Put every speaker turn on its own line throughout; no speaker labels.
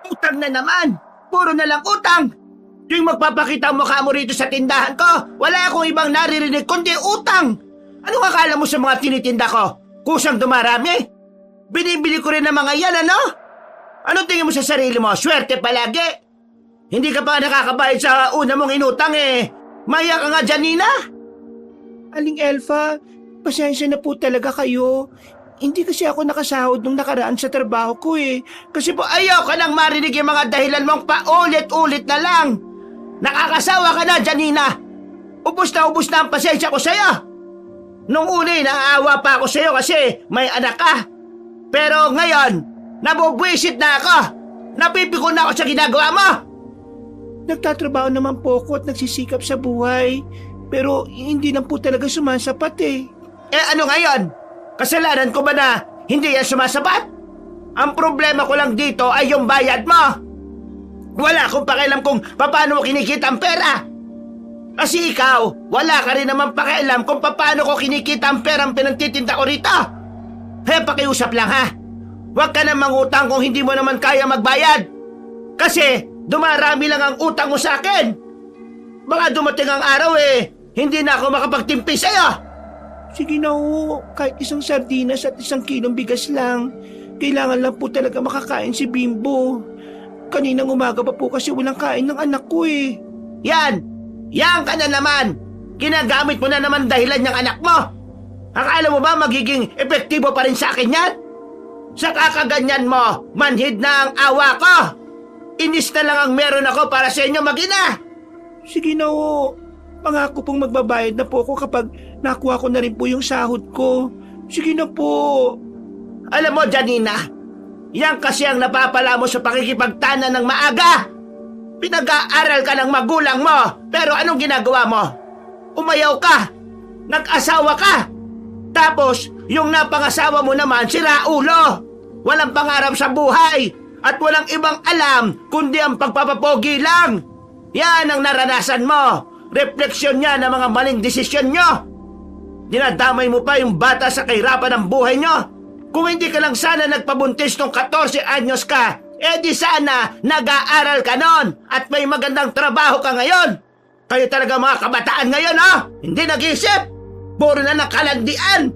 Utang na naman! Puro na lang utang! Tuwing magpapakita ang mukha mo rito sa tindahan ko, wala akong ibang naririnig kundi utang! Anong akala mo sa mga tinitinda ko? Kusang dumarami? Binibili ko rin ng mga yan, ano? Anong tingin mo sa sarili mo? Swerte palagi? Hindi ka pa nakakabayad sa una mong inutang eh. Maya ka nga, Janina!
Aling Elfa, pasensya na po talaga kayo. Hindi kasi ako nakasahod nung nakaraan sa trabaho ko eh.
Kasi po ayaw ka nang marinig yung mga dahilan mong paulit-ulit na lang. Nakakasawa ka na, Janina. Ubus na ang pasensya ko sa'yo. Nung una naaawa pa ako sa'yo kasi may anak ka. Pero ngayon, nabubwisit na ako. Napipikon na ako sa ginagawa mo.
Nagtatrabaho naman po ako at nagsisikap sa buhay. Pero hindi lang po talaga sumasapat eh.
Eh ano ngayon? Kasalanan ko ba na hindi yan sumasapat? Ang problema ko lang dito ay yung bayad mo. Wala akong pakialam kung paano mo kinikita ang pera. Kasi ikaw, wala ka rin naman pakialam kung paano ko kinikita ang perang pinagtitinda ko rito. Kaya pakiusap lang ha. Huwag ka na mangutang kung hindi mo naman kaya magbayad. Kasi dumarami lang ang utang mo sa akin. Baka dumating ang araw eh, hindi na ako makapagtimpi sa'yo.
Sige na ho, kahit isang sardinas at 1 kilong bigas lang. Kailangan lang po talaga makakain si Bimbo. Kaninang umaga pa po kasi walang kain ng anak ko eh.
Yan ka na naman. Ginagamit mo na naman dahilan ng anak mo. Akala mo ba magiging epektibo pa rin sa akin yan? Sa kakaganyan mo, manhid na ang awa ko. Inis na lang ang meron ako para sa inyo mag-ina.
Sige na ho, pangako pong magbabayad na po ako kapag nakuha ko na rin po yung sahod ko. Sige na po.
Alam mo, Janina, yan kasi ang napapala mo sa pakikipagtana ng maaga. Pinag-aaral ka ng magulang mo, pero anong ginagawa mo? Umayaw ka, nag-asawa ka. Tapos, yung napangasawa mo naman, sira ulo. Walang pangarap sa buhay at walang ibang alam kundi ang pagpapapogi lang. Yan ang naranasan mo. Refleksyon niya ng mga maling desisyon nyo. Dinadamay mo pa yung bata sa kahirapan ng buhay nyo. Kung hindi ka lang sana nagpabuntis nung 14 anyos ka, di sana nag-aaral ka nun at may magandang trabaho ka ngayon. Kayo talaga mga kabataan ngayon, ha? Hindi nag-isip. Puro na nakalandian.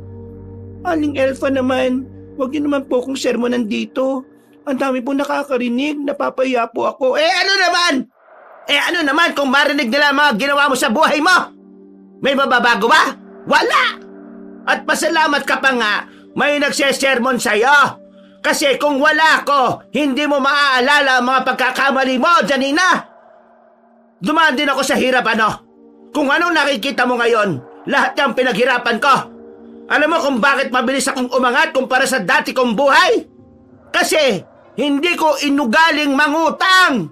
Aling Elfa naman, huwag niyo naman po akong sermonan dito. Ang dami po nakakarinig, napapahiya po ako.
Ano naman kung marinig nila ang mga ginawa mo sa buhay mo? May mababago ba? Wala! At pasalamat ka pa nga, may nagsesermon sa'yo. Kasi kung wala ko, hindi mo maaalala ang mga pagkakamali mo, Janina. Dumaan din ako sa hirap, ano? Kung anong nakikita mo ngayon, lahat yung pinaghirapan ko. Alam mo kung bakit mabilis akong umangat kumpara sa dati kong buhay? Kasi hindi ko inugaling mangutang.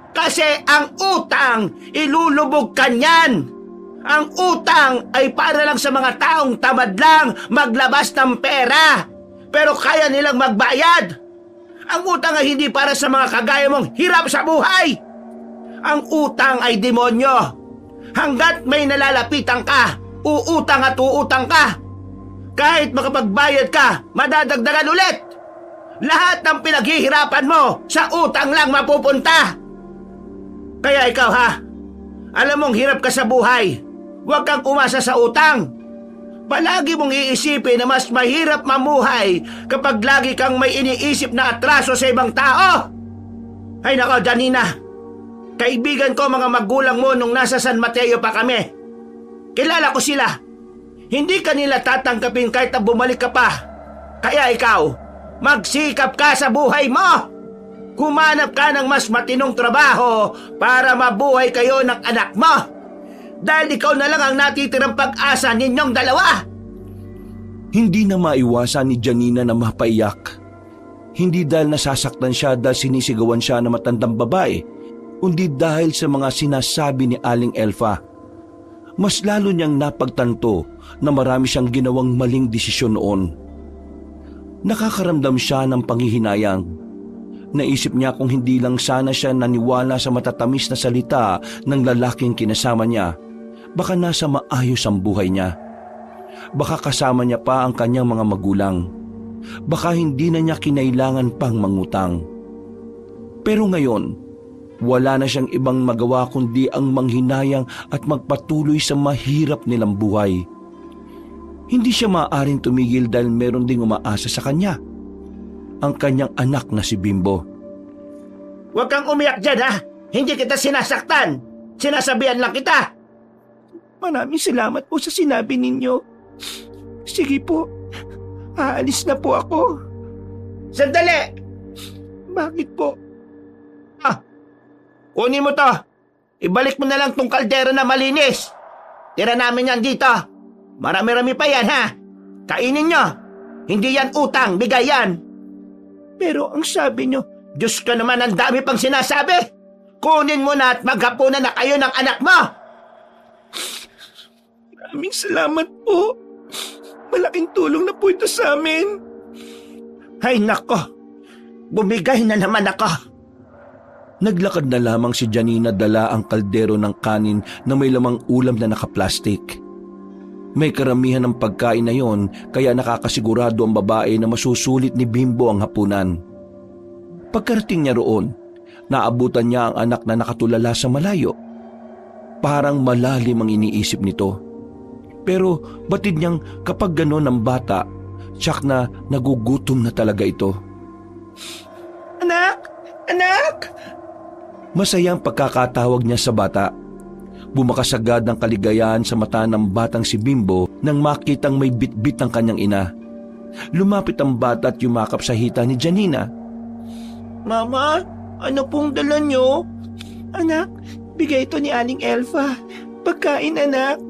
Kasi ang utang, ilulubog ka niyan. Ang utang ay para lang sa mga taong tamad lang maglabas ng pera. Pero kaya nilang magbayad. Ang utang ay hindi para sa mga kagaya mong hirap sa buhay. Ang utang ay demonyo. Hanggat may nalalapitan ka, uutang at uutang ka. Kahit makapagbayad ka, madadagdagan ulit. Lahat ng pinaghihirapan mo, sa utang lang mapupunta. Kaya ikaw ha, alam mong hirap ka sa buhay. Huwag kang umasa sa utang. Palagi mong iisipin na mas mahirap mamuhay kapag lagi kang may iniisip na atraso sa ibang tao. Ay nako, Janina. Kaibigan ko mga magulang mo nung nasa San Mateo pa kami. Kilala ko sila. Hindi ka nila tatanggapin kahit na bumalik ka pa. Kaya ikaw, magsikap ka sa buhay mo. Humanap ka ng mas matinong trabaho para mabuhay kayo ng anak mo. Dahil ikaw na lang ang natitirang pag-asa ninyong dalawa.
Hindi na maiwasan ni Janina na mapaiyak. Hindi dahil nasasaktan siya dahil sinisigawan siya ng matandang babae, kundi dahil sa mga sinasabi ni Aling Elfa. Mas lalo niyang napagtanto na marami siyang ginawang maling desisyon noon. Nakakaramdam siya ng panghihinayang. Naisip niya kung hindi lang sana siya naniwala sa matatamis na salita ng lalaking kinasama niya, baka nasa maayos ang buhay niya. Baka kasama niya pa ang kanyang mga magulang. Baka hindi na niya kinailangan pang mangutang. Pero ngayon, wala na siyang ibang magawa kundi ang manghinayang at magpatuloy sa mahirap nilang buhay. Hindi siya maaaring tumigil dahil meron ding umaasa sa kanya, ang kanyang anak na si Bimbo.
Huwag kang umiyak dyan, ha? Hindi kita sinasaktan. Sinasabihan lang kita.
Maraming salamat po sa sinabi ninyo. Sige po, aalis na po ako.
Sandali!
Bakit po?
Kunin mo to. Ibalik mo na lang tong kaldero na malinis. Tira namin yan dito. Marami-rami pa yan, ha? Kainin nyo. Hindi yan utang, bigay yan.
Pero ang sabi nyo,
Diyos ka naman, ang dami pang sinasabi. Kunin mo na at maghapunan na kayo ng anak mo.
maraming salamat po. Malaking tulong na po ito sa amin.
Ay nako, bumigay na naman ako.
Naglakad na lamang si Janina dala ang kaldero ng kanin na may lamang ulam na nakaplastik. May karamihan ng pagkain na yon kaya nakakasigurado ang babae na masusulit ni Bimbo ang hapunan. Pagkarating niya roon, naabutan niya ang anak na nakatulala sa malayo. Parang malalim ang iniisip nito. Pero batid niyang kapag ganon ang bata, tiyak na nagugutom na talaga ito.
Anak! Anak!
Masayang pagkakatawag niya sa bata. Bumakas agad ng kaligayahan sa mata ng batang si Bimbo nang makitang may bitbit ang kanyang ina. Lumapit ang bata at yumakap sa hita ni Janina.
Mama, ano pong dala nyo? Anak, bigay ito ni Aling Elfa. Pagkain, anak.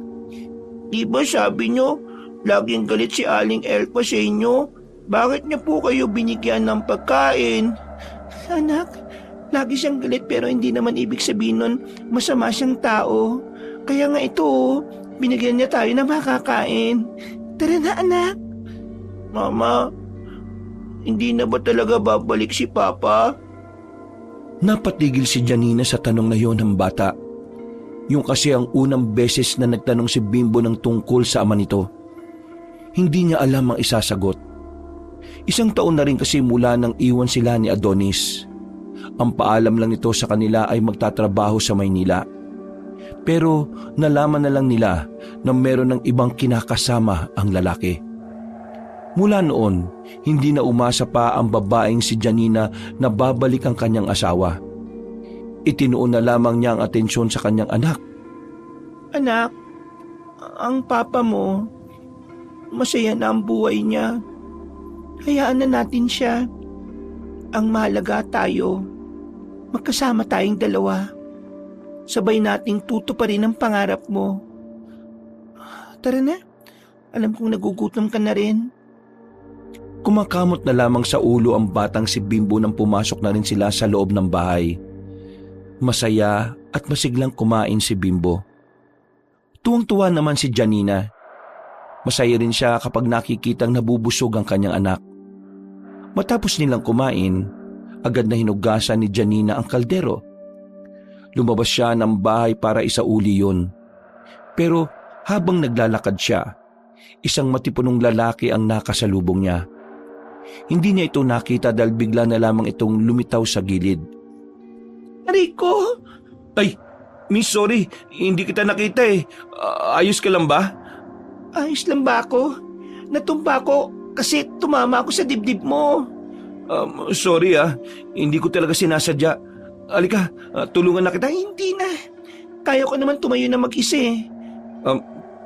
Di ba sabi nyo, laging galit si Aling Elfa sa inyo? Bakit niya po kayo binigyan ng pagkain? Anak, lagi siyang galit pero hindi naman ibig sabihin nun masama siyang tao. Kaya nga ito, binigyan niya tayo na makakain. Tara na, anak. Mama, hindi na ba talaga babalik si Papa?
Napatigil si Janina sa tanong na yon ng bata. Yung kasi ang unang beses na nagtanong si Bimbo ng tungkol sa ama nito. Hindi niya alam ang isasagot. Isang taon na rin kasi mula nang iwan sila ni Adonis. Ang paalam lang nito sa kanila ay magtatrabaho sa Maynila. Pero nalaman na lang nila na meron ng ibang kinakasama ang lalaki. Mula noon, hindi na umasa pa ang babaeng si Janina na babalik ang kanyang asawa. Itinuon na lamang niya ang atensyon sa kanyang anak.
Anak, ang papa mo, masaya na ang buhay niya. Hayaan na natin siya. Ang mahalaga tayo. Magkasama tayong dalawa. Sabay nating tutuparin ang pangarap mo. Tara na. Alam kong nagugutom ka na rin.
Kumakamot na lamang sa ulo ang batang si Bimbo nang pumasok na rin sila sa loob ng bahay. Masaya at masiglang kumain si Bimbo. Tuwang-tuwa naman si Janina. Masaya rin siya kapag nakikitang nabubusog ang kanyang anak. Matapos nilang kumain, agad na hinugasan ni Janina ang kaldero. Lumabas siya ng bahay para isauli yun. Pero habang naglalakad siya, isang matipunong lalaki ang nakasalubong niya. Hindi niya ito nakita dahil bigla na lamang itong lumitaw sa gilid.
Rico!
Ay, miss, sorry. Hindi kita nakita eh. Ayos ka lang ba?
Ayos lang ba ako? Natumpa ko kasi tumama ako sa dibdib mo.
Sorry Hindi ko talaga sinasadya. Alika, tulungan na kita.
Hindi na. Kaya ko naman tumayo na mag-isa eh.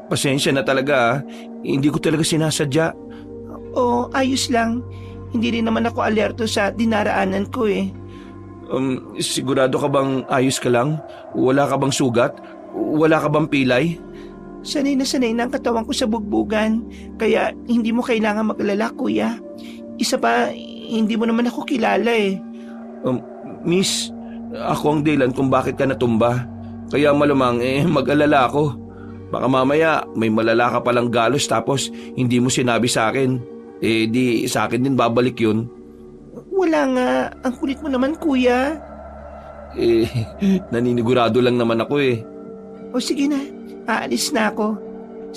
Pasensya na talaga Hindi ko talaga sinasadya.
Oo, ayos lang. Hindi rin naman ako alerto sa dinaraanan ko eh.
Sigurado ka bang ayos ka lang? Wala ka bang sugat? Wala ka bang pilay?
Sanay na ang katawan ko sa bugbugan. Kaya hindi mo kailangan mag-alala, kuya. Isa pa, hindi mo naman ako kilala eh.
Miss, ako ang dahilan kung bakit ka natumba. Kaya malamang mag-alala ako. Baka mamaya may malala ka palang galos tapos hindi mo sinabi sa akin. Di sa akin din babalik yun.
Wala nga. Ang kulit mo naman, kuya.
Naninigurado lang naman ako eh.
O sige na, aalis na ako.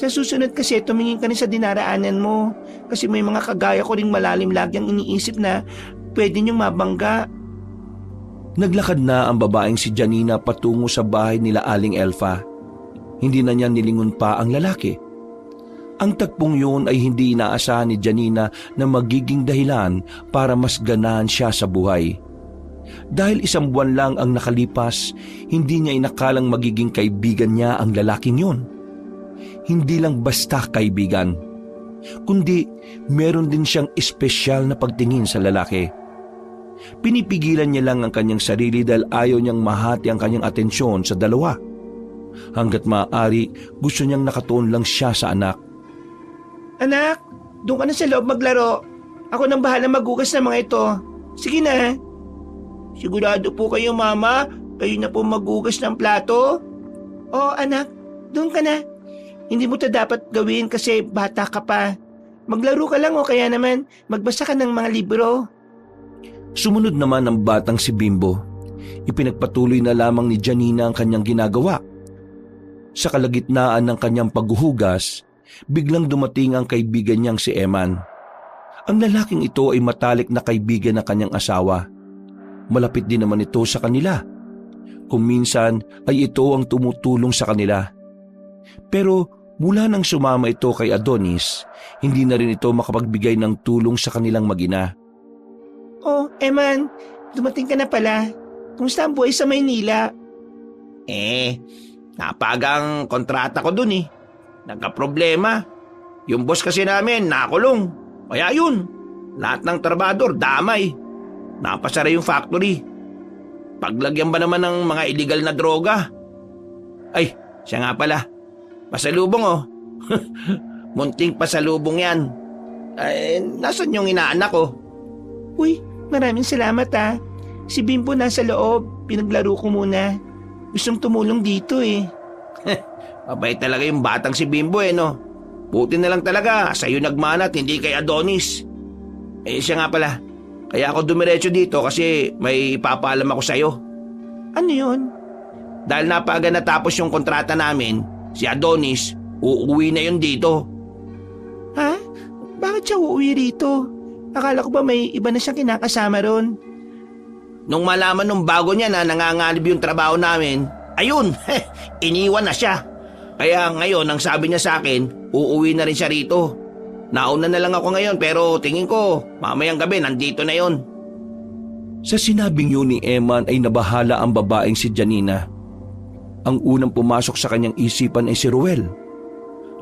Sa susunod kasi tumingin ka rin sa dinaraanan mo. Kasi may mga kagaya ko ring malalim lagi ang iniisip na pwede niyong mabangga.
Naglakad na ang babaeng si Janina patungo sa bahay nila Aling Elfa. Hindi na niya nilingon pa ang lalaki. Ang tagpong yun ay hindi inaasahan ni Janina na magiging dahilan para mas ganahan siya sa buhay. Dahil 1 buwan lang ang nakalipas, hindi niya inakalang magiging kaibigan niya ang lalaking yun. Hindi lang basta kaibigan, kundi meron din siyang espesyal na pagtingin sa lalaki. Pinipigilan niya lang ang kanyang sarili dahil ayaw niyang mahati ang kanyang atensyon sa dalawa. Hanggat maaari, gusto niyang nakatuon lang siya sa anak.
Anak, doon ka na sa loob maglaro. Ako nang bahala maghugas ng mga ito. Sige na. Sigurado po kayo, Mama? Kayo na po maghugas ng plato? Oo, anak. Doon ka na. Hindi mo to dapat gawin kasi bata ka pa. Maglaro ka lang o kaya naman magbasa ka ng mga libro.
Sumunod naman ang batang si Bimbo. Ipinagpatuloy na lamang ni Janina ang kanyang ginagawa. Sa kalagitnaan ng kanyang paghuhugas, biglang dumating ang kaibigan niyang si Eman. Ang lalaking ito ay matalik na kaibigan ng kanyang asawa. Malapit din naman ito sa kanila. Kung minsan ay ito ang tumutulong sa kanila. Pero mula nang sumama ito kay Adonis, hindi na rin ito makapagbigay ng tulong sa kanilang mag-ina.
Oh, Eman, dumating ka na pala. Kumusta ang buhay sa Maynila?
Napagang kontrata ko dun eh. Nagka-problema. Yung boss kasi namin nakulong. Kaya yun, lahat ng trabador damay. Napasara yung factory. Paglagyan ba naman ng mga illegal na droga? Ay, siya nga pala. Pasalubong oh. Munting pasalubong yan. Ay, nasan yung inaanak ko?
Uy, maraming salamat ah. Si Bimbo nasa loob. Pinaglaro ko muna. Gustong tumulong dito eh.
Mabait talaga yung batang si Bimbo no? Buti na lang talaga, sa'yo nagmanat, hindi kay Adonis. Siya nga pala. Kaya ako dumiretso dito kasi may ipapaalam ako sa'yo.
Ano yun?
Dahil napaga natapos yung kontrata namin, si Adonis, uuwi na yun dito.
Ha? Bakit siya uuwi rito? Akala ko ba may iba na siyang kinakasama ron?
Nung malaman nung bago niya na nanganganib yung trabaho namin, ayun, iniwan na siya. Kaya ngayon, ang sabi niya sa akin, uuwi na rin siya rito. Nauna na lang ako ngayon pero tingin ko, mamayang gabi nandito na yon.
Sa sinabing yun ni Eman ay nabahala ang babaeng si Janina. Ang unang pumasok sa kanyang isipan ay si Ruel.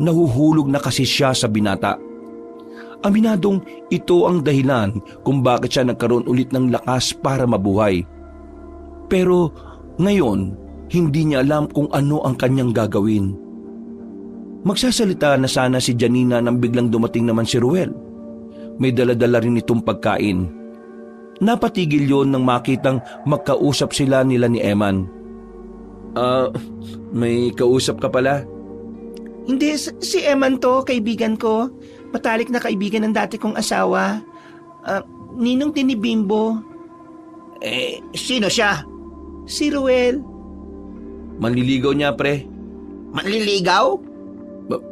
Nahuhulog na kasi siya sa binata. Aminadong ito ang dahilan kung bakit siya nagkaroon ulit ng lakas para mabuhay. Pero ngayon, hindi niya alam kung ano ang kanyang gagawin. Magsasalita na sana si Janina nang biglang dumating naman si Ruel. May dala-dala rin itong pagkain. Napatigil yon nang makitang magkausap sila nila ni Eman. May kausap ka pala?
Hindi, si Eman to, kaibigan ko. Matalik na kaibigan ng dati kong asawa. Ninong din ni Bimbo.
Sino siya?
Si Ruel.
Manliligaw niya, pre.
Manliligaw?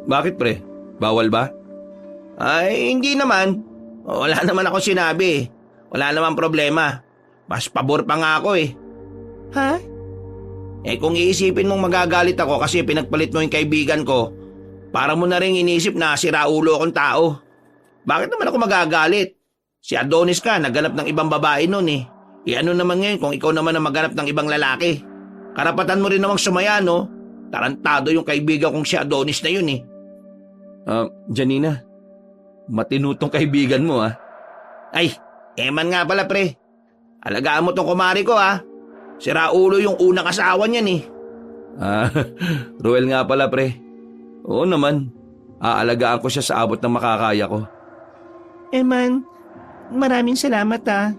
Bakit, pre? Bawal ba?
Ay, hindi naman. Wala naman ako sinabi. Wala naman problema. Mas pabor pa nga ako eh.
Ha?
Kung iisipin mong magagalit ako kasi pinagpalit mo yung kaibigan ko, para mo na rin inisip na siraulo akong tao. Bakit naman ako magagalit? Si Adonis ka, naghanap ng ibang babae nun eh. Ano naman ngayon kung ikaw naman ang maghanap ng ibang lalaki? Karapatan mo rin namang sumaya, no? Tarantado yung kaibigan kong si Adonis na yun eh.
Janina, matinutong kaibigan mo ah.
Ay, Eman nga pala pre. Alagaan mo tong kumari ko ah. Siraulo yung unang asawa niyan eh.
Ruel nga pala pre. Oo naman, aalagaan ko siya sa abot ng makakaya ko.
Eman, maraming salamat ah.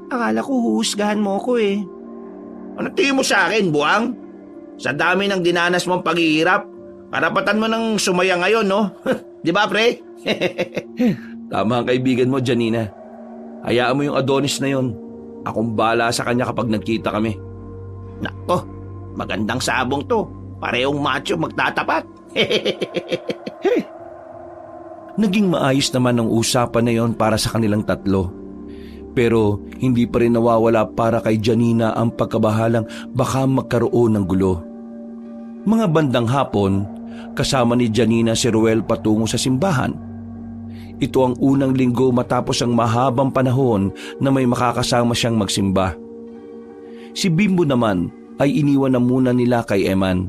Akala ko huhusgahan mo ko eh.
Ano tingin mo sa akin, buwang? Sa dami ng dinanas mong paghihirap, karapatan mo nang sumaya ngayon, no? Di ba, pre?
Tama ang kaibigan mo, Janina. Hayaan mo yung Adonis na yon. Akong bahala sa kanya kapag nagkita kami.
Nako, magandang sabong to. Parehong macho magtatapat.
Naging maayos naman ang usapan na yon para sa kanilang tatlo. Pero hindi pa rin nawawala para kay Janina ang pagkabahalang baka magkaroon ng gulo. Mga bandang hapon, kasama ni Janina si Ruel patungo sa simbahan. Ito ang unang linggo matapos ang mahabang panahon na may makakasama siyang magsimba. Si Bimbo naman ay iniwan na muna nila kay Eman.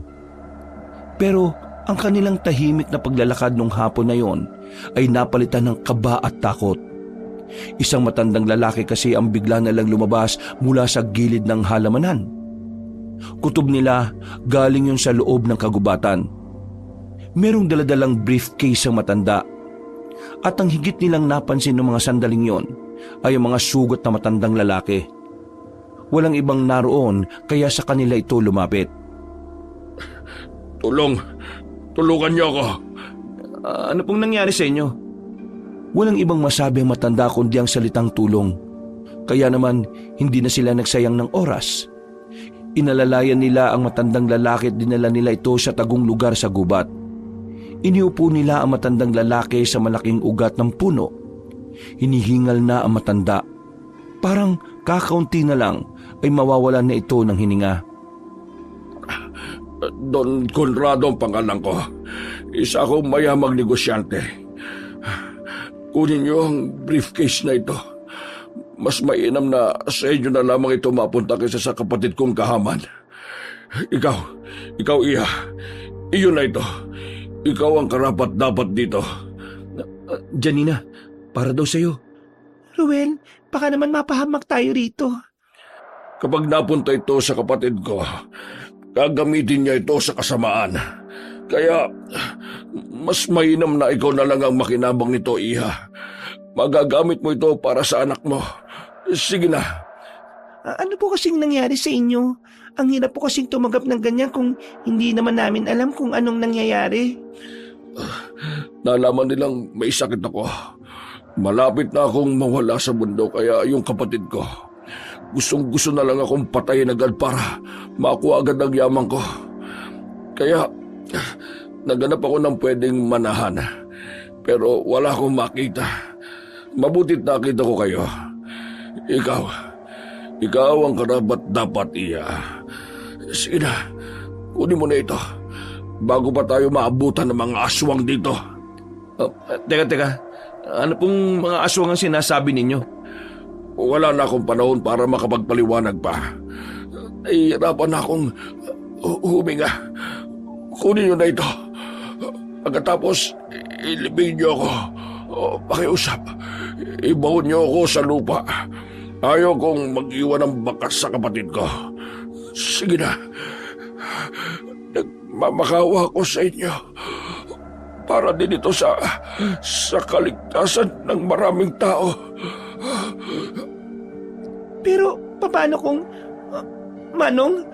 Pero ang kanilang tahimik na paglalakad nung hapon na yon ay napalitan ng kaba at takot. Isang matandang lalaki kasi ang bigla na lang lumabas mula sa gilid ng halamanan. Kutob nila, galing yun sa loob ng kagubatan. Merong daladalang briefcase ang matanda. At ang higit nilang napansin ng mga sandaling yon ay ang mga sugat na matandang lalaki. Walang ibang naroon kaya sa kanila ito lumapit.
Tulungan niyo ako.
Ano pong nangyari sa inyo? Walang ibang masabi ang matanda kundi ang salitang tulong. Kaya naman hindi na sila nagsayang ng oras. Inalalayan nila ang matandang lalaki at dinala nila ito sa tagong lugar sa gubat. Iniupo nila ang matandang lalaki sa malaking ugat ng puno. Hinihingal na ang matanda. Parang kakaunti na lang ay mawawalan na ito ng hininga.
Don Conrado ang pangalan ko. Isa akong mayamang negosyante. Kunin niyo ang briefcase na ito. Mas mainam na sa inyo na lamang ito mapunta kaysa sa kapatid kong kahaman. Ikaw Iha. Iyon na ito. Ikaw ang karapat-dapat dito.
Janina, para daw sa'yo.
Ruel, baka naman mapahamak tayo rito.
Kapag napunta ito sa kapatid ko, gagamitin niya ito sa kasamaan. Kaya, mas mainam na ikaw na lang ang makinabang nito, Iha. Magagamit mo ito para sa anak mo. Sige na.
Ano po kasing nangyari sa inyo? Ang hirap po kasing tumanggap ng ganyan kung hindi naman namin alam kung anong nangyayari.
Nalaman nilang may sakit ako. Malapit na akong mawala sa mundo kaya yung kapatid ko. Gustong-gusto na lang akong patayin agad para makuha agad ang yaman ko. Kaya naganap ako ng pwedeng manahan. Pero wala akong makita. Mabutit nakita ko kayo. Ikaw ang karapat dapat, Iya. Sige na, kunin mo na ito. Bago pa tayo maabutan ng mga aswang dito.
Teka. Ano pong mga aswang ang sinasabi ninyo?
Wala na akong panahon para makapagpaliwanag pa. Nahihirapan na akong huminga. Kunin niyo na ito. Pagkatapos, ilibing niyo ako. Pakiusap. Ibahon niyo ako sa lupa. Ayaw kong mag-iwan ng bakas sa kapatid ko. Sige na. Nagmamakawa ko sa inyo. Para din ito sa kaligtasan ng maraming tao.
Pero paano kung... Manong?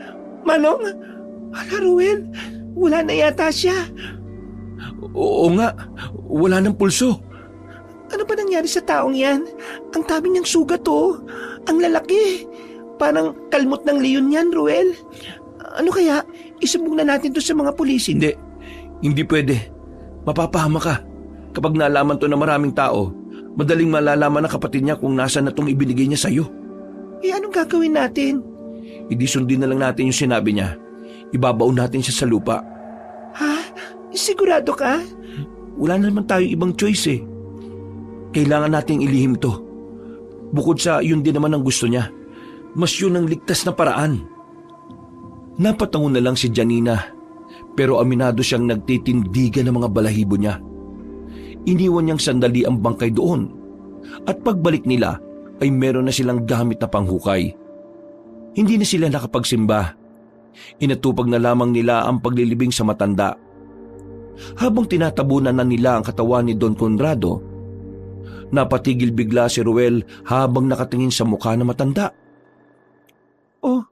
Hala, Ruel, wala na yata siya.
Oo nga, wala ng pulso.
Ano ba nangyari sa taong yan? Ang dami niyang sugat oh. Ang lalaki. Parang kalmot ng leon yan, Ruel. Ano kaya? Isumbong na natin to sa mga pulis.
Hindi pwede. Mapapahama ka. Kapag nalaman to ng maraming tao, madaling malalaman ng kapatid niya kung nasaan na itong ibinigay niya sa'yo.
Anong gagawin natin?
Hindi sundin na lang natin yung sinabi niya. Ibabaon natin siya sa lupa.
Ha? Sigurado ka?
Wala na naman tayong ibang choice eh. Kailangan nating ilihim to. Bukod sa yun din naman ang gusto niya. Mas yun ang ligtas na paraan. Napatango na lang si Janina, pero aminado siyang nagtitindigan ng mga balahibo niya. Iniwan niyang sandali ang bangkay doon, at pagbalik nila ay meron na silang gamit na panghukay. Hindi na sila nakapagsimba. Inatupag na lamang nila ang paglilibing sa matanda. Habang tinatabunan na nila ang katawan ni Don Conrado, napatigil bigla si Ruel habang nakatingin sa mukha ng matanda.
Oh,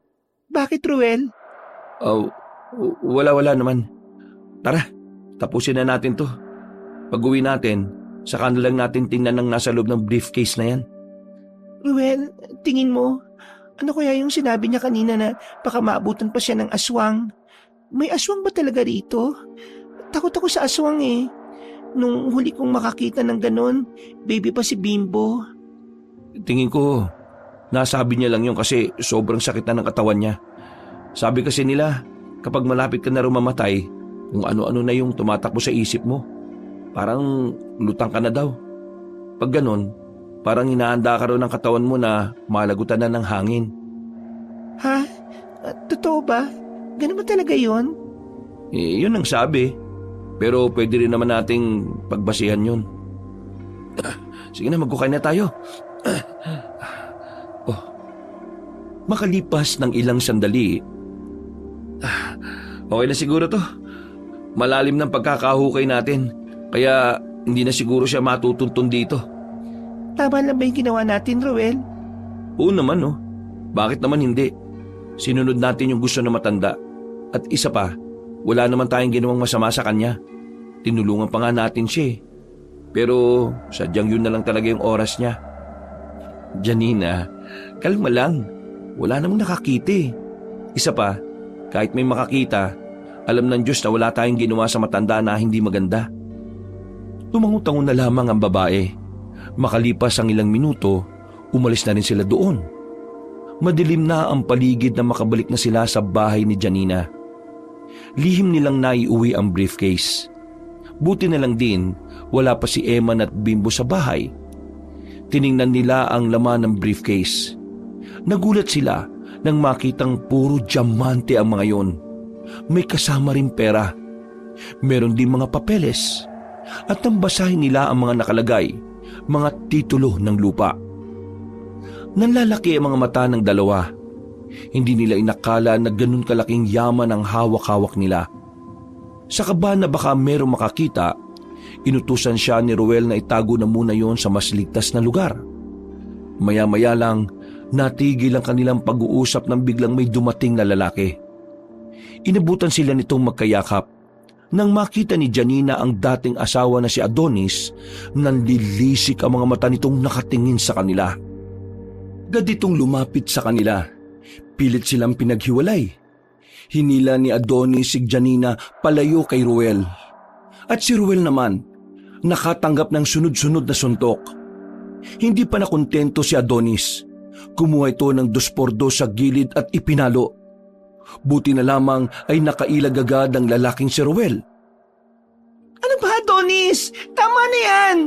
bakit Ruel?
Wala naman. Tara, tapusin na natin to. Pag-uwi natin, saka na lang natin tingnan ang nasa loob ng briefcase na yan.
Ruel, tingin mo, ano kaya yung sinabi niya kanina na baka maabutan pa siya ng aswang? May aswang ba talaga rito? Takot ako sa aswang eh. Nung huli kong makakita ng ganon, baby pa si Bimbo.
Tingin ko, nasabi niya lang yun kasi sobrang sakit na ng katawan niya. Sabi kasi nila, kapag malapit ka na mamatay, kung ano-ano na yung tumatakbo sa isip mo. Parang lutang ka na daw. Pag ganon, parang inaanda ka raw ng katawan mo na malagutan na ng hangin.
Ha? Totoo ba? Ganun ba talaga yun?
Yun ang sabi. Pero pwede rin naman nating pagbasihan yun. Sige na, magkukain na tayo. Makalipas ng ilang sandali, okay na siguro to. Malalim ng pagkakahukay natin, kaya hindi na siguro siya matutuntun dito.
Tama lang ba yung ginawa natin, Ruel?
Oo naman, no? Bakit naman hindi? Sinunod natin yung gusto na matanda. At isa pa, wala naman tayong ginawang masama sa kanya. Tinulungan pa nga natin siya eh. Pero sadyang yun na lang talaga yung oras niya. Janina, kalma lang. Wala namang nakakita eh. Isa pa, kahit may makakita, alam ng Diyos na wala tayong ginawa sa matanda na hindi maganda. Tumangutangon na lamang ang babae. Makalipas ang ilang minuto, umalis na rin sila doon. Madilim na ang paligid na makabalik na sila sa bahay ni Janina. Lihim nilang naiuwi ang briefcase. Buti na lang din, wala pa si Eman at Bimbo sa bahay. Tiningnan nila ang laman ng briefcase. Nagulat sila nang makitang puro diamante ang mga yon. May kasama rin pera. Meron din mga papeles. At nang basahin nila ang mga nakalagay, mga titulo ng lupa. Nanlalaki ang mga mata ng dalawa. Hindi nila inakala na ganun kalaking yaman ang hawak-hawak nila. Sa kaba na baka merong makakita, inutusan siya ni Ruel na itago na muna yon sa mas ligtas na lugar. Maya-maya lang, natigil ang kanilang pag-uusap nang biglang may dumating na lalaki. Inabutan sila nitong magkayakap. Nang makita ni Janina ang dating asawa na si Adonis, nanlilisik ang mga mata nitong nakatingin sa kanila. Agad itong lumapit sa kanila. Pilit silang pinaghiwalay. Hinila ni Adonis si Janina palayo kay Ruel. At si Ruel naman, nakatanggap ng sunod-sunod na suntok. Hindi pa nakontento si Adonis. Kumuha ito ng 2x2 sa gilid at ipinalo. Buti na lamang ay nakailag agad ang lalaking si Ruel.
Ano ba, Adonis? Tama na yan!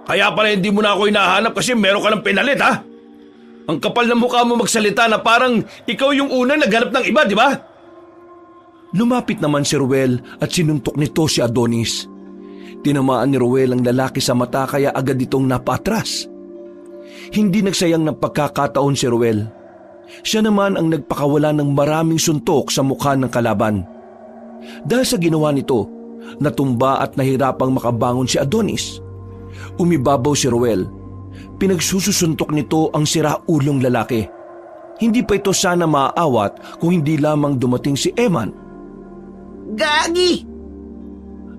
Kaya pala hindi mo na ako hinahanap kasi meron ka ng pinalit, ha? Ang kapal ng mukha mo magsalita na parang ikaw yung unang naghanap ng iba, di ba?
Lumapit naman si Ruel at sinuntok nito si Adonis. Tinamaan ni Ruel ang lalaki sa mata kaya agad itong napaatras. Hindi nagsayang ng pagkakataon si Ruel. Siya naman ang nagpakawala ng maraming suntok sa mukha ng kalaban. Dahil sa ginawa nito, natumba at nahirapang makabangon si Adonis. Umibabaw si Ruel. Pinagsususuntok nito ang siraulong lalaki. Hindi pa ito sana maaawat kung hindi lamang dumating si Eman.
Gagi!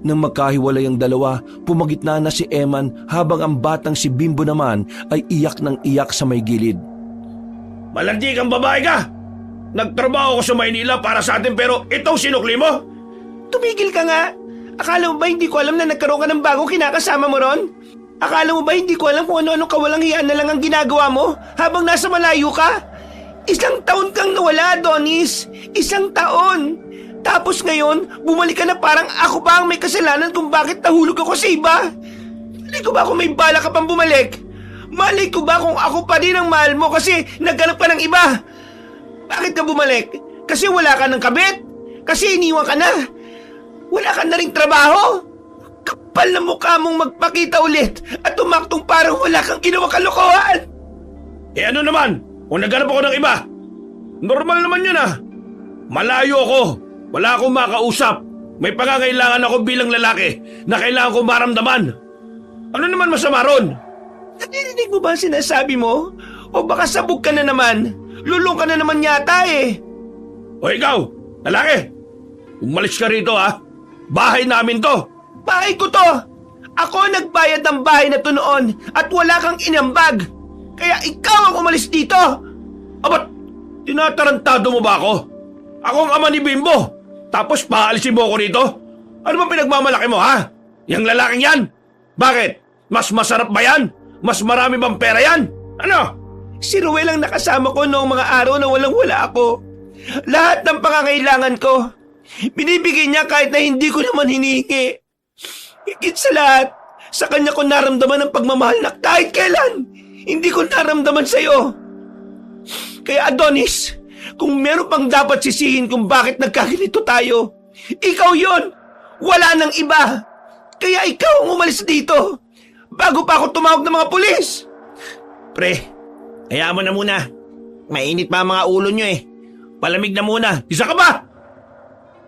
Nang magkahiwalay ang dalawa, pumagitna na si Eman habang ang batang si Bimbo naman ay iyak ng iyak sa may gilid.
Malandi kang babae ka! Nagtrabaho ko sa Maynila para sa atin pero itong sinukli mo?
Tumigil ka nga! Akala mo ba hindi ko alam na nagkaroon ka ng bagong kinakasama mo ron? Akala mo ba hindi ko alam kung ano-ano kawalang hiyaan na lang ang ginagawa mo habang nasa malayo ka? 1 taon kang nawala, Adonis! 1 taon! Tapos ngayon, bumalik ka na parang ako pa ang may kasalanan kung bakit nahulog ako sa iba. Malay ko ba kung may bala ka pang bumalik? Malay ko ba kung ako pa din ang mahal mo kasi naghanap ka ng iba? Bakit ka bumalik? Kasi wala ka ng kabit? Kasi iniwan ka na? Wala ka na ring trabaho? Kapal na mukha mong magpakita ulit at tumaktong parang wala kang ginawang kalokohan.
Eh ano naman, kung naghanap ako ng iba? Normal naman yun, ah. Malayo ako. Wala akong makausap. May pangangailangan ako bilang lalaki na kailangan ko maramdaman. Ano naman masama ron?
Naririnig mo ba ang sinasabi mo? O baka sabog ka na naman? Lulong ka na naman yata eh.
O ikaw, lalaki, umalis ka rito, ha? Bahay namin to.
Bahay ko to! Ako nagbayad ng bahay na to noon at wala kang inambag. Kaya ikaw ang umalis dito.
Abat, tinatarantado mo ba ako? Ako ang ama ni Bimbo. Tapos paalisin mo ako rito? Ano ba pinagmamalaki mo, ha? Yang lalaking yan? Bakit? Mas masarap ba yan? Mas marami bang pera yan?
Ano?
Si Ruel ang nakasama ko noong mga araw na walang-wala ako. Lahat ng pangangailangan ko, binibigay niya kahit na hindi ko naman hinihingi. Higit sa lahat, sa kanya ko naramdaman ang pagmamahal na kahit kailan, hindi ko naramdaman sa'yo. Kaya Adonis, kung meron pang dapat sisihin kung bakit nagkaganito tayo, ikaw yon. Wala nang iba. Kaya ikaw ang umalis dito bago pa ako tumawag ng mga pulis.
Pre, hayaan mo na muna. Mainit pa ang mga ulo nyo eh. Palamig na muna. Isa ka ba?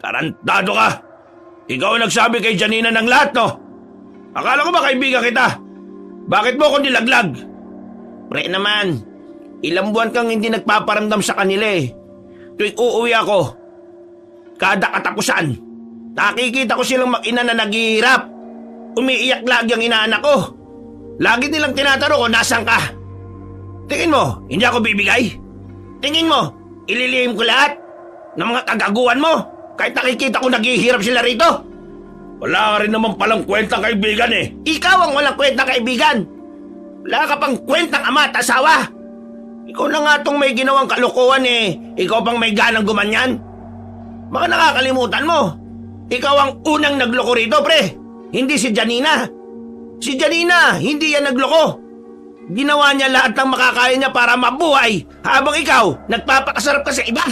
Tarantado ka. Ikaw ang nagsabi kay Janina ng lahat, no? Akala ko ba kaibigan kita? Bakit mo ako nilaglag? Pre naman, ilang buwan kang hindi nagpaparamdam sa kanila eh. Tuwing uuwi ako, kada katapusan, nakikita ko silang mag-ina na naghihirap. Umiiyak lagi ang inaanak ko. Lagi nilang tinatanong ko, nasan ka? Tingin mo, hindi ako bibigay? Tingin mo, ililihim ko lahat ng mga kagaguhan mo kahit nakikita ko naghihirap sila rito? Wala ka rin naman palang kwentang kaibigan eh. Ikaw ang walang kwentang kaibigan. Wala ka pang kwentang ama at asawa. Ikaw na nga tong may ginawang kalokohan eh. Ikaw pang may ganang gumanyan. Baka nakakalimutan mo. Ikaw ang unang nagloko rito, pre. Hindi si Janina. Si Janina, hindi yan nagloko. Ginawa niya lahat ng makakaya niya para mabuhay habang ikaw nagpapakasarap ka sa iba.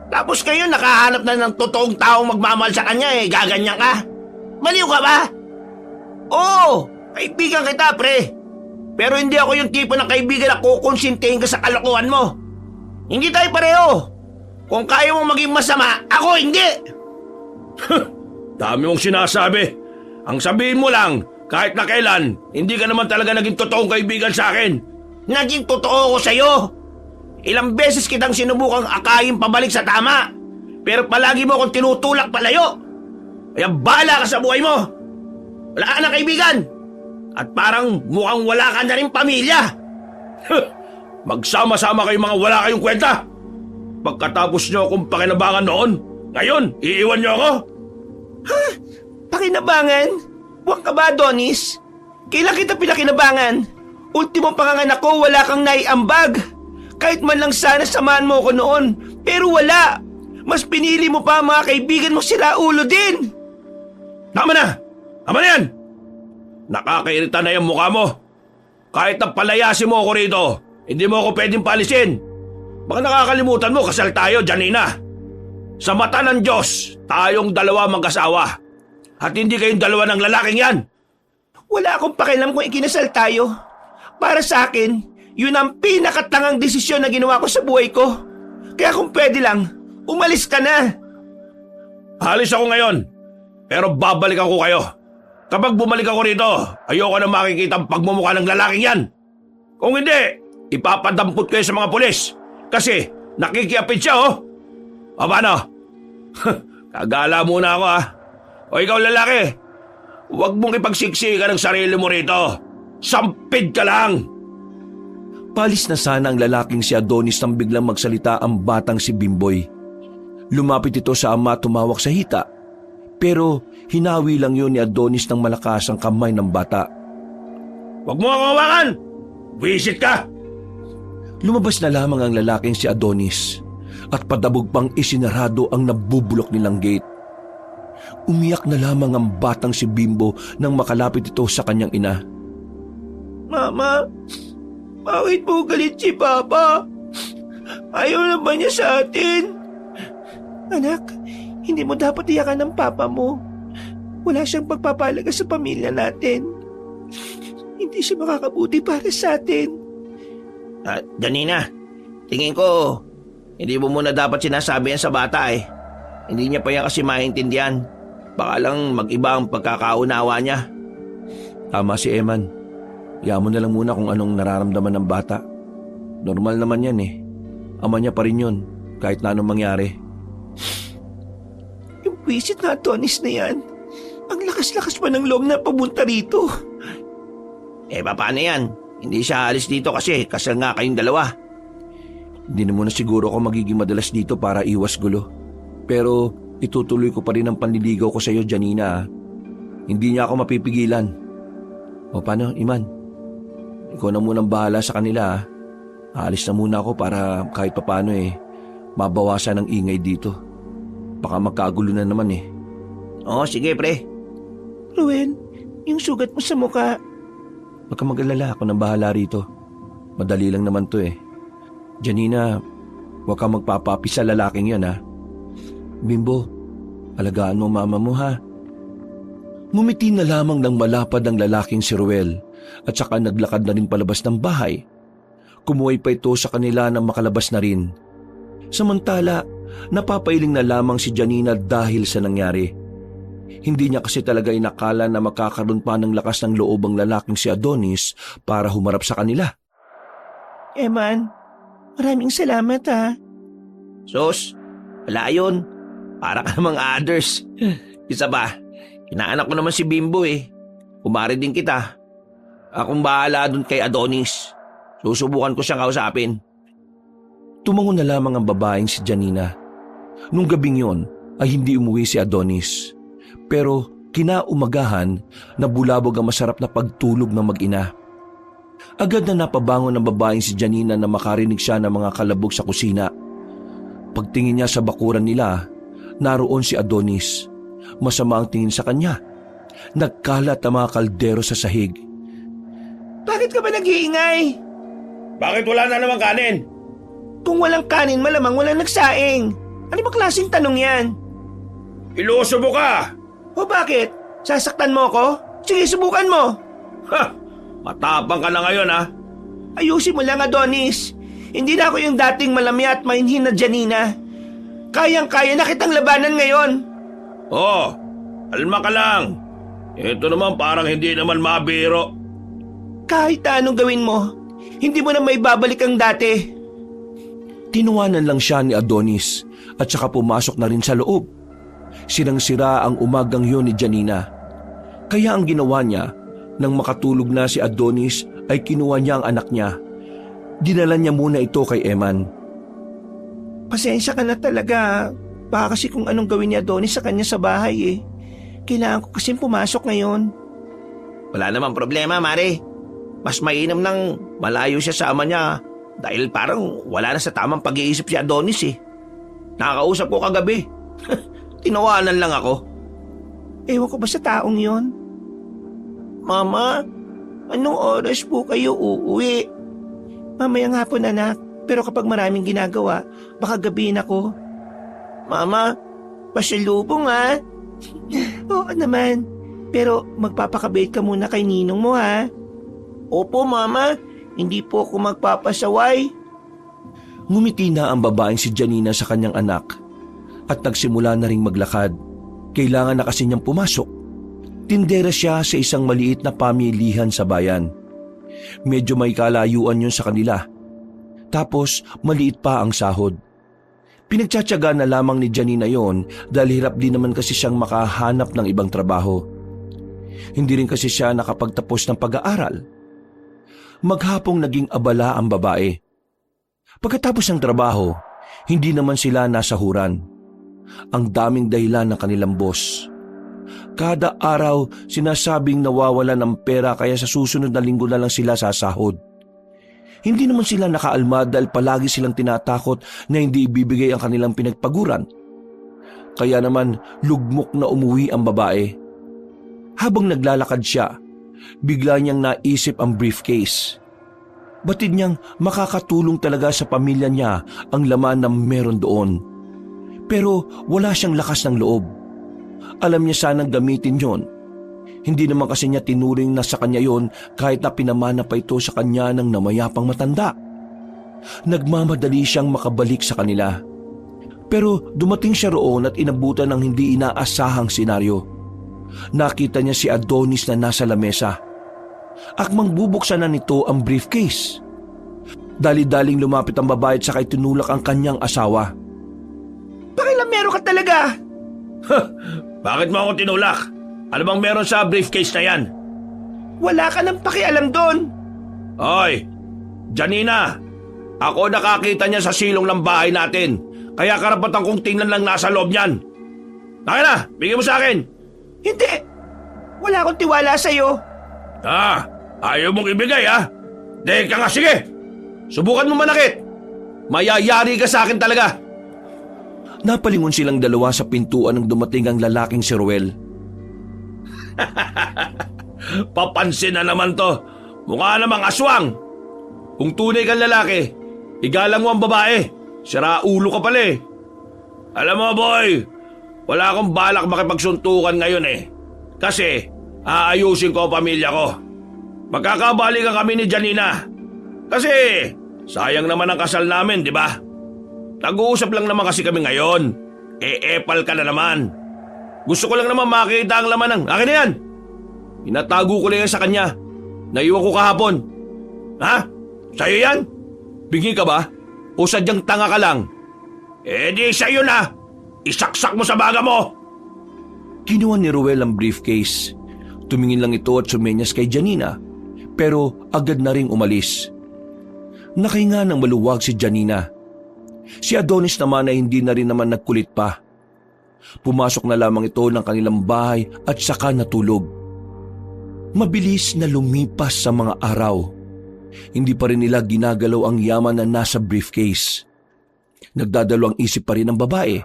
Tapos kayo nakahanap na ng totoong taong magmamahal sa kanya eh. Gaganyan ka. Maliw ka ba? Oo, kaibigan kita, pre. Pero hindi ako yung tipo ng kaibigan na kukonsintihin ka sa kalokohan mo. Hindi tayo pareho. Kung kaya mo maging masama, ako hindi. Dami mong sinasabi. Ang sabihin mo lang, kahit na kailan, hindi ka naman talaga naging totoong kaibigan sa akin. Naging totoo ko sa'yo. Ilang beses kitang sinubukang akayin pabalik sa tama. Pero palagi mo akong tinutulak palayo. Kaya bahala ka sa buhay mo. Wala ka na kaibigan. At parang mukhang wala ka na rin pamilya. Magsama-sama kayong mga wala kayong kwenta. Pagkatapos nyo akong pakinabangan noon, ngayon, iiwan nyo ako?
Ha? Pakinabangan? Buwan ka ba, Adonis? Kailan kita pinakinabangan? Ultimo panganganak ko, wala kang naiambag. Kahit man lang sana samahan mo ko noon. Pero wala. Mas pinili mo pa ang mga kaibigan mo sila ulo din.
Tama na! Tama na yan! Nakakairita na yung mukha mo. Kahit na palayasin mo ako rito, hindi mo ako pwedeng paalisin. Baka nakakalimutan mo, kasal tayo, Janina. Sa mata ng Diyos, tayong dalawa mag-asawa. At hindi kayong dalawa ng lalaking yan.
Wala akong pakialam kung ikinasal tayo. Para sa akin, yun ang pinakatangang desisyon na ginawa ko sa buhay ko. Kaya kung pwede lang, umalis ka na.
Alis ako ngayon, pero babalik ako kayo. Kapag bumalik ako rito, ayoko na makikita ang pagmumukha ng lalaking yan. Kung hindi, ipapadampot kayo sa mga pulis. Kasi nakikiapit siya, oh. O paano? Kagala muna ako, ah. O ikaw lalaki, huwag mong ipagsiksikan ng sarili mo rito. Sampid ka lang.
Palis na sana ang lalaking si Adonis nang biglang magsalita ang batang si Bimboy. Lumapit ito sa ama, tumawak sa hita. Pero hinawi lang yun ni Adonis ng malakas ang kamay ng bata.
Huwag mo akong hawakan! Visit ka!
Lumabas na lamang ang lalaking si Adonis at padabog pang isinarado ang nabubulok nilang gate. Umiyak na lamang ang batang si Bimbo nang makalapit ito sa kanyang ina.
Mama, bakit po galit si Papa? Ayaw na ba niya sa atin? Anak, hindi mo dapat iyakan ng Papa mo. Wala siyang pagpapalaga sa pamilya natin. Hindi siya makakabuti para sa atin.
Janina, tingin ko, hindi mo muna dapat sinasabi yan sa bata eh. Hindi niya pa yan kasi maintindihan. Baka lang mag-iba ang pagkakaunawa niya.
Tama si Eman. Iyan mo na lang muna kung anong nararamdaman ng bata. Normal naman yan eh. Ama niya pa rin yun, kahit na anong mangyari.
Yung visit na Adonis na yan, ang lakas-lakas pa ng loob na pamunta rito.
Paano yan? Hindi siya alis dito kasi kasal nga kayong dalawa.
Hindi na muna siguro ako magiging madalas dito para iwas gulo. Pero itutuloy ko pa rin ang panliligaw ko sa iyo, Janina. Hindi niya ako mapipigilan. O paano, Iman? ikaw na munang bahala sa kanila. Aalis na muna ako para kahit papano mabawasan ang ingay dito. Baka magkagulo na naman
Oo, sige pre.
Ruel, yung sugat mo sa mukha.
Huwag kang mag-alala, ako nang bahala rito. Madali lang naman to Janina, huwag kang magpapapi sa lalaking yan Bimbo, alagaan mo mama mo ha. Ngumiti na lamang ng malapad ang lalaking si Ruel at saka naglakad na rin palabas ng bahay. Kumuhay pa ito sa kanila nang makalabas na rin. Samantala, napapailing na lamang si Janina dahil sa nangyari. Hindi niya kasi talaga inakala na makakaroon pa ng lakas ng loob ang lalaking si Adonis para humarap sa kanila.
Eman, maraming salamat ha.
Sus, wala yun. Para ka namang others. Isa pa, inaanak ko naman si Bimbo Umari din kita. Akong bahala dun kay Adonis. Susubukan ko siyang kausapin.
Tumango na lamang ang babaeng si Janina. Nung gabing yon ay hindi umuwi si Adonis. Pero kinaumagahan, nabulabog ang masarap na pagtulog ng mag-ina. Agad na napabangon ng babaeng si Janina na makarinig siya ng mga kalabog sa kusina. Pagtingin niya sa bakuran nila, naroon si Adonis. Masama ang tingin sa kanya. Nagkalat ang mga kaldero sa sahig.
Bakit ka ba nag-iingay?
Bakit wala na namang kanin?
Kung walang kanin, malamang walang nagsaing. Ano ba klaseng tanong yan?
Ilusubo ka!
O bakit? Sasaktan mo ako? Sige, subukan mo.
Ha! Matapang ka na ngayon
Ayusin mo lang, Adonis. Hindi na ako yung dating malamya at mainhin na Janina. Kayang-kaya na kitang labanan ngayon.
Oh, alma ka lang. Ito naman parang hindi naman mabiro.
Kahit anong gawin mo, hindi mo na may babalik ang dati.
Tinuwanan lang siya ni Adonis at saka pumasok na rin sa loob. Sirang-sira ang umagang yun ni Janina. Kaya ang ginawa niya, nang makatulog na si Adonis ay kinuha niya ang anak niya. Dinala niya muna ito kay Eman.
Pasensya ka na talaga. Baka kasi kung anong gawin ni Adonis sa kanya sa bahay Kailangan ko kasing pumasok ngayon.
Wala namang problema, Mare. Mas mainam nang malayo siya sa ama niya dahil parang wala na sa tamang pag-iisip si Adonis Nakakausap ko kagabi. Tinawanan lang ako.
Ewan ko ba sa taong yon? Mama, anong oras po kayo uuwi? Mamayang hapon anak, pero kapag maraming ginagawa, baka gabihin ako. Mama, pasalubong Oo naman, pero magpapakabait ka muna kay ninong mo Opo mama, hindi po ako magpapasaway.
Ngumiti na ang babaeng si Janina sa kanyang anak at nagsimula na ring maglakad. Kailangan na kasi niyang pumasok. Tindera siya sa isang maliit na pamilihan sa bayan. Medyo may kalayuan yun sa kanila. Tapos maliit pa ang sahod. Pinagtsatsaga na lamang ni Janina yon dahil hirap din naman kasi siyang makahanap ng ibang trabaho. Hindi rin kasi siya nakapagtapos ng pag-aaral. Maghapong naging abala ang babae. Pagkatapos ng trabaho, hindi naman sila nasahuran. Ang daming dahilan ng kanilang boss. Kada araw sinasabing nawawala ng pera kaya sa susunod na linggo na lang sila sasahod. Hindi naman sila nakaalma dahil palagi silang tinatakot na hindi ibibigay ang kanilang pinagpaguran. Kaya naman lugmok na umuwi ang babae. Habang naglalakad siya, bigla niyang naisip ang briefcase. Batid niyang makakatulong talaga sa pamilya niya ang laman na meron doon. Pero wala siyang lakas ng loob. Alam niya sanang gamitin yon. Hindi naman kasi niya tinuring na sa kanya yon kahit na pinamana pa ito sa kanya ng namayapang matanda. Nagmamadali siyang makabalik sa kanila. Pero dumating siya roon at inabutan ng hindi inaasahang senaryo. Nakita niya si Adonis na nasa lamesa. Akmang bubuksan na nito ang briefcase. Dali-daling lumapit ang babae at saka itinulak ang kanyang asawa.
Pakilamero ka talaga!
Bakit mo ako tinulak? Ano bang meron sa briefcase na yan?
Wala ka nang pakialam doon!
Hoy! Janina! Ako nakakita niya sa silong ng bahay natin. Kaya karapatan kong tingnan lang nasa loob niyan. Akin na! Bigyan mo sa akin!
Hindi! Wala akong tiwala sa'yo.
Ayaw mong ibigay Teka nga, sige! Subukan mo manakit! Mayayari ka sa akin talaga!
Napalingon silang dalawa sa pintuan nang dumating ang lalaking si Ruel.
Papansin na naman to. Mukha namang aswang. Kung tunay kang lalaki, igalang mo ang babae. Sira ulo ka pala eh. Alam mo boy, wala akong balak makipagsuntukan ngayon eh. Kasi aayusin ko ang pamilya ko. Magkakabalikan kami ni Janina. Kasi sayang naman ang kasal namin, di ba? Nag-uusap lang naman kasi kami ngayon. Epal ka na naman. Gusto ko lang naman makita ang laman ng akin na yan. Inatago ko lang yan sa kanya. Naiwan ko kahapon. Ha? Sa'yo yan? Bingi ka ba? O sadyang tanga ka lang? Di sa'yo na. Isaksak mo sa baga mo.
Kinuha ni Ruel ang briefcase. Tumingin lang ito at sumenyas kay Janina, pero agad na ring umalis. Nakahinga ng maluwag si Janina. Si Adonis naman ay hindi na rin naman nagkulit pa. Pumasok na lamang ito ng kanilang bahay at saka natulog. Mabilis na lumipas sa mga araw. Hindi pa rin nila ginagalaw ang yaman na nasa briefcase. Nagdadalawang isip pa rin ang babae.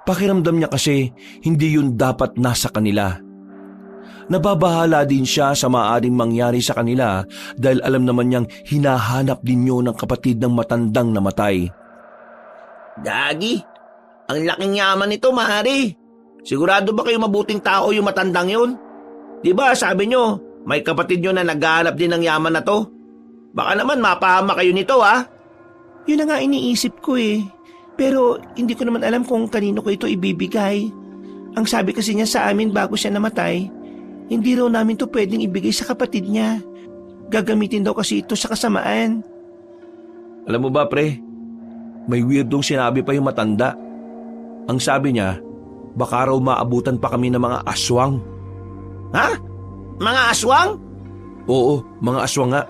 Pakiramdam niya kasi hindi yun dapat nasa kanila. Nababahala din siya sa maaaring mangyari sa kanila dahil alam naman niyang hinahanap din yun ng kapatid ng matandang namatay.
Gagi, ang laking yaman nito, Mari. Sigurado ba kayo mabuting tao yung matandang yun? Diba sabi nyo, may kapatid nyo na naghahanap din ng yaman na to? Baka naman mapahama kayo nito, ha? Yun na nga iniisip ko eh. Pero hindi ko naman alam kung kanino ko ito ibibigay. Ang sabi kasi niya sa amin bago siya namatay, hindi raw namin to pwedeng ibigay sa kapatid niya. Gagamitin daw kasi ito sa kasamaan.
Alam mo ba pre, may weirdong sinabi pa yung matanda. Ang sabi niya, baka raw maabutan pa kami ng mga aswang.
Ha? Mga aswang?
Oo, mga aswang nga.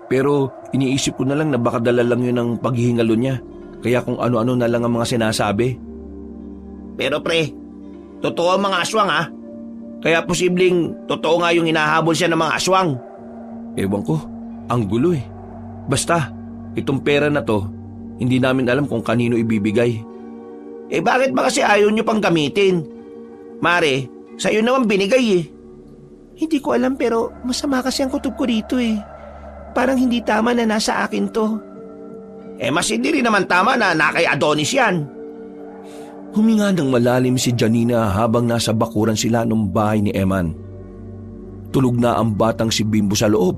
Pero iniisip ko na lang na baka dala lang yun ang paghihingalo niya. Kaya kung ano-ano na lang ang mga sinasabi.
Pero pre, totoo ang mga aswang ha? Kaya posibleng totoo nga yung hinahabol siya ng mga aswang.
Ewan ko, ang gulo eh. Basta, itong pera na to, hindi namin alam kung kanino ibibigay.
Bakit ba kasi ayaw nyo pang gamitin? Mare, sa'yo naman binigay eh. Hindi ko alam pero masama kasi ang kutob ko dito eh. Parang hindi tama na nasa akin to. Mas hindi rin naman tama na kay Adonis yan.
Huminga ng malalim si Janina habang nasa bakuran sila ng bahay ni Eman. Tulog na ang batang si Bimbo sa loob.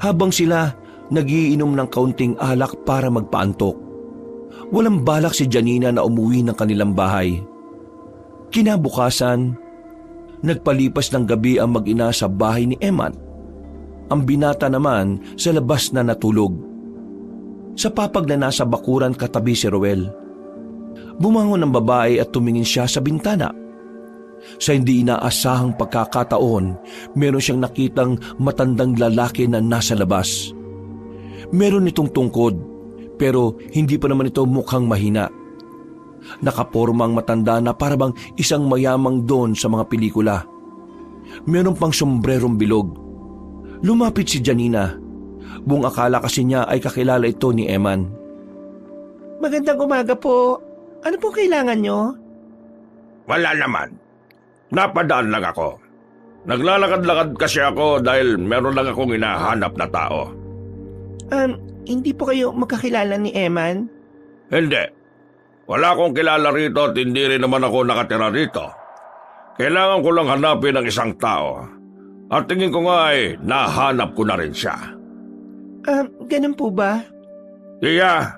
Habang sila nagiinom ng kaunting alak para magpaantok. Walang balak si Janina na umuwi ng kanilang bahay. Kinabukasan, nagpalipas ng gabi ang mag-ina sa bahay ni Eman. Ang binata naman sa labas na natulog. Sa papag na nasa bakuran katabi si Ruel. Bumangon ang babae at tumingin siya sa bintana. Sa hindi inaasahang pagkakataon, meron siyang nakitang matandang lalaki na nasa labas. Meron itong tungkod, pero hindi pa naman ito mukhang mahina. Nakaporma ang matanda na parabang isang mayamang don sa mga pelikula. Meron pang sombrerong bilog. Lumapit si Janina. Buong akala kasi niya ay kakilala ito ni Eman.
Magandang umaga po. Ano po kailangan nyo?
Wala naman. Napadaan lang ako. Naglalakad-lakad kasi ako dahil meron lang akong hinahanap na tao.
Hindi po kayo magkakilala ni Eman?
Hindi. Wala akong kilala rito at hindi rin naman ako nakatira rito. Kailangan ko lang hanapin ang isang tao. At tingin ko nga ay nahanap ko na rin siya.
Ganun po ba?
Tiya,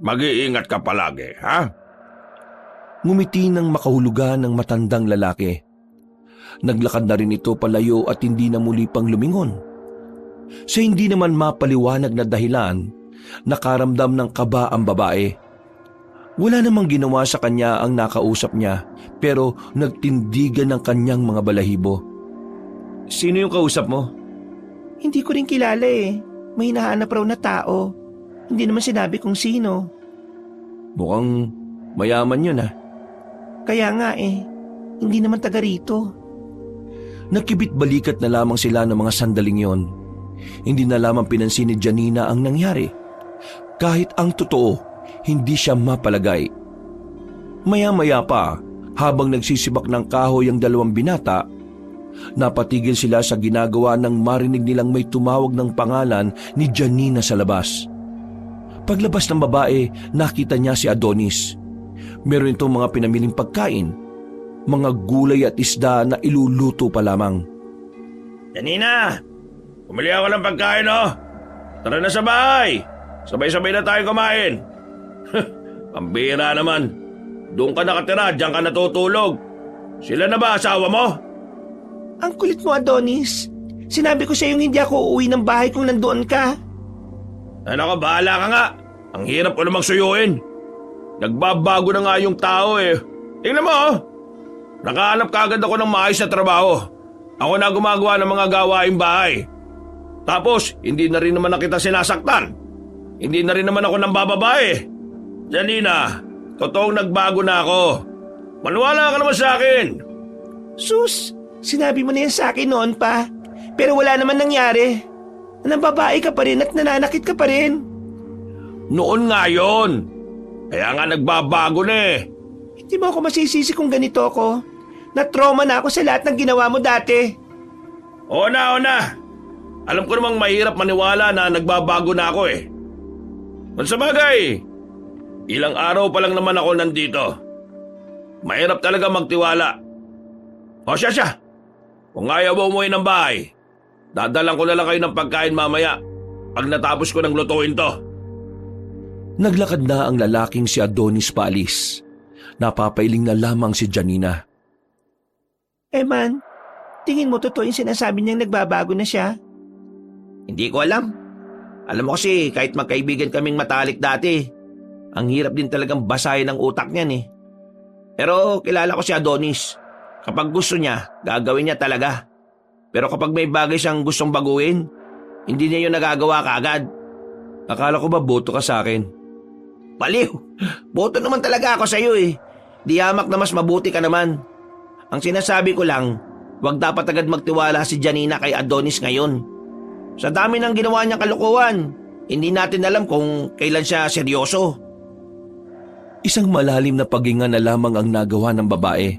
mag-iingat ka palagi, ha?
Ngumiti ng makahulugan ng matandang lalaki. Naglakad na rin ito palayo at hindi na muli pang lumingon. Sa hindi naman mapaliwanag na dahilan, nakaramdam ng kaba ang babae. Wala namang ginawa sa kanya ang nakausap niya, pero nagtindigan ng kanyang mga balahibo. Sino yung kausap mo?
Hindi ko rin kilala eh. May hinahanap raw na tao. Hindi naman sinabi kung sino.
Mukhang mayaman yun ah.
Kaya nga eh, hindi naman taga rito.
Nakibit balikat na lamang sila ng mga sandaling yon. Hindi na lamang pinansin ni Janina ang nangyari. Kahit ang totoo, hindi siya mapalagay. Maya-maya pa, habang nagsisibak ng kahoy ang dalawang binata, napatigil sila sa ginagawa nang marinig nilang may tumawag ng pangalan ni Janina sa labas. Paglabas ng babae, nakita niya si Adonis. Meron itong mga pinamiling pagkain, mga gulay at isda na iluluto pa lamang.
Janina, bumili ako ng pagkain, oh. Tara na sa bahay. Sabay-sabay na tayo kumain. Pambira naman. Doon ka nakatira, diyan ka natutulog. Sila na ba asawa mo?
Ang kulit mo, Adonis. Sinabi ko sa yung hindi ako uuwi ng bahay kung nandoon ka.
Nako, bahala ka nga. Ang hirap ko namang suyuin. Nagbabago na nga yung tao eh. Tingnan mo, oh. Nakahanap kaagad ako ng maayos na trabaho. Ako na gumagawa ng mga gawaing bahay. Tapos, hindi na rin naman na kita sinasaktan. Hindi na rin naman ako nang bababae. Janina, totoong nagbago na ako. Maniwala ka naman sa akin.
Sus, sinabi mo na yan sa akin noon pa. Pero wala naman nangyari. Nababae ka pa rin at nananakit ka pa rin.
Noon nga yun. Kaya nga nagbabago na eh.
Hindi mo ako masisisi kung ganito ako. Na-trauma na ako sa lahat ng ginawa mo dati.
Oo na. Alam ko namang mahirap maniwala na nagbabago na ako eh. Kung sa bagay, ilang araw pa lang naman ako nandito. Mahirap talaga magtiwala. O siya. Kung ayaw mo umuwi ng bahay, dadalang ko na lang kayo ng pagkain mamaya pag natapos ko ng lutuin to.
Naglakad na ang lalaking si Adonis paalis. Napapailing na lamang si Janina.
Man, tingin mo totoo yung sinasabi niyang nagbabago na siya?
Hindi ko alam. Alam mo kasi kahit magkaibigan kaming matalik dati, ang hirap din talagang basahin ang utak niyan eh. Pero kilala ko si Adonis. Kapag gusto niya, gagawin niya talaga. Pero kapag may bagay siyang gustong baguhin, hindi niya yun nagagawa kaagad.
Akala ko ba boto ka sa akin?
Baliw! Boto naman talaga ako sa iyo eh. Di hamak na mas mabuti ka naman. Ang sinasabi ko lang, wag dapat agad magtiwala si Janina kay Adonis ngayon. Sa dami ng ginawa niyang kalokohan, hindi natin alam kung kailan siya seryoso.
Isang malalim na paghinga na lamang ang nagawa ng babae.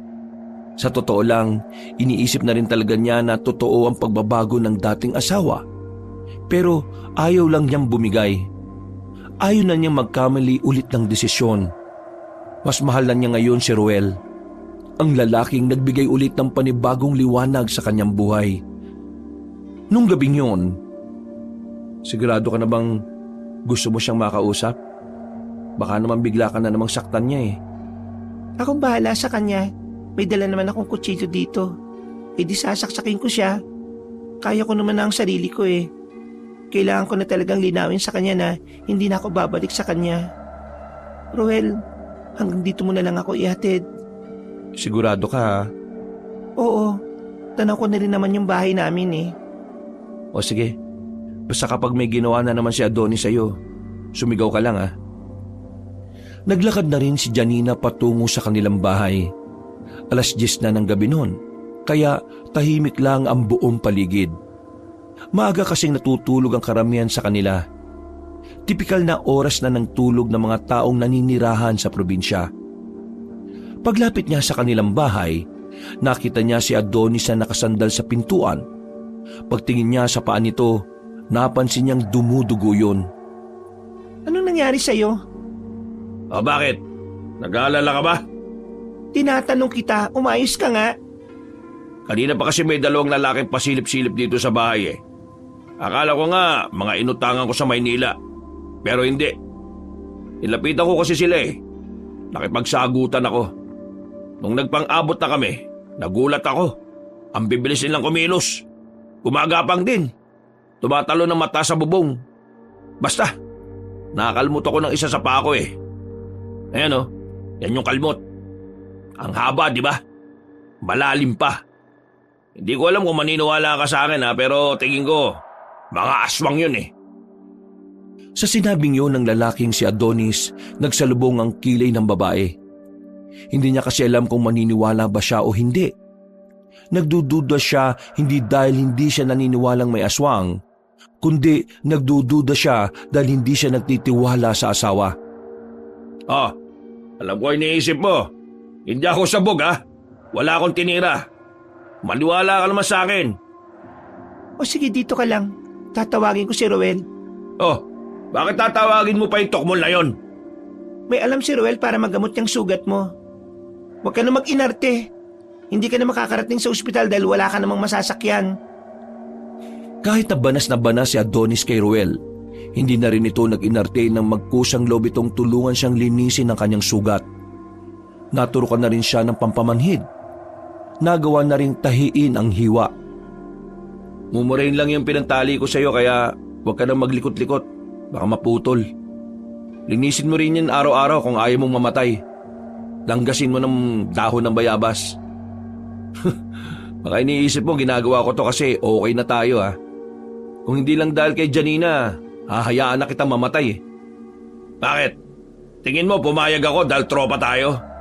Sa totoo lang, iniisip na rin talaga niya na totoo ang pagbabago ng dating asawa. Pero ayaw lang niyang bumigay. Ayaw na niyang magkamali ulit ng desisyon. Mas mahal na niya ngayon si Ruel, ang lalaking nagbigay ulit ng panibagong liwanag sa kanyang buhay. Nung gabing yun, sigurado ka na bang gusto mo siyang makausap? Baka naman bigla ka na namang saktan niya eh.
Akong bahala sa kanya. May dala naman akong kutsilyo dito. E di sasaksakin ko siya. Kaya ko naman na ang sarili ko eh. Kailangan ko na talagang linawin sa kanya na hindi na ako babalik sa kanya. Ruel, hanggang dito mo na lang ako ihatid.
Sigurado ka ha?
Oo, tanaw ko na rin naman yung bahay namin eh.
O sige, basta kapag may ginawa na naman si Adonis sa'yo, sumigaw ka lang ha. Naglakad na rin si Janina patungo sa kanilang bahay. 10:00 na ng gabi noon, kaya tahimik lang ang buong paligid. Maaga kasing natutulog ang karamihan sa kanila. Tipikal na oras na ng tulog ng mga taong naninirahan sa probinsya. Paglapit niya sa kanilang bahay, nakita niya si Adonis na nakasandal sa pintuan. Pagtingin niya sa paa nito, napansin niyang dumudugo yun.
Anong nangyari sa'yo?
O bakit? Nag-aalala ka ba?
Tinatanong kita, umayos ka nga.
Kanina pa kasi may dalawang lalaking pasilip-silip dito sa bahay eh. Akala ko nga mga inutangan ko sa Maynila. Pero hindi. Nilapitan ko kasi sila eh. Nakipagsagutan ako. Nung nagpang-abot na kami, nagulat ako. Ang bibilis nilang kumilos. Gumagapang din. Tumatalo ng mata sa bubong. Basta, nakakalmot ako ng isa sa paa ko eh. Ayan oh, yan yung kalmot. Ang haba, di ba? Malalim pa. Hindi ko alam kung maniniwala ka sa akin ha, pero tingin ko, mga aswang yun eh.
Sa sinabing yun ng lalaking si Adonis, nagsalubong ang kilay ng babae. Hindi niya kasi alam kung maniniwala ba siya o hindi. Nagdududa siya hindi dahil hindi siya naniniwalang may aswang, kundi nagdududa siya dahil hindi siya nagtitiwala sa asawa.
Ah, alam ko iniisip mo. Hindi ako sabog ha. Wala akong tinira. Maniwala ka naman sa akin.
O sige, dito ka lang. Tatawagin ko si Ruel.
Oh, bakit tatawagin mo pa yung tokmol na yon?
May alam si Ruel para magamot niyang sugat mo. Huwag ka na mag-inarte. Hindi ka na makakarating sa ospital dahil wala ka namang masasakyan.
Kahit na banas si Adonis kay Ruel, hindi na rin ito nag-inarte ng magkusang loob itong tulungan siyang linisin ang kanyang sugat. Naturukan na rin siya ng pampamanhid. Nagawa na rin tahiin ang hiwa.
Mumurahin lang yung pinantali ko sa'yo kaya huwag ka nang maglikot-likot. Baka maputol. Linisin mo rin yan araw-araw kung ayaw mong mamatay. Langgasin mo ng dahon ng bayabas. Baka iniisip mo ginagawa ko to kasi okay na tayo ha. Kung hindi lang dahil kay Janina, hahayaan na kitang mamatay. Bakit? Tingin mo pumayag ako dahil tropa tayo?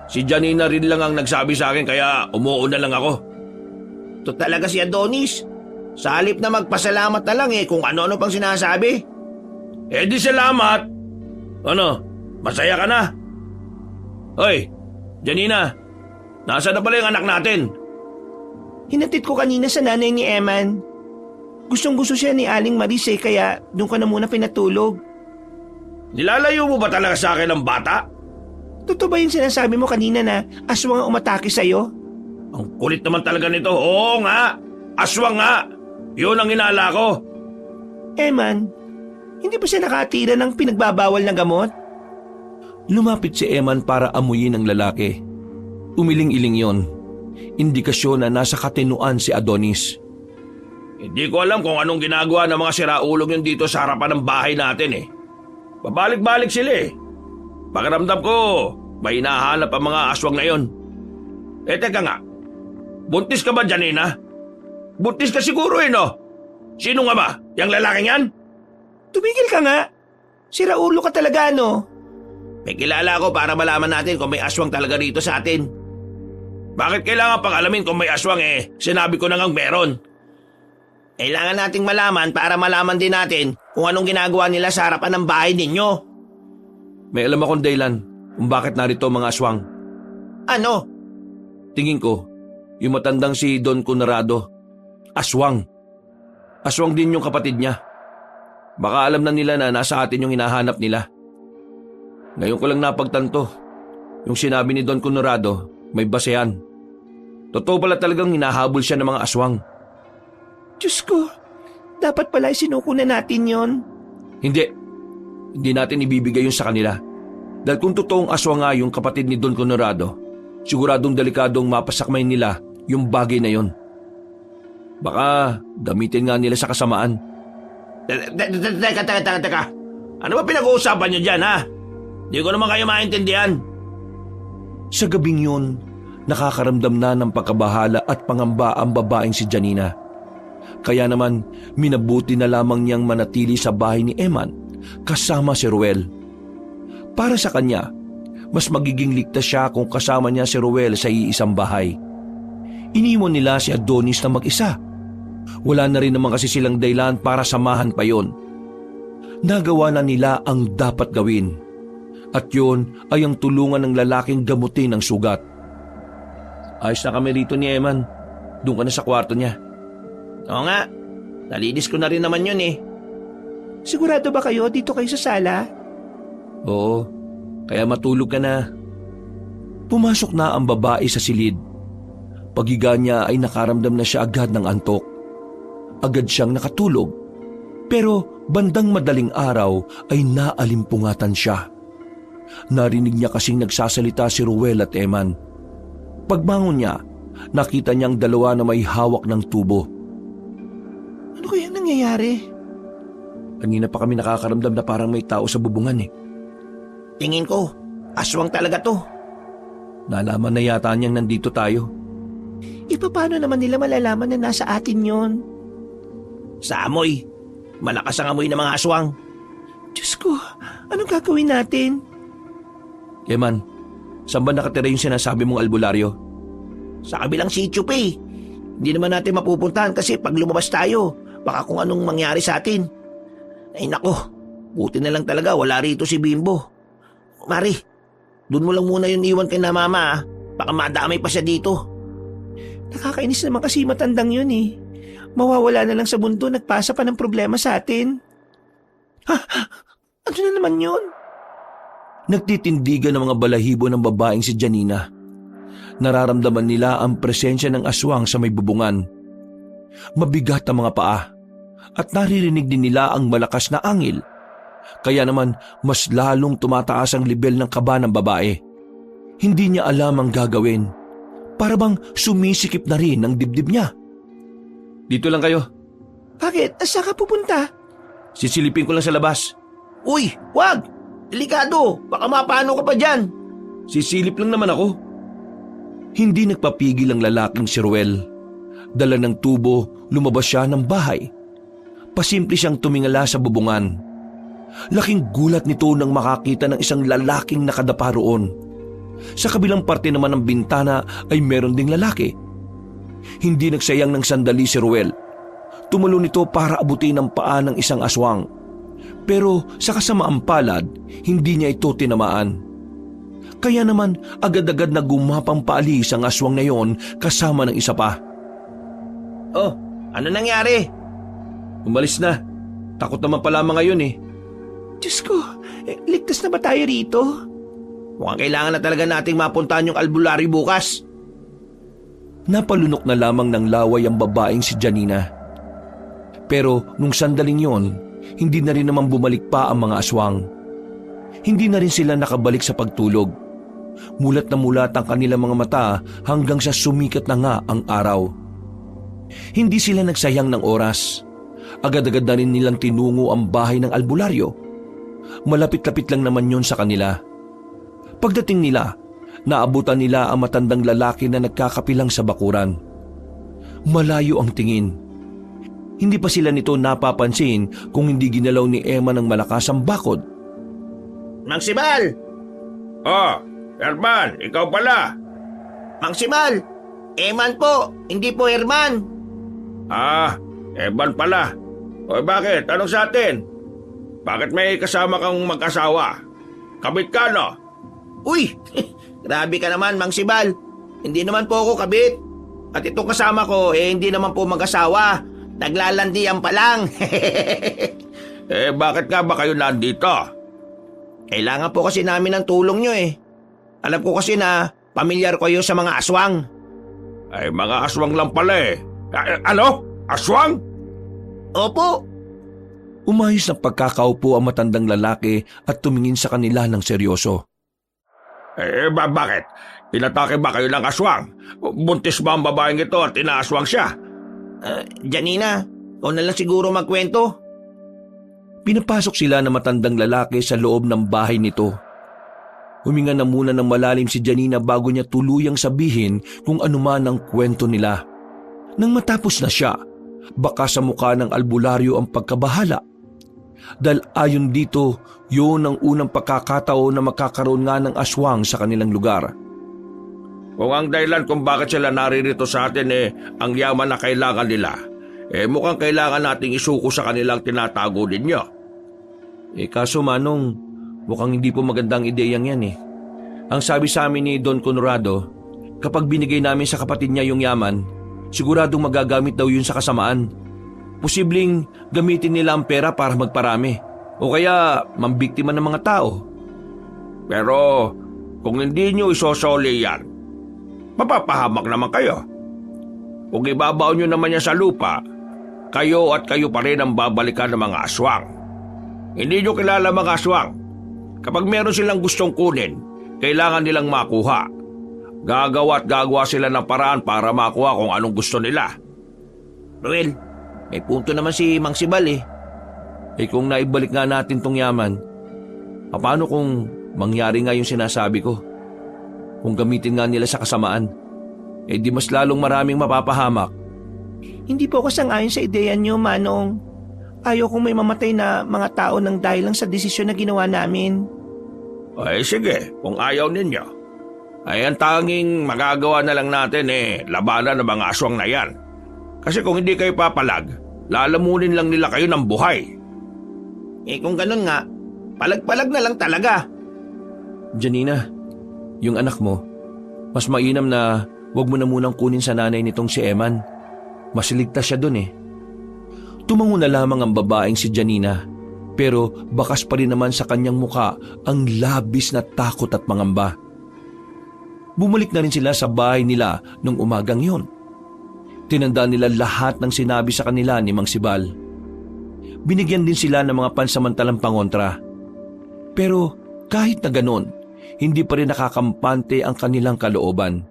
Si Janina rin lang ang nagsabi sa akin kaya umuuna lang ako.
Ito talaga si Adonis. Sa halip na magpasalamat na lang kung ano-ano pang sinasabi.
Eh di salamat. Ano? Masaya ka na? Hoy, Janina, nasaan na pala yung anak natin?
Hinatid ko kanina sa nanay ni Eman. Gustong-gusto siya ni Aling Maris kaya doon ka na muna pinatulog.
Nilalayo mo ba talaga sa akin ang bata?
Totoo ba yung sinasabi mo kanina na aswang ang umatake sa'yo?
Ang kulit naman talaga nito. Oo nga, aswang nga. Yun ang inala ko.
Eman, hindi ba siya nakatira ng pinagbabawal na gamot?
Lumapit si Eman para amuyin ang lalaki. Umiling-iling yon. Indikasyon na nasa katinuan si Adonis.
Hindi ko alam kung anong ginagawa ng mga siraulong yun dito sa harapan ng bahay natin Babalik-balik sila Pakiramdam ko, may hinahanap ang mga aswang na yon. Teka nga. Buntis ka ba, Janina? Buntis ka siguro no? Sino nga ba? Yang lalaking yan?
Tumigil ka nga. Siraulo ka talaga, no?
May kilala ko para malaman natin kung may aswang talaga rito sa atin.
Bakit kailangan pang alamin kung may aswang Sinabi ko na ngang meron.
Kailangan nating malaman para malaman din natin kung anong ginagawa nila sa harapan ng bahay ninyo.
May alam akong dahilan kung bakit narito ang mga aswang.
Ano?
Tingin ko, yung matandang si Don Conrado, aswang. Aswang din yung kapatid niya. Baka alam na nila na nasa atin yung hinahanap nila. Ngayon ko lang napagtanto, yung sinabi ni Don Conrado, may basehan. Totoo pala talagang hinahabol siya ng mga aswang.
Diyos ko, dapat pala isinuko na natin yon.
Hindi natin ibibigay yun sa kanila. Dahil kung totoong aswang nga yung kapatid ni Don Conrado, siguradong delikadong mapasakmay nila yung bagay na yon. Baka gamitin nga nila sa kasamaan.
Teka. Ano ba pinag-uusapan niyo dyan, ha? Di ko naman kayo maintindihan.
Sa gabing yun, nakakaramdam na ng pagkabahala at pangamba ang babaeng si Janina. Kaya naman, minabuti na lamang niyang manatili sa bahay ni Eman kasama si Ruel. Para sa kanya, mas magiging ligtas siya kung kasama niya si Ruel sa iisang bahay. Iniwan nila si Adonis na mag-isa. Wala na rin naman kasi silang dahilan para samahan pa yon. Nagawa na nila ang dapat gawin. At yun ay ang tulungan ng lalaking gamutin ang sugat. Ayos na kami rito ni Eman. Doon ka na sa kwarto niya.
Oo nga, nalinis ko na rin naman yun
Sigurado ba kayo dito kayo sa sala?
Oo, kaya matulog ka na. Pumasok na ang babae sa silid. Paghiga niya ay nakaramdam na siya agad ng antok. Agad siyang nakatulog. Pero bandang madaling araw ay naalimpungatan siya. Narinig niya kasing nagsasalita si Ruel at Eman. Pagbangon niya, nakita niyang dalawa na may hawak ng tubo.
Ano kaya nangyayari?
Kanina pa kami nakakaramdam na parang may tao sa bubungan
Tingin ko, aswang talaga to.
Nalaman na yata niyang nandito tayo.
Paano naman nila malalaman na nasa atin yon?
Sa amoy. Malakas ang amoy ng mga aswang.
Diyos ko, anong gagawin natin?
Eman, saan ba nakatira yung sinasabi mong albularyo?
Sa kabilang sityo pa Hindi naman natin mapupuntahan kasi pag lumabas tayo,
Baka kung anong mangyari sa atin. Ay nako, buti na lang talaga wala rito si Bimbo. Mari, doon mo lang muna yun iwan kay na mama. Baka madamay pa siya dito. Nakakainis naman kasi matandang yun eh. Mawawala na lang sa mundo, nagpasa pa ng problema sa atin. Ha? Ano na naman yun?
Nagtitindigan ng mga balahibo ng babaeng si Janina. Nararamdaman nila ang presensya ng aswang sa may bubungan. Mabigat ang mga paa at naririnig din nila ang malakas na angil. Kaya naman mas lalong tumataas ang level ng kaba ng babae. Hindi niya alam ang gagawin. Para bang sumisikip na rin ang dibdib niya. Dito lang kayo.
Bakit? Asa ka pupunta?
Sisilipin ko lang sa labas.
Uy, wag! Delikado! Baka mapano ka pa dyan!
Sisilip lang naman ako. Hindi nagpapigil ang lalaking si Ruel. Dala ng tubo, lumabas siya ng bahay. Pasimple siyang tumingala sa bubungan. Laking gulat nito nang makakita ng isang lalaking nakadapa roon. Sa kabilang parte naman ng bintana ay meron ding lalaki. Hindi nagsayang ng sandali si Ruel. Tumalon nito para abutin ang paa ng isang aswang. Pero sa kasamaang palad, hindi niya ito tinamaan. Kaya naman agad-agad na gumapang paalis ang aswang na yon kasama ng isa pa.
Oh, ano nangyari?
Umalis na. Takot naman pala mga yun eh.
Diyos ko, ligtas na ba tayo rito? Mukhang kailangan na talaga nating mapuntahan yung albularyo bukas.
Napalunok na lamang ng laway ang babaeng si Janina. Pero nung sandaling yon, hindi na rin naman bumalik pa ang mga aswang. Hindi na rin sila nakabalik sa pagtulog. Mulat na mulat ang kanilang mga mata hanggang sa sumikat na nga ang araw. Hindi sila nagsayang ng oras. Agad-agad na rin nilang tinungo ang bahay ng albularyo. Malapit-lapit lang naman yon sa kanila. Pagdating nila, naabutan nila ang matandang lalaki na nagkakapilang sa bakuran. Malayo ang tingin. Hindi pa sila nito napapansin kung hindi ginalaw ni Emma ng malakas ang bakod.
Mang Simal!
Oh, Herman, ikaw pala.
Mang Simal! Eman po, hindi po Herman.
Ah, Evan pala. O bakit? Anong sa atin? Bakit may kasama kang mag-asawa? Kabit ka, no?
Uy, grabe ka naman, Mang Sibal. Hindi naman po ako kabit. At itong kasama ko, hindi naman po mag-asawa. Naglalandian pa lang.
Bakit nga ba kayo nandito?
Kailangan po kasi namin ng tulong nyo eh. Alam ko kasi na pamilyar kayo sa mga aswang.
Ay, mga aswang lang pala eh. Ano? Aswang?
Opo.
Umayos ng pagkakaupo ang matandang lalaki at tumingin sa kanila ng seryoso.
Bakit? Inatake ba kayo ng aswang? Buntis ba ang babaeng ito at inaaswang siya?
Janina, ikaw na lang siguro magkwento.
Pinapasok sila ng matandang lalaki sa loob ng bahay nito. Huminga na muna ng malalim si Janina bago niya tuluyang sabihin kung ano man ang kwento nila. Nang matapos na siya, baka sa mukha ng albularyo ang pagkabahala. Dahil ayon dito, yun ang unang pagkakataon na magkakaroon nga ng aswang sa kanilang lugar.
Kung ang dahilan kung bakit sila naririto sa atin ang yaman na kailangan nila, mukhang kailangan nating isuko sa kanilang tinatago ninyo.
Kaso Manong, mukhang hindi po magandang ideyang yan eh. Ang sabi sa amin ni Don Conrado, kapag binigay namin sa kapatid niya yung yaman, siguradong magagamit daw yun sa kasamaan. Posibleng gamitin nila ang pera para magparami o kaya mambiktima ng mga tao.
Pero kung hindi nyo isosoli yan, mapapahamak naman kayo. Kung ibabaw nyo naman yan sa lupa, kayo at kayo pa rin ang babalikan ng mga aswang. Hindi nyo kilala mga aswang. Kapag meron silang gustong kunin, kailangan nilang makuha. Gagawa at gagawa sila ng paraan para makuha kung anong gusto nila.
Ruel, may punto naman si Mang Sibal eh.
Kung naibalik nga natin tong yaman, paano kung mangyari nga yung sinasabi ko? Kung gamitin nga nila sa kasamaan, di mas lalong maraming mapapahamak.
Hindi po ako sang-ayon sa ideya niyo, Manong. Ayaw kong may mamatay na mga tao ng dahil lang sa desisyon na ginawa namin.
Ay sige, kung ayaw ninyo. Ay ang tanging magagawa na lang natin labanan ng mga aswang na yan. Kasi kung hindi kayo papalag,
lalamunin lang nila kayo ng buhay.
Kung ganun nga, palag-palag na lang talaga.
Janina, yung anak mo, mas mainam na wag mo na munang kunin sa nanay nitong si Eman. Mas ligtas siya dun eh. Tumango na lamang ang babaeng si Janina, pero bakas pa rin naman sa kanyang muka ang labis na takot at pangamba. Bumalik na rin sila sa bahay nila nung umagang yon. Tinandaan nila lahat ng sinabi sa kanila ni Mang Sibal. Binigyan din sila ng mga pansamantalang pangontra. Pero kahit na ganon, hindi pa rin nakakampante ang kanilang kalooban.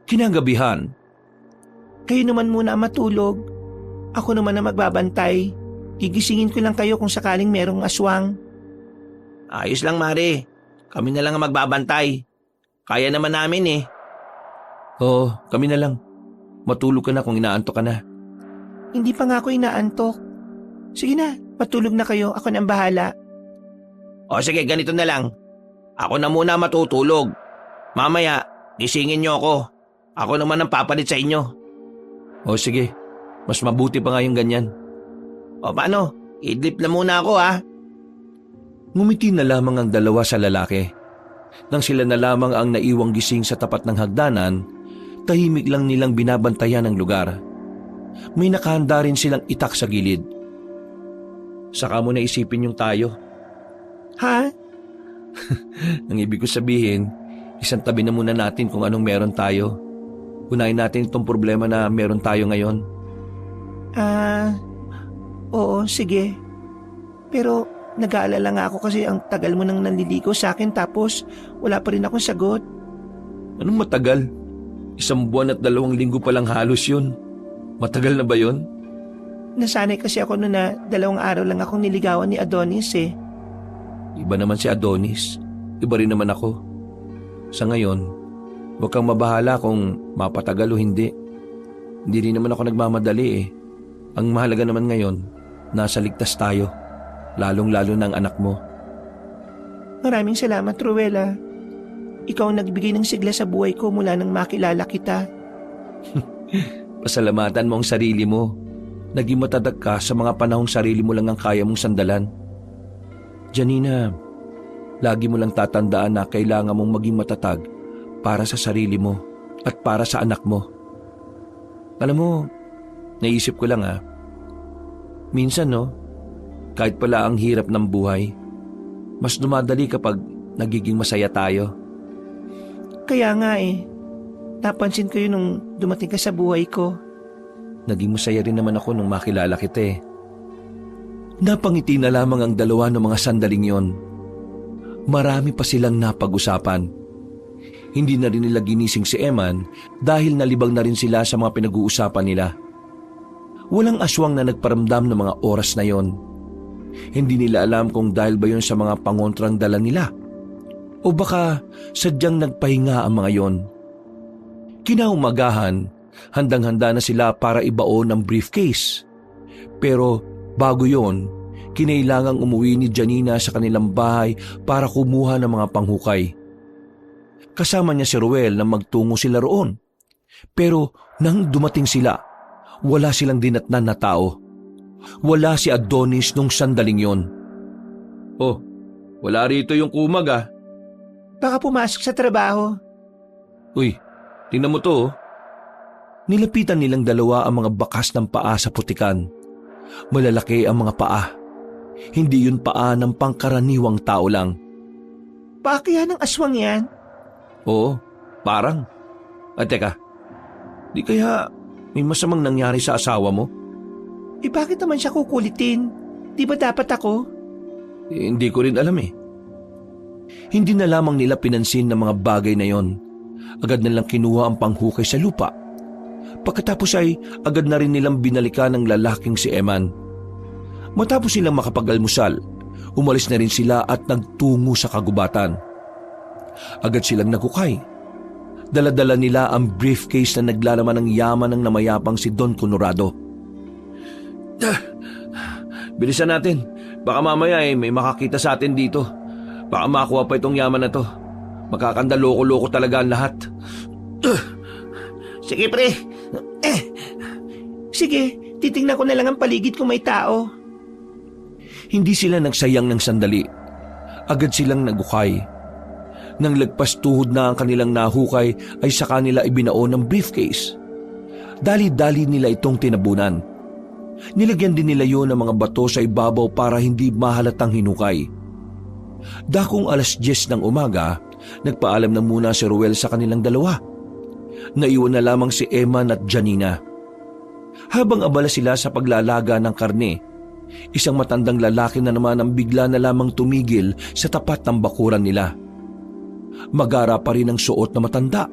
Kinagabihan,
Kayo naman muna ang matulog. Ako naman ang magbabantay. Gigisingin ko lang kayo kung sakaling merong aswang.
Ayos lang, Mare. Kami na lang ang magbabantay. Kaya naman namin eh.
oo, kami na lang. Matulog ka na kung inaantok ka na.
Hindi pa nga ako inaantok. Sige na, matulog na kayo. Ako na ang bahala.
O sige, ganito na lang. Ako na muna matutulog. Mamaya, gisingin niyo ako. Ako naman ang papalit sa inyo.
O sige, mas mabuti pa nga yung ganyan.
O paano? Idlip na muna ako ha.
Ngumiti na lamang ang dalawa sa lalaki. Nang sila na lamang ang naiwang gising sa tapat ng hagdanan, tahimik lang nilang binabantayan ang lugar. May nakahanda rin silang itak sa gilid. Saka mo na isipin yung tayo.
Ha?
Ang ibig ko sabihin, isang tabi na muna natin kung anong meron tayo. Unahin natin itong problema na meron tayo ngayon.
Oo, sige. Pero nag-aalala nga ako kasi ang tagal mo nang nanliligo sa akin tapos wala pa rin akong sagot.
Anong matagal? 1 buwan at 2 linggo pa lang halos yun. Matagal na ba yun?
Nasanay kasi ako noon na 2 araw lang akong niligawan ni Adonis eh.
Iba naman si Adonis. Iba rin naman ako. Sa ngayon, huwag kang mabahala kung mapatagal o hindi. Hindi rin naman ako nagmamadali eh. Ang mahalaga naman ngayon, nasa ligtas tayo. Lalong-lalo ng anak mo.
Maraming salamat, Ruela. Ikaw ang nagbigay ng sigla sa buhay ko mula nang makilala kita.
Pasalamatan mo ang sarili mo. Naging matadag ka sa mga panahong sarili mo lang ang kaya mong sandalan. Janina, lagi mo lang tatandaan na kailangan mong maging matatag para sa sarili mo at para sa anak mo. Alam mo, naisip ko lang minsan kahit pala ang hirap ng buhay, mas dumadali kapag nagiging masaya tayo.
Kaya nga napansin ko yun nung dumating ka sa buhay ko.
Naging masaya rin naman ako nung makilala kita eh. Napangiti na lamang ang dalawa ng mga sandaling yon. Marami pa silang napag-usapan. Hindi na rin nila ginising si Eman dahil nalibang na rin sila sa mga pinag-uusapan nila. Walang aswang na nagparamdam ng mga oras na yon. Hindi nila alam kung dahil ba yon sa mga pangontrang dala nila o baka sadyang nagpahinga ang mga yon. Kinaumagahan, handang-handa na sila para ibaon ang briefcase. Pero bago yon, kinailangang umuwi ni Janina sa kanilang bahay para kumuha ng mga panghukay. Kasama niya si Ruel na magtungo sila roon. Pero nang dumating sila, wala silang dinatnan na tao. Wala si Adonis nung sandaling yon. Oh, wala rito yung kumag
Baka pumasok sa trabaho.
Uy, tingnan mo to. Nilapitan nilang dalawa ang mga bakas ng paa sa putikan. Malalaki ang mga paa. Hindi yun paa ng pangkaraniwang tao lang.
Baka yan ang aswang yan?
Oo, parang. At teka, di kaya may masamang nangyari sa asawa mo?
Bakit naman siya kukulitin? Di ba dapat ako?
Hindi ko rin alam eh. Hindi na lamang nila pinansin ng mga bagay na yon. Agad nilang kinuha ang panghukay sa lupa. Pagkatapos ay agad na rin nilang binalikan ng lalaking si Eman. Matapos silang makapag-almusal, umalis na rin sila at nagtungo sa kagubatan. Agad silang nagukay. Dala-dala nila ang briefcase na naglalaman ng yaman ng namayapang si Don Conrado. Bilisan natin. Baka mamaya may makakita sa atin dito. Baka makuha pa itong yaman na to. Magkakanda loko-loko talaga ang lahat.
Sige pre.
Sige, Titingnan ko na lang ang paligid kung may tao.
Hindi sila nagsayang ng sandali. Agad silang nagukay. Nang lagpas tuhod na ang kanilang nahukay ay sa kanila ibinaon ng briefcase. Dali-dali nila itong tinabunan. Nilagyan din nila yun ng mga bato sa ibabaw para hindi mahalatang hinukay. Dakong 10:10 ng umaga, nagpaalam na muna si Ruel sa kanilang dalawa. Naiwan na lamang si Eman at Janina. Habang abala sila sa paglalaga ng karne, isang matandang lalaki na naman ang bigla na lamang tumigil sa tapat ng bakuran nila. Magara pa rin ang suot na matanda.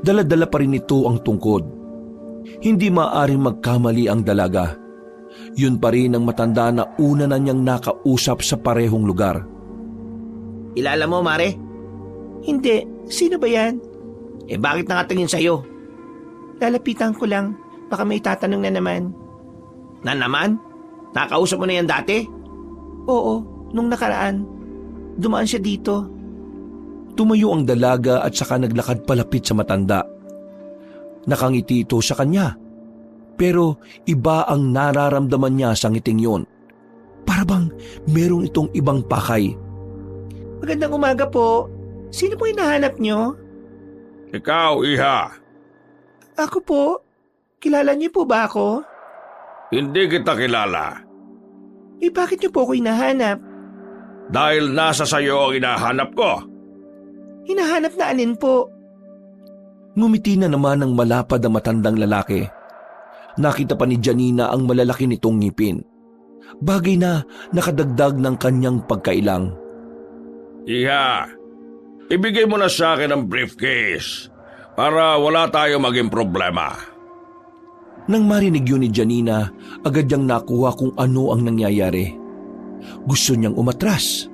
Dala-dala pa rin ito ang tungkod. Hindi maaaring magkamali ang dalaga. Yun pa rin ang matanda na una na niyang nakausap sa parehong lugar.
Kilala mo, Mare?
Hindi, sino ba yan?
Bakit nakatingin sa'yo?
Lalapitan ko lang, baka may tatanong na naman.
Na naman? Nakausap mo na yan dati?
Oo, nung nakaraan. Dumaan siya dito.
Tumayo ang dalaga at saka naglakad palapit sa matanda. Nakangiti ito sa kanya. Pero iba ang nararamdaman niya sa ngiting yun. Para bang merong itong ibang pakay.
Magandang umaga po. Sino po hinahanap nyo?
Ikaw, Iha.
Ako po. Kilala niyo po ba ako?
Hindi kita kilala.
Bakit niyo po ako hinahanap?
Dahil nasa sayo ang hinahanap ko.
Hinahanap na alin po?
Ngumiti na naman ang malapad na matandang lalaki. Nakita pa ni Janina ang malalaki nitong ngipin. Bagay na nakadagdag ng kanyang pagkailang.
Iha, ibigay mo na sa akin ang briefcase para wala tayo maging problema.
Nang marinig yun ni Janina, agad niyang nakuha kung ano ang nangyayari. Gusto niyang umatras.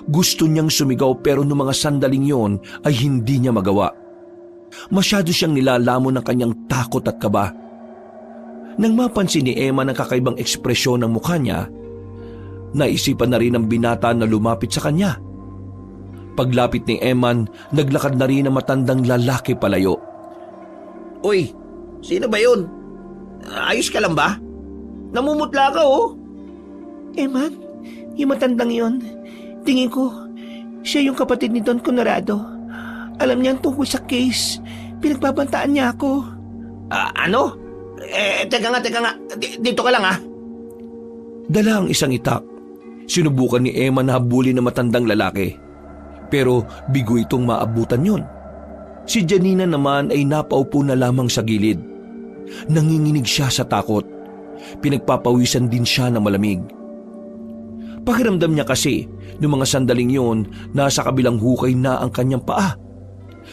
Gusto niyang sumigaw pero noong mga sandaling yon ay hindi niya magawa. Masyado siyang nilalamon ng kanyang takot at kaba. Nang mapansin ni Emma ng kakaibang ekspresyon ng mukha niya, naisipan na rin ng binata na lumapit sa kanya. Paglapit ni Eman, naglakad na rin ang matandang lalaki palayo.
Uy, sino ba yun? Ayos ka lang ba? Namumutla ka, oh.
Man, yung matandang yon. Tingin ko, siya yung kapatid ni Don Conrado. Alam niya tungkol sa case. Pinagbabantaan niya ako.
Ano? Teka nga. Dito ka lang, ah.
Dala ang isang itak. Sinubukan ni Emma na habulin ng matandang lalaki. Pero bigo itong maabutan yon. Si Janina naman ay napaupo na lamang sa gilid. Nanginginig siya sa takot. Pinagpapawisan din siya ng malamig. Pakiramdam niya kasi, noong mga sandaling yon, nasa kabilang hukay na ang kanyang paa.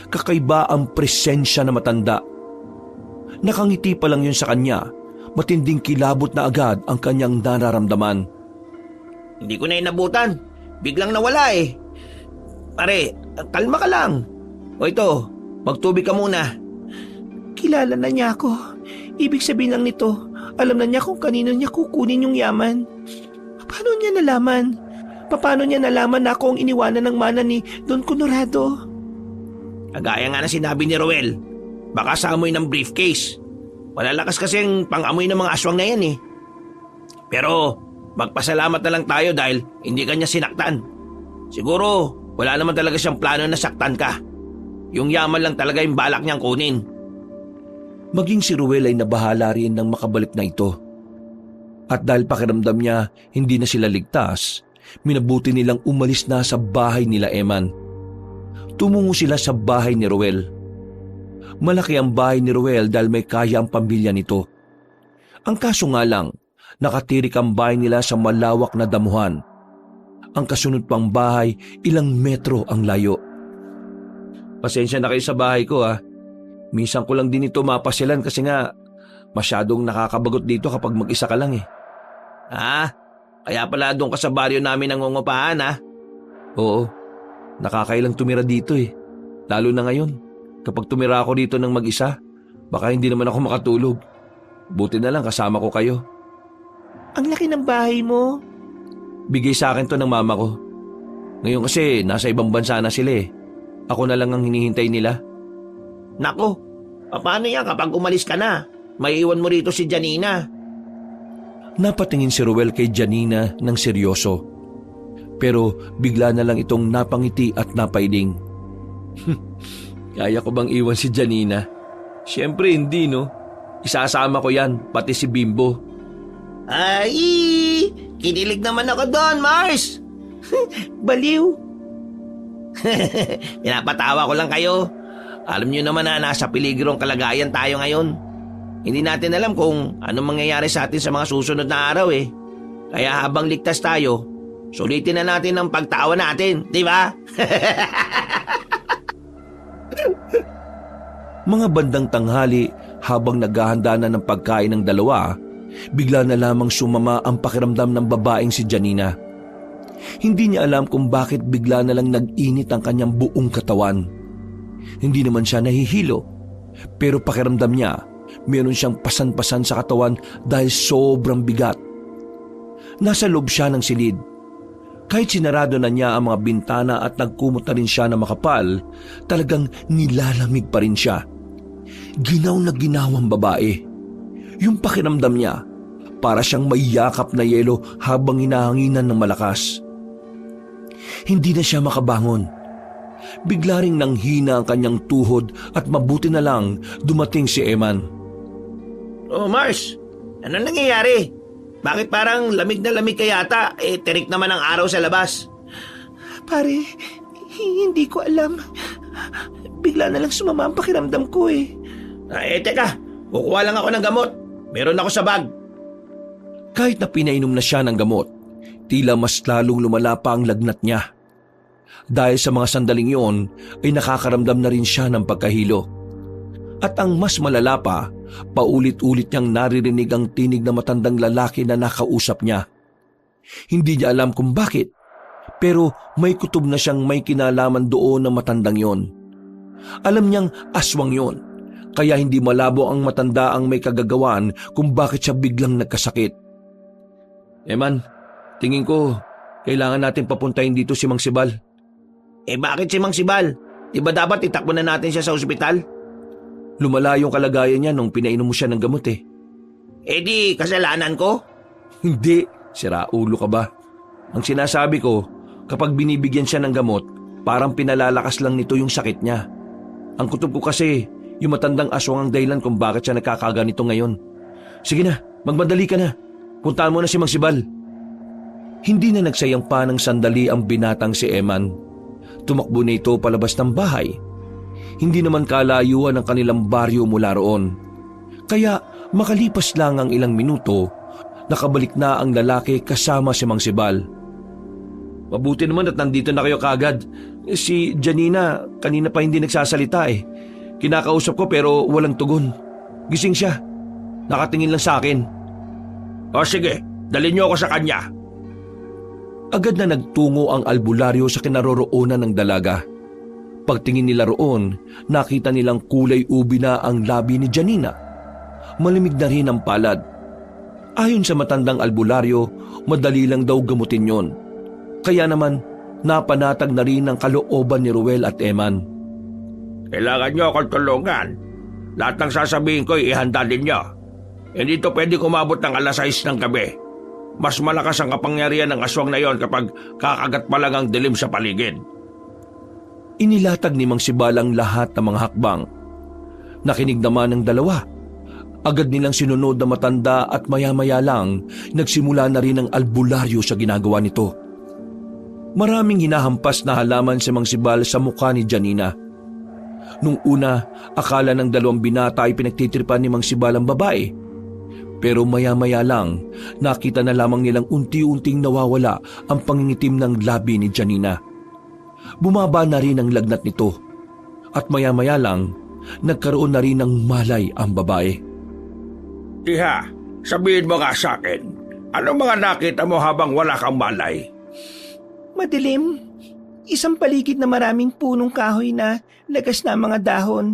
Kakaiba ang presensya na matanda. Nakangiti pa lang yun sa kanya, matinding kilabot na agad ang kanyang nararamdaman.
Hindi ko na inabutan. Biglang nawala eh. Pare, kalma ka lang. O ito, magtubig ka muna.
Kilala na niya ako. Ibig sabihin lang nito, alam na niya kung kanino niya kukunin yung yaman. Paano niya nalaman? Paano niya nalaman na ako ang iniwanan ng mana ni Don Conrado?
Kagaya nga na sinabi ni Roel, baka sa amoy ng briefcase. Malalakas kasi ang pang-amoy ng mga aswang na yan eh. Pero magpasalamat na lang tayo dahil hindi kanya sinaktan. Siguro wala naman talaga siyang plano na saktan ka. Yung yaman lang talaga yung balak niyang kunin.
Maging si Ruel ay nabahala rin ng makabalik na ito. At dahil pakiramdam niya hindi na sila ligtas, minabuti nilang umalis na sa bahay nila Eman. Tumungo sila sa bahay ni Ruel. Malaki ang bahay ni Ruel dahil may kaya ang pamilya nito. Ang kaso nga lang, nakatirik ang bahay nila sa malawak na damuhan. Ang kasunod pang bahay, ilang metro ang layo. Pasensya na kayo sa bahay ko ha. Minsan ko lang din ito mapasyalan kasi nga masyadong nakakabagot dito kapag mag-isa ka lang eh.
Kaya pala doon ka sa baryo namin nangungupahan ha?
Oo, nakakailang tumira dito eh. Lalo na ngayon, kapag tumira ako dito ng mag-isa, baka hindi naman ako makatulog. Buti na lang kasama ko kayo.
Ang laki ng bahay mo.
Bigay sa akin to ng mama ko. Ngayon kasi nasa ibang bansa na sila eh. Ako na lang ang hinihintay nila.
Nako, paano yan kapag umalis ka na? Maiiwan mo rito si Janina.
Napatingin si Ruel kay Janina ng seryoso. Pero bigla na lang itong napangiti at napailing. Kaya ko bang iwan si Janina? Siyempre hindi, no? Isasama ko yan, pati si Bimbo.
Ay, kinilig naman ako doon, Mars.
Baliw.
Pinapatawa ko lang kayo. Alam niyo naman na nasa peligrong kalagayan tayo ngayon. Hindi natin alam kung anong mangyayari sa atin sa mga susunod na araw eh. Kaya habang ligtas tayo, sulitin na natin ang pagtawa natin, di ba?
Mga bandang tanghali habang naghahanda na ng pagkain ng dalawa, bigla na lamang sumama ang pakiramdam ng babaeng si Janina. Hindi niya alam kung bakit bigla na lang nag-init ang kanyang buong katawan. Hindi naman siya nahihilo, pero pakiramdam niya meron siyang pasan-pasan sa katawan dahil sobrang bigat. Nasa loob siya ng silid. Kahit sinarado na niya ang mga bintana at nagkumot na rin siya na makapal, talagang nilalamig pa rin siya. Ginaw na ginawang babae. Yung pakiramdam niya, para siyang may yakap na yelo habang hinahanginan ng malakas. Hindi na siya makabangon. Bigla ring nanghina ang kanyang tuhod at mabuti na lang dumating si Eman.
Oh, Mars, ano nangyayari? Bakit parang lamig na lamig ka yata? Tirik naman ang araw sa labas.
Pare, hindi ko alam. Bigla na lang sumama ang pakiramdam ko eh.
Teka, kukuha lang ako ng gamot. Meron ako sa bag.
Kahit na pinainom na siya ng gamot, tila mas lalong lumala pa ang lagnat niya. Dahil sa mga sandaling iyon ay nakakaramdam na rin siya ng pagkahilo. At ang mas malala pa, paulit-ulit niyang naririnig ang tinig na matandang lalaki na nakausap niya. Hindi niya alam kung bakit, pero may kutob na siyang may kinalaman doon ng matandang yon. Alam niyang aswang yon, kaya hindi malabo ang matanda ang may kagagawan kung bakit siya biglang nagkasakit. Eman, tingin ko, kailangan natin papuntahin dito si Mang Sibal.
Bakit si Mang Sibal? Di ba dapat itakbo na natin siya sa ospital?
Lumala yung kalagayan niya nung pinainom mo siya ng gamot eh.
Di kasalanan ko?
Hindi, sira ulo ka ba? Ang sinasabi ko, kapag binibigyan siya ng gamot, parang pinalalakas lang nito yung sakit niya. Ang kutob ko kasi, yung matandang aswang ang dahilan kung bakit siya nagkakaganito ngayon. Sige na, magmadali ka na. Puntaan mo na si Mang Sibal. Hindi na nagsayang pa ng sandali ang binatang si Eman. Tumakbo na ito palabas ng bahay. Hindi naman kalayuan ang kanilang baryo mula roon. Kaya makalipas lang ang ilang minuto, nakabalik na ang lalaki kasama si Mang Sibal. Mabuti naman at nandito na kayo kaagad. Si Janina kanina pa hindi nagsasalita eh. Kinakausap ko pero walang tugon. Gising siya. Nakatingin lang sa akin.
O sige, dalhin niyo ako sa kanya.
Agad na nagtungo ang albularyo sa kinaroroonan ng dalaga. Pagtingin nila roon, nakita nilang kulay ubi na ang labi ni Janina. Malimig na rin ang palad. Ayon sa matandang albularyo, madali lang daw gamutin yon. Kaya naman, napanatag na rin ang kalooban ni Ruel at Eman.
Kailangan niyo akong tulungan. Lahat ng sasabihin ko, ihanda din niyo. Hindi to pwede kumabot ng 6:00 ng gabi. Mas malakas ang kapangyarihan ng aswang na yon kapag kakagat pa lang ang dilim sa paligid.
Inilatag ni Mang Sibal ang lahat ng mga hakbang. Nakinig naman ng dalawa. Agad nilang sinunod na matanda at maya-maya lang nagsimula na rin ang albularyo sa ginagawa nito. Maraming hinahampas na halaman si Mang Sibal sa mukha ni Janina. Nung una, akala ng dalawang binata ay pinagtitripan ni Mang Sibal ang babae. Pero maya-maya lang, nakita na lamang nilang unti-unting nawawala ang pangingitim ng labi ni Janina. Bumaba na rin ang lagnat nito at maya-maya lang nagkaroon na rin ng malay ang babae.
Iha, sabihin mo nga sa akin, anong mga nakita mo habang wala kang malay?
Madilim. Isang paligid na maraming punong kahoy na lagas na ang mga dahon.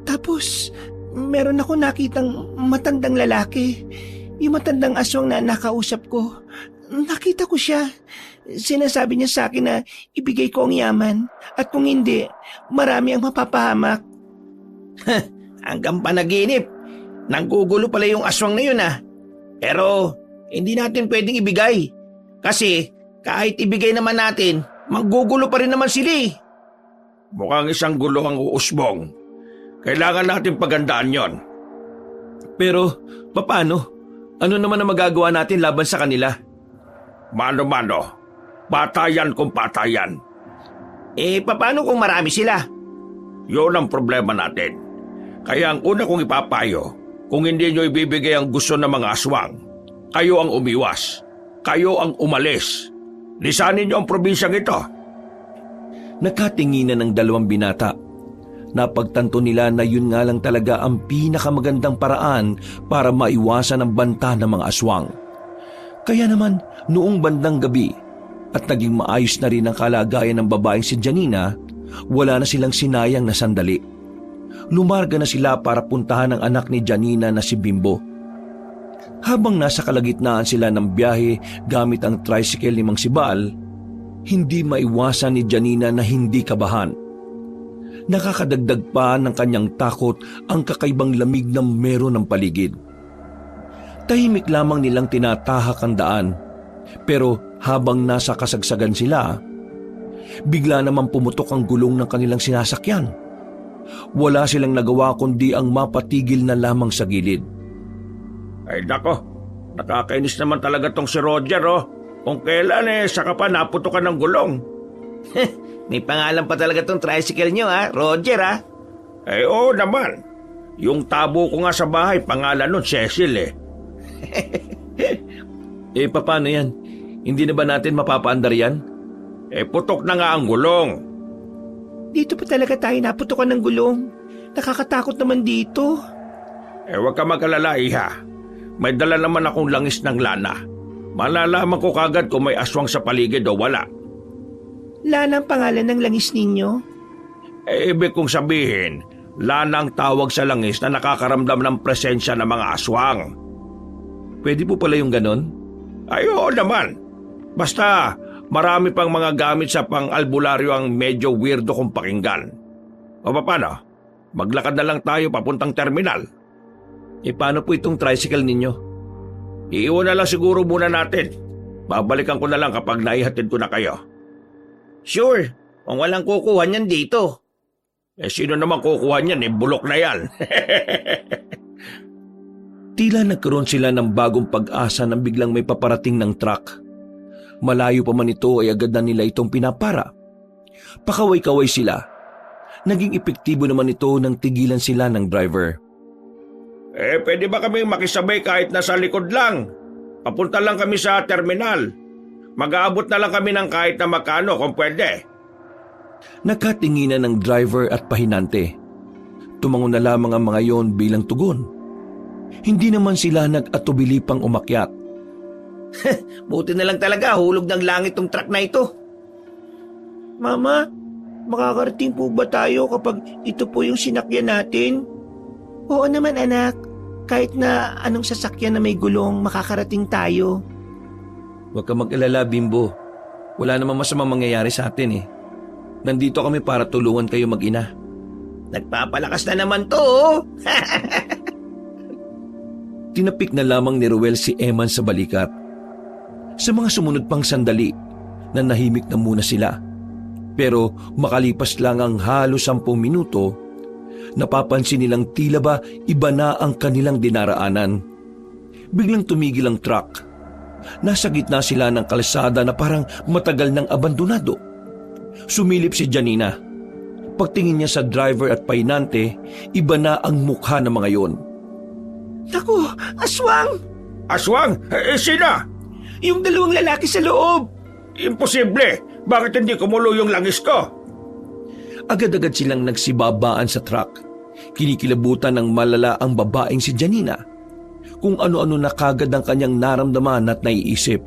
Tapos, meron ako nakitang matandang lalaki. Yung matandang aswang na nakausap ko. Nakita ko siya. Sinasabi niya sa akin na ibigay ko ang yaman. At kung hindi, marami ang mapapahamak.
Hanggang panaginip. Nanggugulo pala yung aswang na yun ah. Pero,
Hindi natin pwedeng ibigay. Kasi kahit ibigay naman natin, manggugulo pa rin naman sila eh.
Mukhang isang gulo ang uusbong. Kailangan natin pagandaan yon.
Pero, paano? Ano naman ang magagawa natin laban sa kanila?
Mano-mano, patayan kung patayan.
Paano kung marami sila?
Yun ang problema natin. Kaya ang una kong ipapayo, kung hindi nyo ibibigay ang gusto ng mga aswang, kayo ang umiwas. Kayo ang umalis. Lisanin nyo ang probinsyang ito.
Nakatinginan ng dalawang binata. Napagtanto nila na yun nga lang talaga ang pinakamagandang paraan para maiwasan ang banta ng mga aswang. Kaya naman, noong bandang gabi at naging maayos na rin ang kalagayan ng babaeng si Janina, wala na silang sinayang na sandali. Lumarga na sila para puntahan ang anak ni Janina na si Bimbo. Habang nasa kalagitnaan sila ng biyahe gamit ang tricycle ni Mang Sibal, hindi maiwasan ni Janina na hindi kabahan. Nakakadagdag pa ng kanyang takot ang kakaibang lamig na meron ng paligid. Tahimik lamang nilang tinatahak ang daan, pero habang nasa kasagsagan sila, bigla naman pumutok ang gulong ng kanilang sinasakyan. Wala silang nagawa kundi ang mapatigil na lamang sa gilid.
Ay nako, nakakainis naman talaga tong si Roger Kung kailan saka pa naputokan ng gulong.
May pangalan pa talaga tong tricycle nyo Roger
Oo naman. Yung tabo ko nga sa bahay, pangalan nun Cecil
Paano yan? Hindi na ba natin mapapaandar yan?
Putok na nga ang gulong.
Dito pa talaga tayo naputokan ng gulong. Nakakatakot naman dito.
Huwag ka mag-alala, iha. May dala naman akong langis ng lana. Malalaman ko kagad kung may aswang sa paligid o wala.
Lana ang pangalan ng langis ninyo?
Ibig kong sabihin, lana ang tawag sa langis na nakakaramdam ng presensya ng mga aswang.
Pwede po pala yung ganon?
Ay, oo naman. Basta, marami pang mga gamit sa pang-albularyo ang medyo weirdo kong pakinggan. O paano? Maglakad na lang tayo papuntang terminal.
Paano po itong tricycle ninyo?
Iiwan na lang siguro muna natin. Babalikan ko na lang kapag naihatid ko na kayo.
Sure, kung walang kukuha niyan dito.
Sino naman kukuha niyan? Bulok na yan.
Tila nagkaroon sila ng bagong pag-asa nang biglang may paparating ng truck. Malayo pa man ito ay agad na nila itong pinapara. Pakaway-kaway sila. Naging epektibo naman ito nang tigilan sila ng driver.
Pwede ba kami makisabay kahit nasa likod lang? Papunta lang kami sa terminal. Mag-aabot na lang kami ng kahit na magkano kung pwede.
Nakatinginan ng driver at pahinante. Tumangon na lamang ang mga yon bilang tugon. Hindi naman sila nag-atubili pang umakyat.
Buti na lang talaga hulog ng langit tong truck na ito. Mama, makakarating po ba tayo kapag ito po yung sinakyan natin? Oo naman anak, kahit na anong sasakyan na may gulong makakarating tayo.
Huwag ka mag-alala, Bimbo. Wala namang masamang mangyayari sa atin Nandito kami para tulungan kayo mag-ina.
Nagpapalakas na naman to
Tinapik na lamang ni Ruel si Eman sa balikat. Sa mga sumunod pang sandali, nanahimik na muna sila. Pero makalipas lang ang halos 10 minuto, napapansin nilang tila ba iba na ang kanilang dinaraanan. Biglang tumigil ang truck. Nasa gitna sila ng kalsada na parang matagal nang abandonado. Sumilip si Janina. Pagtingin niya sa driver at painante, iba na ang mukha ng mga yon.
Naku, aswang!
Aswang? Sino?
Yung dalawang lalaki sa loob!
Imposible! Bakit hindi kumulo yung langis ko?
Agad-agad silang nagsibabaan sa truck. Kinikilabutan ng malala ang babaeng si Janina. Kung ano-ano na kagad ang kanyang naramdaman at naiisip.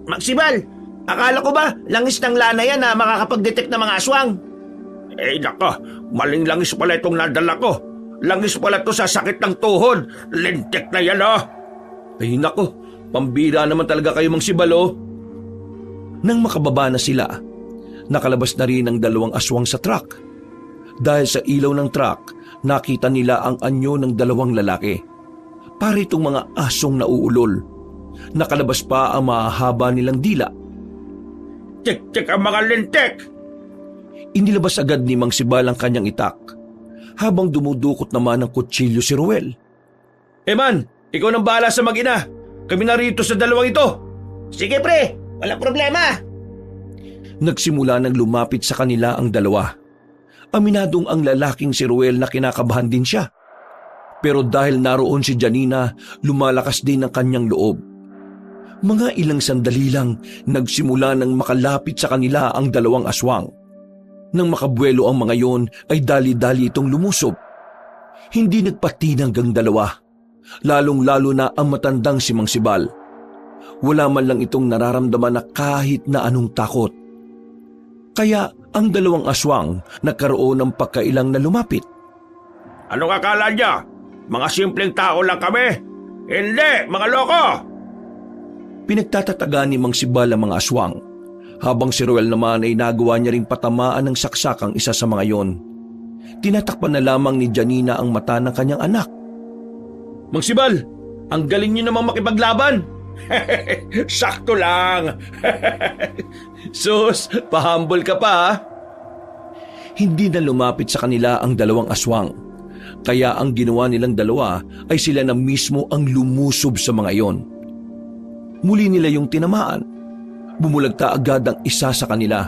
Magsibal, akala ko ba langis ng lana yan na makakapag-detect ng mga aswang?
Nako, maling langis pala itong nadala ko. Langis pala to sa sakit ng tuhod. Lintik na yan
Ay nako, pambira naman talaga kayo Mang Sibal Nang makababa na sila, nakalabas na rin ang dalawang aswang sa truck. Dahil sa ilaw ng truck, nakita nila ang anyo ng dalawang lalaki. Para itong mga asong nauulol. Nakalabas pa ang mahahaba nilang dila.
Tik-tik ang mga lintik!
Inilabas agad ni Mang Sibal ang kanyang itak, habang dumudukot naman ng kutsilyo si Ruel.
Eman, ikaw nang bahala sa mag-ina. Kami narito sa dalawang ito.
Sige pre, walang problema.
Nagsimula nang lumapit sa kanila ang dalawa. Aminadong ang lalaking si Ruel na kinakabahan din siya. Pero dahil naroon si Janina, lumalakas din ang kanyang loob. Mga ilang sandali lang, nagsimula nang makalapit sa kanila ang dalawang aswang. Nang makabuelo ang mga yon, ay dali-dali itong lumusob. Hindi nagpatinang ang dalawa, lalong-lalo na ang matandang si Mang Sibal. Wala man lang itong nararamdaman na kahit na anong takot. Kaya ang dalawang aswang nagkaroon ng pagkailang na lumapit.
Anong akala niya? Mga simpleng tao lang kami? Hindi, mga loko!
Pinagtatataga ni Mang Sibal ang mga aswang, habang si Ruel naman ay nagawa niya ring patamaan ng saksak ang isa sa mga yon. Tinatakpan na lamang ni Janina ang mata ng kanyang anak.
Mang Sibal, ang galing niyo namang makipaglaban.
Sakto lang.
Sus, pahambol ka pa ha?
Hindi na lumapit sa kanila ang dalawang aswang, kaya ang ginawa nilang dalawa ay sila na mismo ang lumusob sa mga yon. Muli nila yung tinamaan. Bumulagta agad ang isa sa kanila,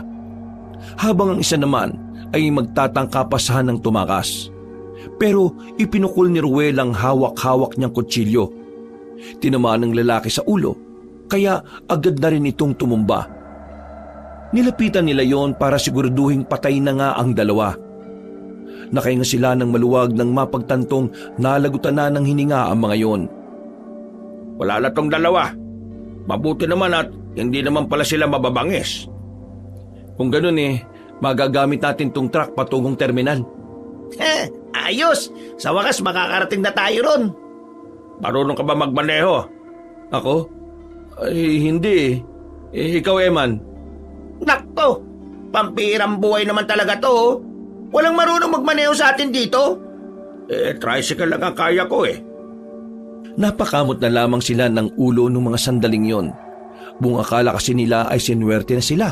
habang ang isa naman ay magtatangkapasahan ng tumakas. Pero ipinukul ni Ruel ang hawak-hawak niyang kutsilyo. Tinamaan ng lalaki sa ulo, kaya agad na rin itong tumumba. Nilapitan nila yon para siguraduhing patay na nga ang dalawa. Nakahinga sila ng maluwag nang mapagtantong nalagutan na ng hininga ang mga yon.
Wala na tong dalawa. Mabuti naman at hindi naman pala sila mababangis.
Kung ganun magagamit natin tong truck patungong terminal.
Ayos! Sa wakas makakarating na tayo ron. Marunong ka ba magmaneho?
Ako? Ay, hindi ikaw, Eman.
Nakto! Pampirang buhay naman talaga to. Walang marunong magmaneho sa atin dito. Tricycle lang ang kaya ko
Napakamot na lamang sila ng ulo ng mga sandaling yon. Buong akala kasi nila ay sinuwerte na sila.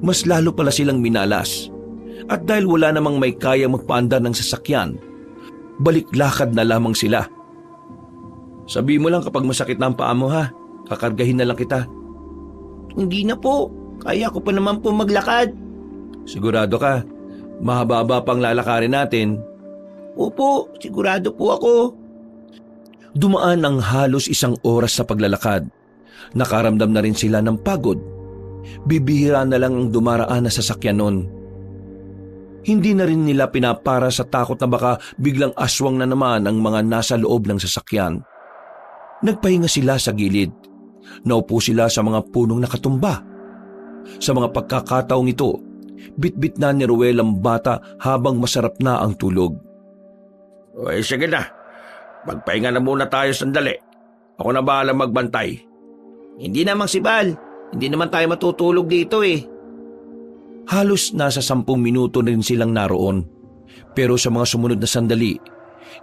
Mas lalo pala silang minalas. At dahil wala namang may kaya magpaandar ng sasakyan, balik-lakad na lamang sila.
Sabi mo lang kapag masakit na ang paa mo ha. Kakargahin na lang kita.
Hindi na po. Kaya ko pa naman po maglakad.
Sigurado ka? Mahaba-haba pang lalakarin natin.
Opo, sigurado po ako.
Dumaan ang halos 1 oras sa paglalakad. Nakaramdam na rin sila ng pagod. Bibihira na lang ang dumaraan na sasakyan nun. Hindi na rin nila pinapara sa takot na baka biglang aswang na naman ang mga nasa loob ng sasakyan. Nagpahinga sila sa gilid. Naupo sila sa mga punong nakatumba. Sa mga pagkakataong ito, bitbit na ni Ruel ang bata habang masarap na ang tulog.
Uy, sige na. Magpahinga na muna tayo sandali. Ako na bahala magbantay. Hindi na, Mang Sibal. Hindi naman tayo matutulog dito
Halos nasa 10 minuto na rin silang naroon. Pero sa mga sumunod na sandali,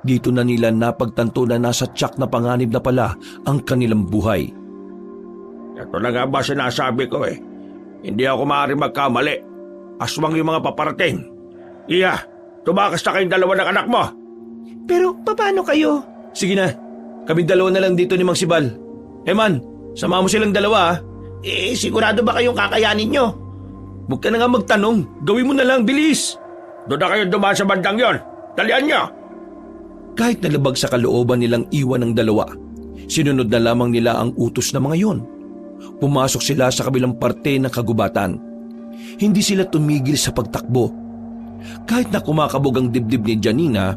dito na nila napagtanto na nasa tiyak na panganib na pala ang kanilang buhay.
Ito na nga ba sinasabi ko Hindi ako maaaring magkamali. Aswang yung mga paparating. Iya, tumakas na kayong dalawa ng anak mo.
Pero paano kayo? Sige na, kami dalawa na lang dito ni Mang Sibal. Eman, sama mo silang dalawa
Sigurado ba kayong kakayanin nyo?
Huwag ka na nga magtanong, gawin mo na lang, bilis.
Doon na kayo dumaan sa bandang yon. Talian nyo.
Kahit nalabag sa kalooban nilang iwan ng dalawa, sinunod na lamang nila ang utos ng mga yon. Pumasok sila sa kabilang parte ng kagubatan. Hindi sila tumigil sa pagtakbo. Kahit na kumakabog ang dibdib ni Janina,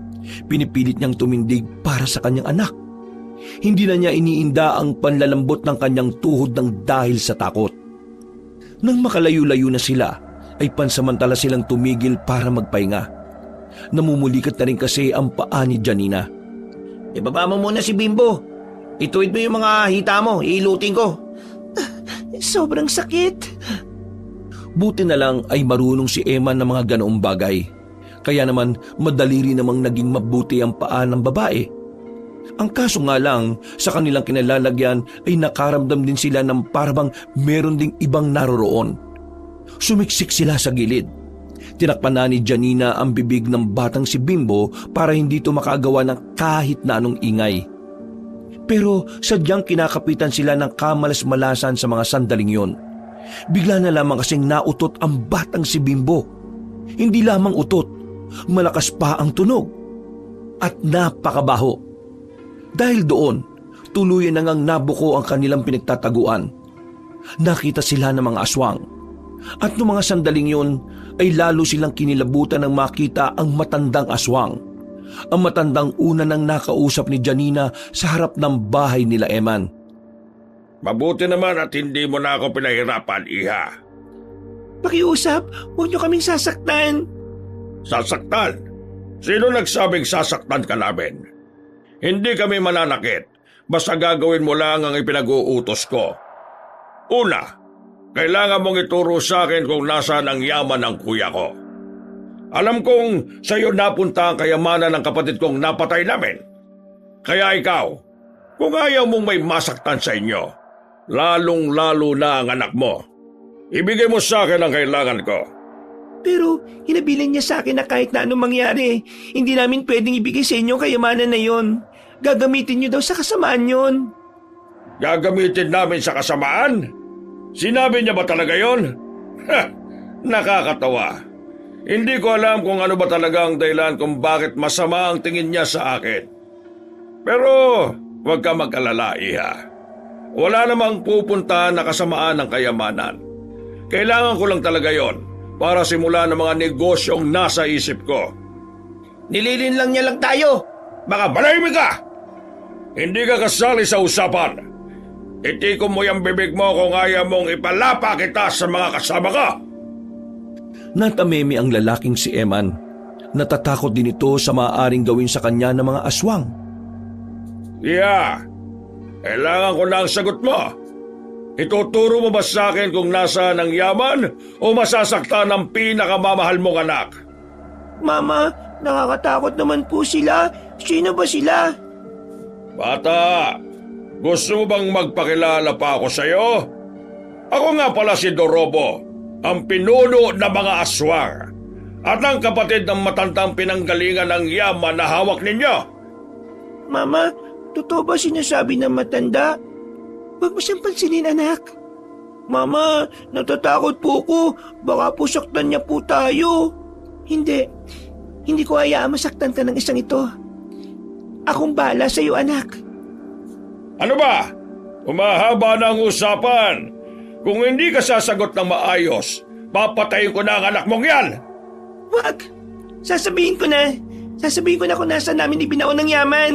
pinipilit niyang tumindig para sa kanyang anak. Hindi na niya iniinda ang panlalambot ng kanyang tuhod ng dahil sa takot. Nang makalayo-layo na sila, ay pansamantala silang tumigil para magpahinga. Namumulikat na rin kasi ang paa ni Janina.
Ibaba mo muna si Bimbo. Ituwid mo yung mga hita mo, iilutin ko.
Sobrang sakit.
Buti na lang ay marunong si Emma ng mga ganoong bagay. Kaya naman madali rin namang naging mabuti ang paa ng babae. Ang kaso nga lang, sa kanilang kinalalagyan ay nakaramdam din sila ng parabang meron ding ibang naroroon. Sumiksik sila sa gilid. Tinakpan na ni Janina ang bibig ng batang si Bimbo para hindi ito makagawa ng kahit na anong ingay. Pero sadyang kinakapitan sila ng kamalas-malasan sa mga sandaling yon. Bigla na lamang kasing nautot ang batang si Bimbo. Hindi lamang utot, malakas pa ang tunog. At napakabaho. Dahil doon, tuluyan na ngang nabuko ang kanilang pinagtataguan. Nakita sila ng mga aswang. At noong mga sandaling yun, ay lalo silang kinilabutan nang makita ang matandang aswang. Ang matandang una nang nakausap ni Janina sa harap ng bahay nila Eman.
Mabuti naman at hindi mo na ako pinahirapan, Iha.
Pakiusap, huwag niyo kaming sasaktan.
Sasaktan? Sino nagsabing sasaktan ka namin? Hindi kami mananakit, basta gagawin mo lang ang ipinag-uutos ko. Una, kailangan mong ituro sa akin kung nasaan ang yaman ng kuya ko. Alam kong sa iyo napunta ang kayamanan ng kapatid kong napatay namin. Kaya ikaw, kung ayaw mong may masaktan sa inyo, lalong-lalo na ang anak mo, ibigay mo sa akin ang kailangan ko.
Pero hinabilin niya sa akin na kahit na anong mangyari, hindi namin pwedeng ibigay sa inyo ang kayamanan na yon. Gagamitin niyo daw sa kasamaan yon.
Gagamitin namin sa kasamaan? Sinabi niya ba talaga yon? Nakakatawa. Hindi ko alam kung ano ba talaga ang dahilan kung bakit masama ang tingin niya sa akin. Pero huwag ka mag-alala, Iha. Wala namang pupuntahan na kasamaan ng kayamanan. Kailangan ko lang talaga yon para simulan ng mga negosyong nasa isip ko.
Nililin lang niya lang tayo.
Baka balahimik ka! Hindi ka kasali sa usapan. Itikom mo yung bibig mo kung ayaw mong ipalapa kita sa mga kasama ka.
Natamemi ang lalaking si Eman. Natatakot din ito sa maaaring gawin sa kanya ng mga aswang.
Yeah, kailangan ko na ang sagot mo. Ituturo mo ba sa akin kung nasaan ang yaman o masasaktan ang pinakamamahal mong anak?
Mama, nakakatakot naman po sila. Sino ba sila?
Bata, gusto mo bang magpakilala pa ako sa'yo? Ako nga pala si Dorobo, ang pinuno ng mga aswang at ang kapatid ng matandang pinanggalingan ng yaman na hawak ninyo.
Mama, totoo ba sinasabi ng matanda? Huwag mo siyang pansinin, anak. Mama, natatakot po ko. Baka po saktan niya po tayo. Hindi ko hayaan masaktan ka ng isang ito. Akong bahala sa iyo, anak.
Ano ba? Umahaba na ang usapan. Kung hindi ka sasagot ng maayos, papatayin ko na ang anak mong yan.
Wag! Sasabihin ko na kung nasa namin ibinaon ng yaman.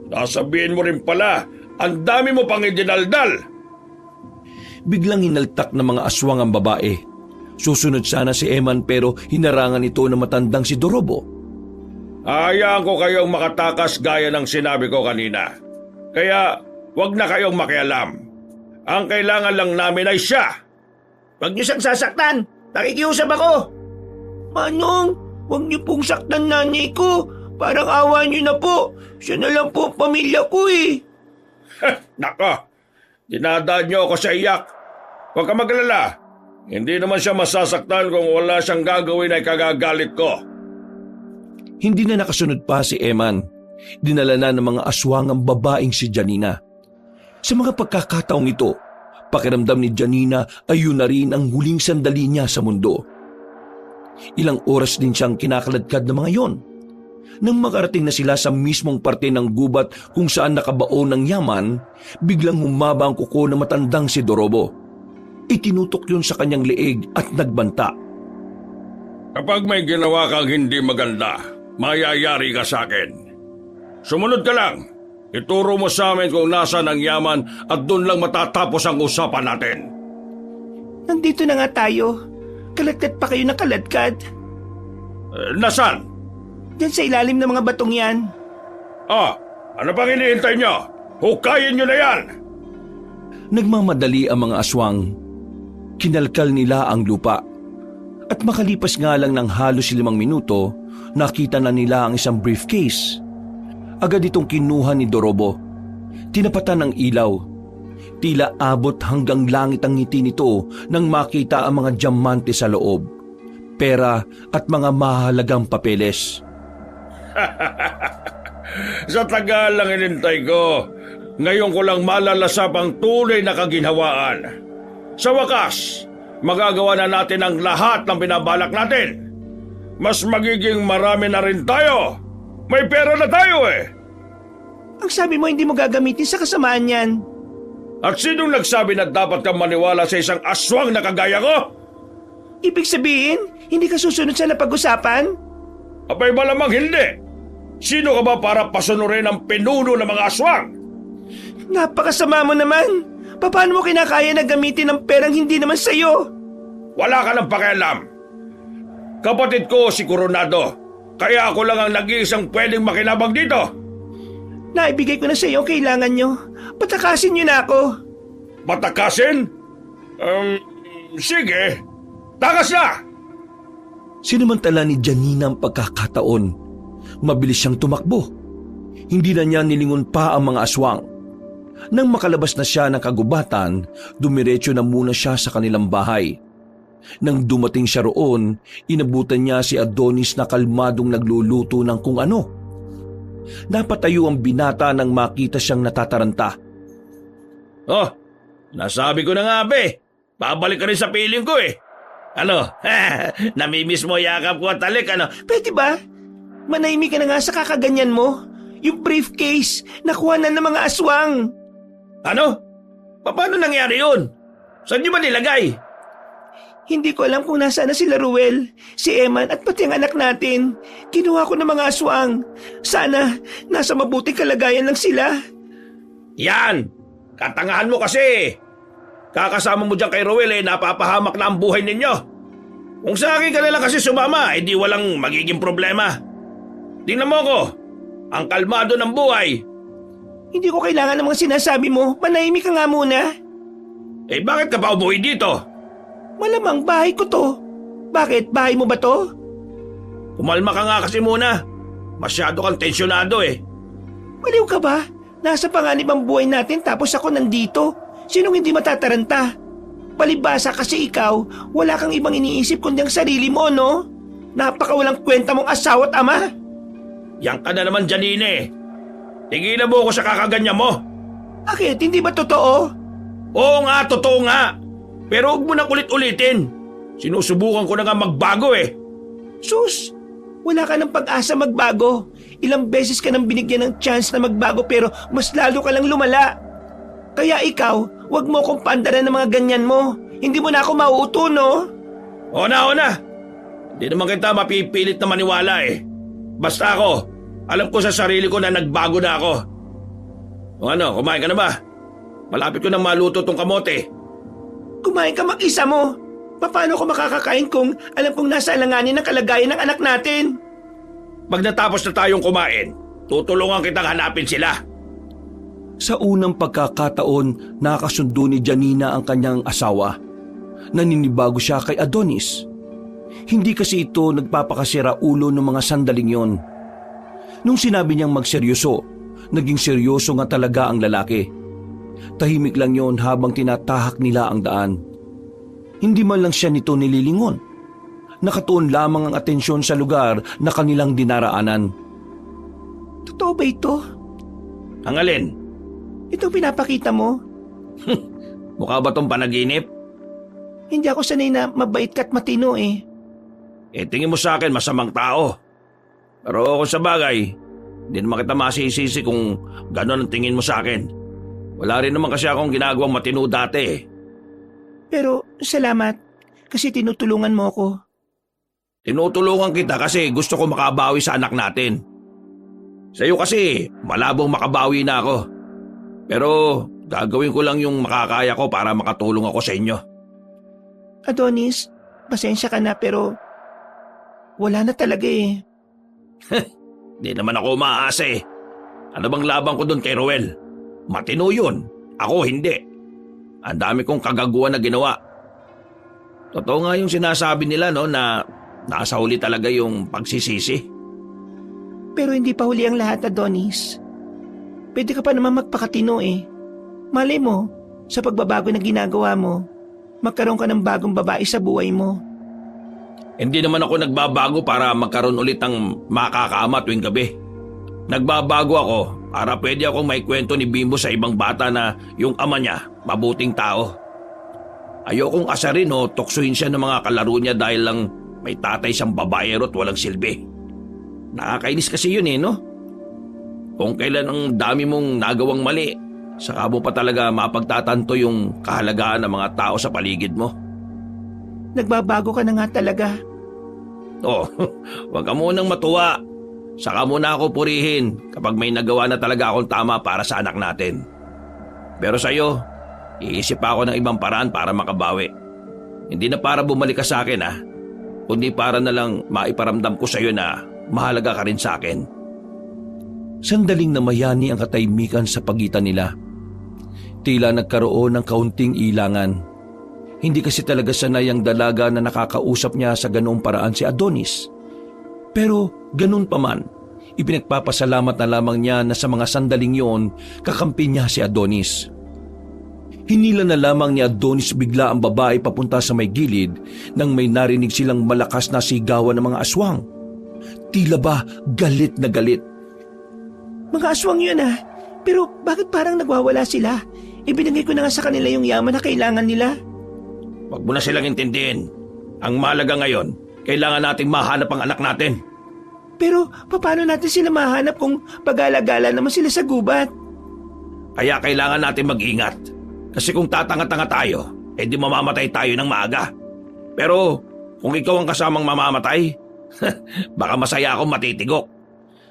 Sasabihin mo rin pala, ang dami mo pang idinaldal.
Biglang hinaltak ng mga aswang ang babae. Susunod sana si Eman pero hinarangan ito ng matandang si Dorobo.
Hayaan ko kayong makatakas gaya ng sinabi ko kanina. Kaya wag na kayong makialam. Ang kailangan lang namin ay siya.
Huwag niyo siyang sasaktan. Nakikiusap ako.
Manong, huwag niyo pong saktan nanay ko. Parang awa niyo na po. Siya na lang po ang pamilya ko eh.
Nako, dinadaan niyo ako sa iyak. Huwag ka maglala. Hindi naman siya masasaktan kung wala siyang gagawin ay kagagalit ko.
Hindi na nakasunod pa si Eman. Dinala na ng mga aswang ang babaeng si Janina. Sa mga pagkakataong ito, pakiramdam ni Janina ay yun na rin ang huling sandali niya sa mundo. Ilang oras din siyang kinakaladkad ng mga yon. Nang makarating na sila sa mismong parte ng gubat kung saan nakabaon ng yaman, biglang humaba ang kuko ng matandang si Dorobo. Itinutok yun sa kanyang leeg at nagbanta.
Kapag may ginawa kang hindi maganda, mayayari ka sa akin. Sumunod ka lang. Ituro mo sa amin kung nasaan ang yaman at doon lang matatapos ang usapan natin.
Nandito na nga tayo. Kaladkad pa kayo ng kaladkad.
Nasaan?
Diyan sa ilalim ng mga batong yan.
Ano pang hinihintay nyo? Hukayin nyo na yan!
Nagmamadali ang mga aswang. Kinalkal nila ang lupa. At makalipas nga lang ng halos 5 minuto, nakita na nila ang isang briefcase. Agad itong kinuha ni Dorobo. Tinapatan ng ilaw. Tila abot hanggang langit ang ngiti nito nang makita ang mga diamante sa loob, pera at mga mahalagang papeles.
Sa tagal lang inintay ko, ngayon ko lang malalasap ang tunay na kaginhawaan. Sa wakas, magagawa na natin ang lahat ng binabalak natin. Mas magiging marami na rin tayo. May pera na tayo eh.
Ang sabi mo hindi mo gagamitin sa kasamaan yan.
At sinong nagsabi na dapat kang maniwala sa isang aswang na kagaya ko?
Ibig sabihin, hindi ka susunod sa napag-usapan?
Abay malamang hindi. Sino ka ba para pasunurin ang pinuno ng mga aswang?
Napakasama mo naman. Paano mo kinakaya na gamitin ang perang hindi naman sa'yo?
Wala ka ng pakialam. Kapatid ko si Coronado. Kaya ako lang ang nag-iisang pwedeng makinabang dito.
Naibigay ko na sa iyo ang kailangan nyo. Patakasin nyo na ako.
Patakasin? Sige. Takas na!
Sinamantala ni Janina ang pagkakataon. Mabilis siyang tumakbo. Hindi na niya nilingon pa ang mga aswang. Nang makalabas na siya ng kagubatan, dumiretso na muna siya sa kanilang bahay. Nang dumating siya roon, inabutan niya si Adonis na kalmadong nagluluto ng kung ano. Napatayo ang binata nang makita siyang natataranta.
Oh, nasabi ko na nga be. Babalik ka rin sa piling ko eh. Ano? Namimiss mo yakap ko at talik ano?
Pwede ba? Manahimik ka na nga sa kakaganyan mo. Yung briefcase, nakuha na ng mga aswang.
Ano? Paano nangyari yun? Saan niyo ba nilagay?
Hindi ko alam kung nasaan na sila Ruel, si Eman at pati ang anak natin. Kinuha ko ng mga aswang. Sana nasa mabuting kalagayan lang sila.
Yan! Katangahan mo kasi. Kakasama mo dyan kay Ruel eh, napapahamak na ang buhay ninyo. Kung sa akin ka na lang kasi sumama, di walang magiging problema. Tingnan mo ko, ang kalmado ng buhay.
Hindi ko kailangan ng mga sinasabi mo. Manahimik ka nga muna.
Eh bakit ka pa umuwi dito?
Malamang bahay ko to. Bakit? Bahay mo ba to?
Kumalma ka nga kasi muna. Masyado kang tensyonado eh.
Maliw ka ba? Nasa panganib ang buhay natin tapos ako nandito. Sinong hindi matataranta? Palibasa kasi ikaw, wala kang ibang iniisip kundi ang sarili mo, no? Napakawalang kwenta mong asawa at ama.
Yan ka na naman, Janine eh. Tigilan mo ako sa kakaganyan mo.
Bakit? Hindi ba totoo?
Oo nga, totoo nga. Pero huwag mo nang ulit-ulitin. Sinusubukan ko na nga magbago eh.
Sus, wala ka ng pag-asa magbago. Ilang beses ka nang binigyan ng chance na magbago pero mas lalo ka lang lumala. Kaya ikaw, wag mo akong paandaran ng mga ganyan mo. Hindi mo na ako mauuto, no?
O na. Hindi naman kita mapipilit na maniwala eh. Basta ako, alam ko sa sarili ko na nagbago na ako. O ano, kumain ka na ba? Malapit ko nang maluto tong kamote.
Kumain ka mag-isa mo. Paano ko makakakain kung alam kong nasa alanganin ang kalagayan ng anak natin?
Pag natapos na tayong kumain, tutulungan kitang hanapin sila.
Sa unang pagkakataon, nakasundo ni Janina ang kanyang asawa. Naninibago siya kay Adonis. Hindi kasi ito nagpapakasira ulo ng mga sandaling yon. Nung sinabi niyang magseryoso, naging seryoso nga talaga ang lalaki. Tahimik lang yon habang tinatahak nila ang daan. Hindi man lang siya nito nililingon. Nakatuon lamang ang atensyon sa lugar na kanilang dinaraanan.
Totoo ba ito?
Ang alin?
Itong pinapakita mo?
Mukha ba tong panaginip?
Hindi ako sanay na mabait ka't matino eh.
Eh tingin mo sa akin masamang tao. Pero kung sa bagay, hindi naman kita masisisi kung gano'n ang tingin mo sa akin. Wala rin naman kasi akong ginagawang matino dati eh.
Pero salamat kasi tinutulungan mo ako.
Tinutulungan kita kasi gusto ko makabawi sa anak natin. Sa iyo kasi malabong makabawi na ako. Pero gagawin ko lang yung makakaya ko para makatulong ako sa inyo.
Adonis, pasensya ka na pero wala na talaga eh.
Di naman ako umaasa eh. Ano bang labang ko doon kay Ruel? Matino yun. Ako hindi. Ang dami kong kagaguhan na ginawa. Totoo nga yung sinasabi nila no na nasa huli talaga yung pagsisisi.
Pero hindi pa huli ang lahat, Adonis. Pwede ka pa naman magpakatino eh. Malay mo, sa pagbabago na ginagawa mo, magkaroon ka ng bagong babae sa buhay mo.
Hindi naman ako nagbabago para magkaroon ulit ng makakaama tuwing gabi. Nagbabago ako para pwede akong maikwento ni Bimbo sa ibang bata na yung ama niya, mabuting tao. Ayokong asarin o tuksuhin siya ng mga kalaro niya dahil lang may tatay siyang babaero at walang silbi. Nakakainis kasi yun no? Kung kailan ang dami mong nagawang mali, saka mo pa talaga mapagtatanto yung kahalagaan ng mga tao sa paligid mo.
Nagbabago ka na nga talaga.
Oh, wag ka munang matuwa. Saka muna ako purihin kapag may nagawa na talaga akong tama para sa anak natin. Pero sa'yo, iisip pa ako ng ibang paraan para makabawi. Hindi na para bumalik ka sa akin kundi para na lang maiparamdam ko sa'yo na mahalaga ka rin sa akin. Sandaling namayani ang katahimikan sa pagitan nila. Tila nagkaroon ng kaunting ilangan. Hindi kasi talaga sanay ang dalaga na nakakausap niya sa ganoong paraan si Adonis. Pero ganun pa man, ipinagpapasalamat na lamang niya na sa mga sandaling yon kakampi niya si Adonis. Hinila na lamang ni Adonis bigla ang babae papunta sa may gilid nang may narinig silang malakas na sigawan ng mga aswang. Tila ba galit na galit.
Mga aswang yun pero bakit parang nagwawala sila? Ibinigay ko na nga sa kanila yung yaman na kailangan nila.
Huwag mo na silang intindihin. Ang mahalaga ngayon, kailangan nating mahanap ang anak natin.
Pero paano natin sila mahanap kung pag-alagala naman sila sa gubat?
Kaya kailangan natin mag-ingat. Kasi kung tatanga-tanga tayo, di mamamatay tayo ng maaga. Pero kung ikaw ang kasamang mamamatay, baka masaya akong matitigok.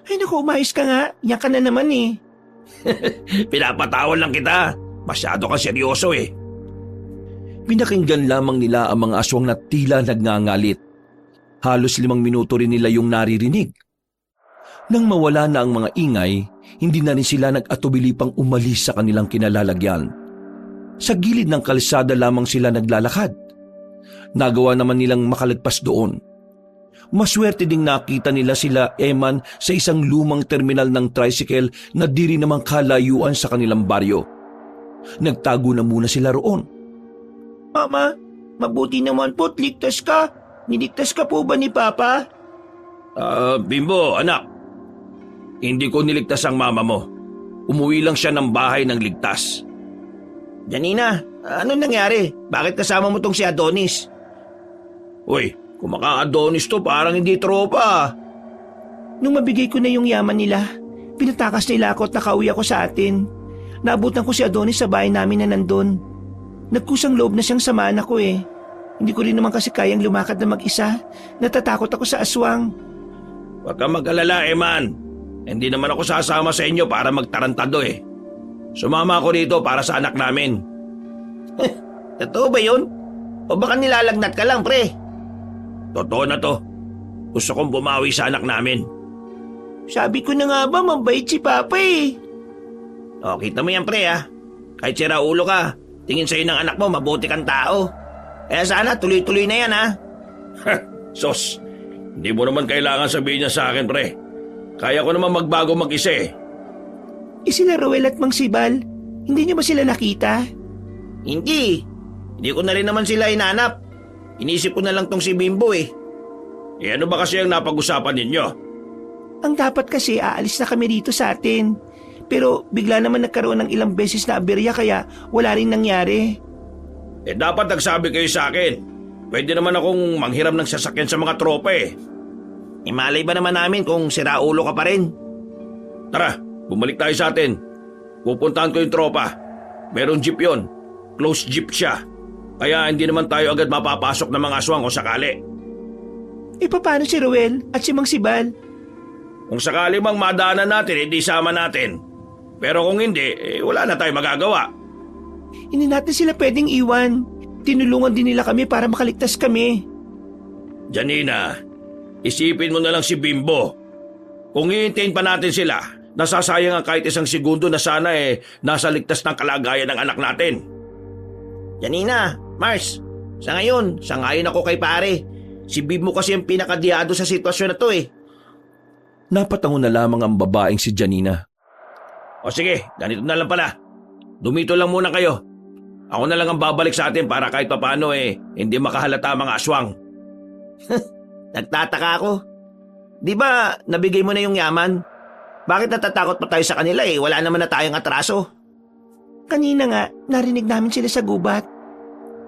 Ay naku, umayos ka nga. Yan ka na naman eh.
Pinapatawan lang kita. Masyado kang seryoso Pinakinggan lamang nila ang mga aswang na tila nagngangalit. Halos 5 minuto rin nila yung naririnig. Nang mawala na ang mga ingay, hindi na rin sila nag-atubili pang umalis sa kanilang kinalalagyan. Sa gilid ng kalsada lamang sila naglalakad. Nagawa naman nilang makalagpas doon. Maswerte ding nakita nila sila Eman sa isang lumang terminal ng tricycle na di rin namang kalayuan sa kanilang baryo. Nagtago na muna sila roon.
Mama, mabuti naman po't ligtas ka. Niligtas ka po ba ni Papa?
Bimbo, anak. Hindi ko niligtas ang mama mo. Umuwi lang siya ng bahay ng ligtas.
Janina, ano nangyari? Bakit kasama mo tong si Adonis?
Uy, kung maka-Adonis to parang hindi tropa.
Nung mabigay ko na yung yaman nila, pinatakas nila ako at nakauwi ako sa atin. Naabutan ko si Adonis sa bahay namin na nandun. Nagkusang loob na siyang samahan ako Hindi ko rin naman kasi kayang lumakad na mag-isa. Natatakot ako sa aswang.
Huwag kang mag-alala, Eman. Hindi naman ako sasama sa inyo para magtarantado Sumama ako dito para sa anak namin.
Totoo ba yun? O baka nilalagnat ka lang, pre?
Totoo na to. Gusto kong bumawi sa anak namin.
Sabi ko na nga ba, mabait si Papa
O, kita mo yan, pre Kahit sira ulo ka, tingin sa'yo ng anak mo, mabuti kang tao. Kaya sana tuloy-tuloy na yan
Sos, hindi mo naman kailangan sabihin niya sa akin, pre. Kaya ko naman magbago mag-isa
Sila Roel at Mang Sibal, hindi niyo ba sila nakita?
Hindi ko na rin naman sila inanap. Inisip ko na lang tong si Bimbo
ano ba kasi ang napag-usapan ninyo?
Ang dapat kasi aalis na kami dito sa atin. Pero bigla naman nagkaroon ng ilang beses na aberya kaya wala rin nangyari.
Dapat nagsabi kayo sa akin. Pwede naman akong manghiram ng sasakyan sa mga tropa
Malay ba naman namin kung sira ulo ka pa rin?
Tara, bumalik tayo sa atin. Pupuntahan ko yung tropa. Merong jeep yon. Close jeep siya. Kaya hindi naman tayo agad mapapasok ng mga aswang o sakali.
Paano si Roel at si Mang Sibal?
Kung sakali mang madaanan natin, hindi sama natin. Pero kung hindi, wala na tayo magagawa.
Hindi natin sila pwedeng iwan. Tinulungan din nila kami para makaligtas kami.
Janina, isipin mo na lang si Bimbo. Kung hihintayin pa natin sila, nasasayang ang kahit isang segundo na sana nasa ligtas ng kalagayan ng anak natin.
Janina, Mars, sa ngayon, sangayon ako kay pare. Si Bimbo kasi ang pinakadiyado sa sitwasyon na to
Napatango na lamang ang babaeng si Janina.
O sige, ganito na lang pala. Dumito lang muna kayo. Ako na lang ang babalik sa atin para kahit papaano hindi makahalata mga aswang. Nagtataka ako. Di ba nabigay mo na yung yaman? Bakit natatakot pa tayo sa kanila Wala naman na tayong atraso.
Kanina nga, narinig namin sila sa gubat.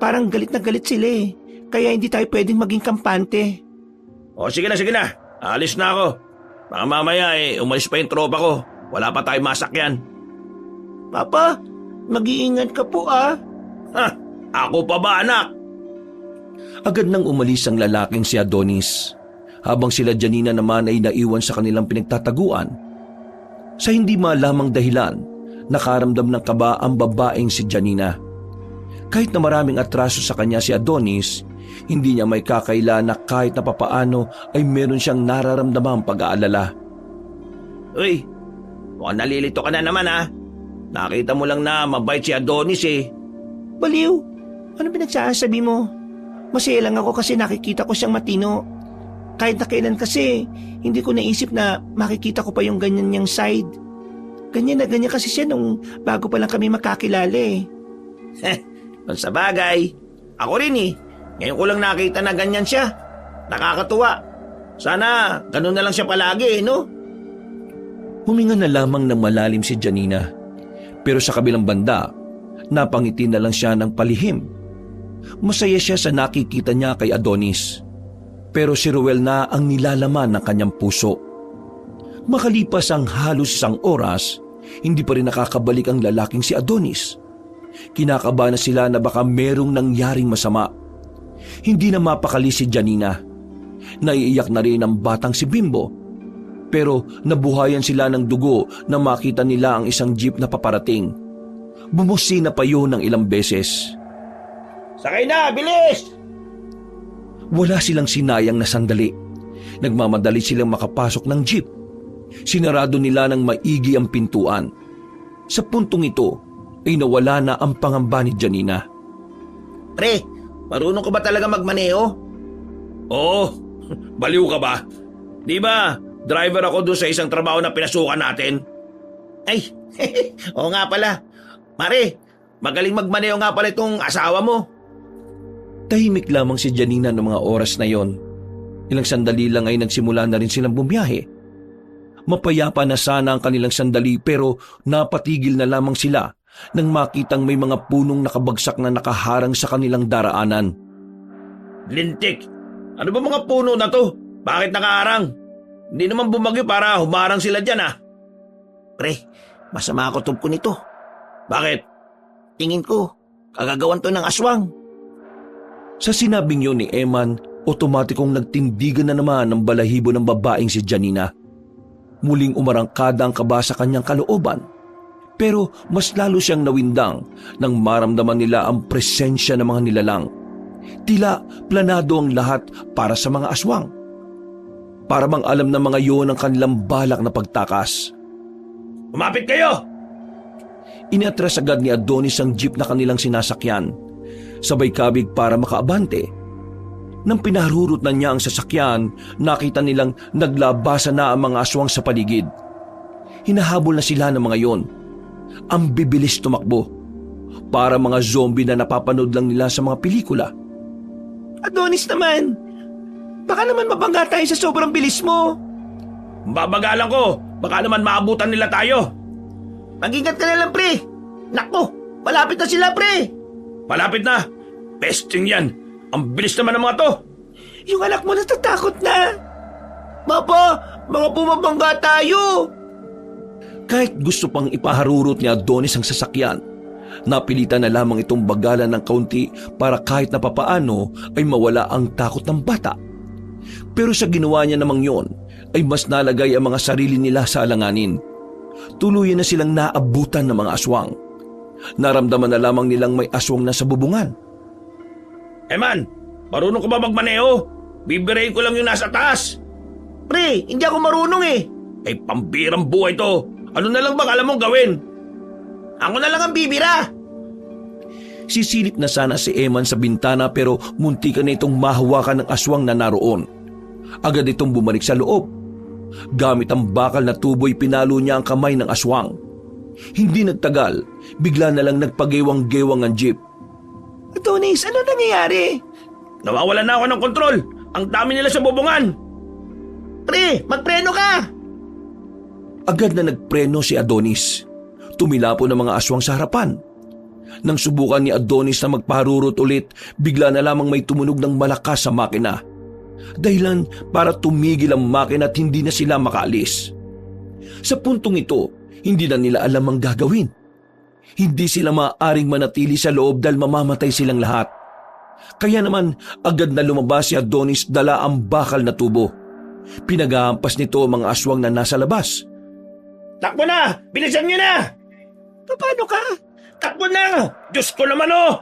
Parang galit na galit sila Kaya hindi tayo pwedeng maging kampante.
O sige na. Alis na ako. Baka mamaya umalis pa yung tropa ko. Wala pa tayong masakyan.
Papa, mag-iingat ka po
Ha? Ako pa ba anak?
Agad nang umalis ang lalaking si Adonis, habang sila Janina naman ay naiwan sa kanilang pinagtataguan. Sa hindi malamang dahilan, nakaramdam ng kaba ang babaeng si Janina. Kahit na maraming atraso sa kanya si Adonis, hindi niya may kakaila na kahit na papaano ay meron siyang nararamdamang pag-aalala.
Uy, mukhang nalilito ka na naman Nakita mo lang na mabait si Adonis
Baliw, ano pinagsasabi mo? Masaya lang ako kasi nakikita ko siyang matino. Kahit na kailan kasi, hindi ko naisip na makikita ko pa yung ganyan niyang side. Ganyan na ganyan kasi siya nung bago pa lang kami makakilala
Sa bagay, ako rin Ngayon ko lang nakita na ganyan siya. Nakakatuwa. Sana ganun na lang siya palagi no?
Huminga na lamang ng malalim si Janina, pero sa kabilang banda, napangiti na lang siya ng palihim. Masaya siya sa nakikita niya kay Adonis, pero si Ruel na ang nilalaman ng kanyang puso. Makalipas ang halos isang oras, hindi pa rin nakakabalik ang lalaking si Adonis. Kinakabahan na sila na baka merong nangyaring masama. Hindi na mapakali si Janina. Naiiyak na rin ang batang si Bimbo. Pero nabuhayan sila ng dugo na makita nila ang isang jeep na paparating. Bumusina pa yun ng ilang beses.
Sakay na, bilis!
Wala silang sinayang na sandali. Nagmamadali silang makapasok ng jeep. Sinarado nila ng maigi ang pintuan. Sa puntong ito ay nawala na ang pangamba ni Janina.
Pre, marunong ka ba talaga magmaneho? Oo, baliw ka ba? Di ba, driver ako doon sa isang trabaho na pinasukan natin? Ay, oo nga pala. Mare, magaling magmaneho nga pala itong asawa mo.
Tahimik lamang si Janina noong mga oras na yon. Ilang sandali lang ay nagsimula na rin silang bumiyahe. Mapayapa na sana ang kanilang sandali pero napatigil na lamang sila nang makitang may mga punong nakabagsak na nakaharang sa kanilang daraanan.
Lintik, ano ba mga puno na to? Bakit nakaharang? Hindi naman bumagyo para humarang sila dyan Pre, masama ako tub ko nito. Bakit? Tingin ko, kagagawan to ng aswang.
Sa sinabing yun ni Eman, otomatikong nagtindigan na naman ang balahibo ng babaeng si Janina. Muling umarangkada ang kaba sa kanyang kalooban. Pero mas lalo siyang nawindang nang maramdaman nila ang presensya ng mga nilalang. Tila planado ang lahat para sa mga aswang. Para bang alam ng mga yon ang kanilang balak na pagtakas.
Umapit kayo!
Iniatras agad ni Adonis ang jeep na kanilang sinasakyan. Sabay kabig para makaabante. Nang pinarurot na niya ang sasakyan, nakita nilang naglabasan na ang mga aswang sa paligid. Hinahabol na sila ng mga yon. Ang bibilis tumakbo. Para mga zombie na napapanood lang nila sa mga pelikula.
Adonis naman, baka naman mabangga tayo sa sobrang bilis mo.
Babagalan ko, baka naman maabutan nila tayo. Mag-ingat ka na lang, pre. Naku, malapit na sila, pre. Malapit na. Pesting yan. Ang bilis naman ng mga to.
Yung anak mo natatakot na. Papa, mga bumabangga tayo.
Kahit gusto pang ipaharurot ni Adonis ang sasakyan, napilitan na lamang itong bagalan ng kaunti para kahit na papaano ay mawala ang takot ng bata. Pero sa ginawa niya namang yon, ay mas nalagay ang mga sarili nila sa alanganin. Tuluyan na silang naabutan ng mga aswang. Naramdaman na lamang nilang may aswang na sa bubungan.
Man, marunong ka ba magmaneho? Bibirayin ko lang yung nasa taas. Pre, hindi ako marunong Ay, pambirang buhay to. Ano na lang bang alam mong gawin? Ako na lang ang bibira.
Sisilip na sana si Eman sa bintana pero muntikan na itong mahawakan ng aswang na naroon. Agad itong bumalik sa loob. Gamit ang bakal na tubo'y pinalo niya ang kamay ng aswang. Hindi nagtagal, bigla na lang nagpagewang-gewang ang jeep.
Adonis, ano nangyayari?
Nawawalan na ako ng kontrol. Ang dami nila sa bubungan. Pre, magpreno ka!
Agad na nagpreno si Adonis. Tumilapo ng mga aswang sa harapan. Nang subukan ni Adonis na magpaharurot ulit, bigla na lamang may tumunog ng malakas sa makina. Dahilan para tumigil ang makina at hindi na sila makaalis. Sa puntong ito, hindi na nila alam ang gagawin. Hindi sila maaaring manatili sa loob dahil mamamatay silang lahat. Kaya naman agad na lumabas si Adonis dala ang bakal na tubo. Pinaghahampas nito ang mga aswang na nasa labas.
Takbo na! Bilisan niyo na!
Paano ka?
Takbo na! Diyos ko naman oh!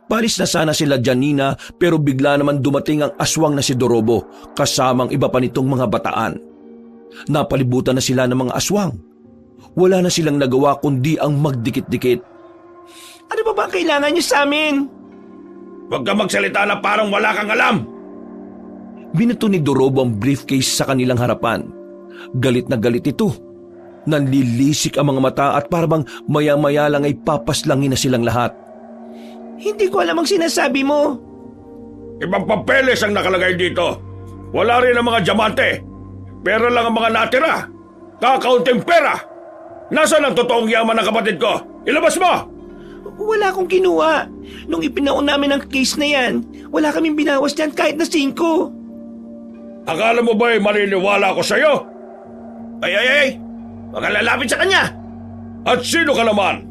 Palis na sana sila Janina pero bigla naman dumating ang aswang na si Dorobo kasamang iba pa nitong mga bataan. Napalibutan na sila ng mga aswang. Wala na silang nagawa kundi ang magdikit-dikit.
Ano ba ba ang kailangan niyo sa amin?
Huwag ka magsalita na parang wala kang alam!
Binato ni Dorobo ang briefcase sa kanilang harapan. Galit na galit ito. Nanlilisik ang mga mata at parang maya-maya lang ay papaslangin na silang lahat.
Hindi ko alam ang sinasabi mo.
Ibang papeles ang nakalagay dito. Wala rin ang mga diamante. Pera lang ang mga natira. Kakaunting pera. Nasaan ang totoong yaman ng kapatid ko? Ilabas mo!
Wala akong kinuha. Nung ipinaon namin ang case na yan, wala kaming binawas dyan kahit na 5.
Akala mo ba'y maniniwala ako sa'yo?
Ay! Huwag kang lalapit sa kanya!
At sino ka naman?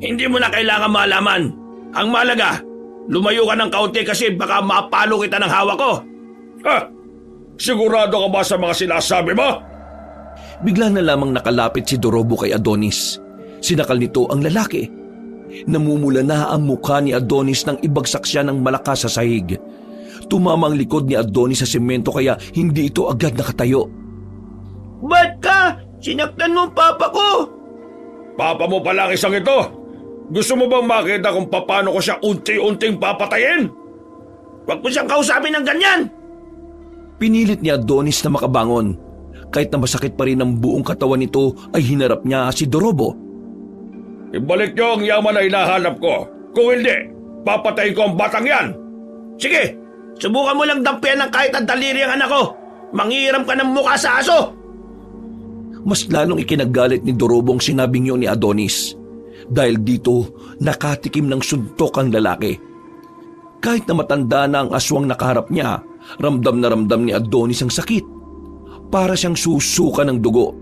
Hindi mo na kailangan malaman. Ang malaga, lumayo ka ng kaunti kasi baka mapalo kita ng hawak ko.
Ha? Sigurado ka ba sa mga sinasabi mo?
Bigla na lamang nakalapit si Dorobo kay Adonis. Sinakal nito ang lalaki. Namumula na ang mukha ni Adonis nang ibagsak siya ng malakas sa sahig. Tumama ang likod ni Adonis sa semento kaya hindi ito agad nakatayo.
Ba't ka? Sinaktan mo ang papa ko!
Papa mo pala ang isang ito. Gusto mo bang makita kung paano ko siya unti-unting papatayin?
Huwag mo siyang kausapin ng ganyan!
Pinilit ni Adonis na makabangon. Kahit na masakit pa rin ang buong katawan nito ay hinarap niya si Dorobo.
Ibalik niyo ang yaman na hinahanap ko. Kung hindi, papatayin ko ang batang yan.
Sige, subukan mo lang dampian ng kahit ang daliri ang anak ko. Manghihiram ka ng mukha sa aso!
Mas lalong ikinagalit ni Dorobo ang sinabing yun ni Adonis. Dahil dito, nakatikim ng suntok ang lalaki. Kahit na matanda na ang aswang nakaharap niya, ramdam na ramdam ni Adonis ang sakit. Para siyang susuka ng dugo.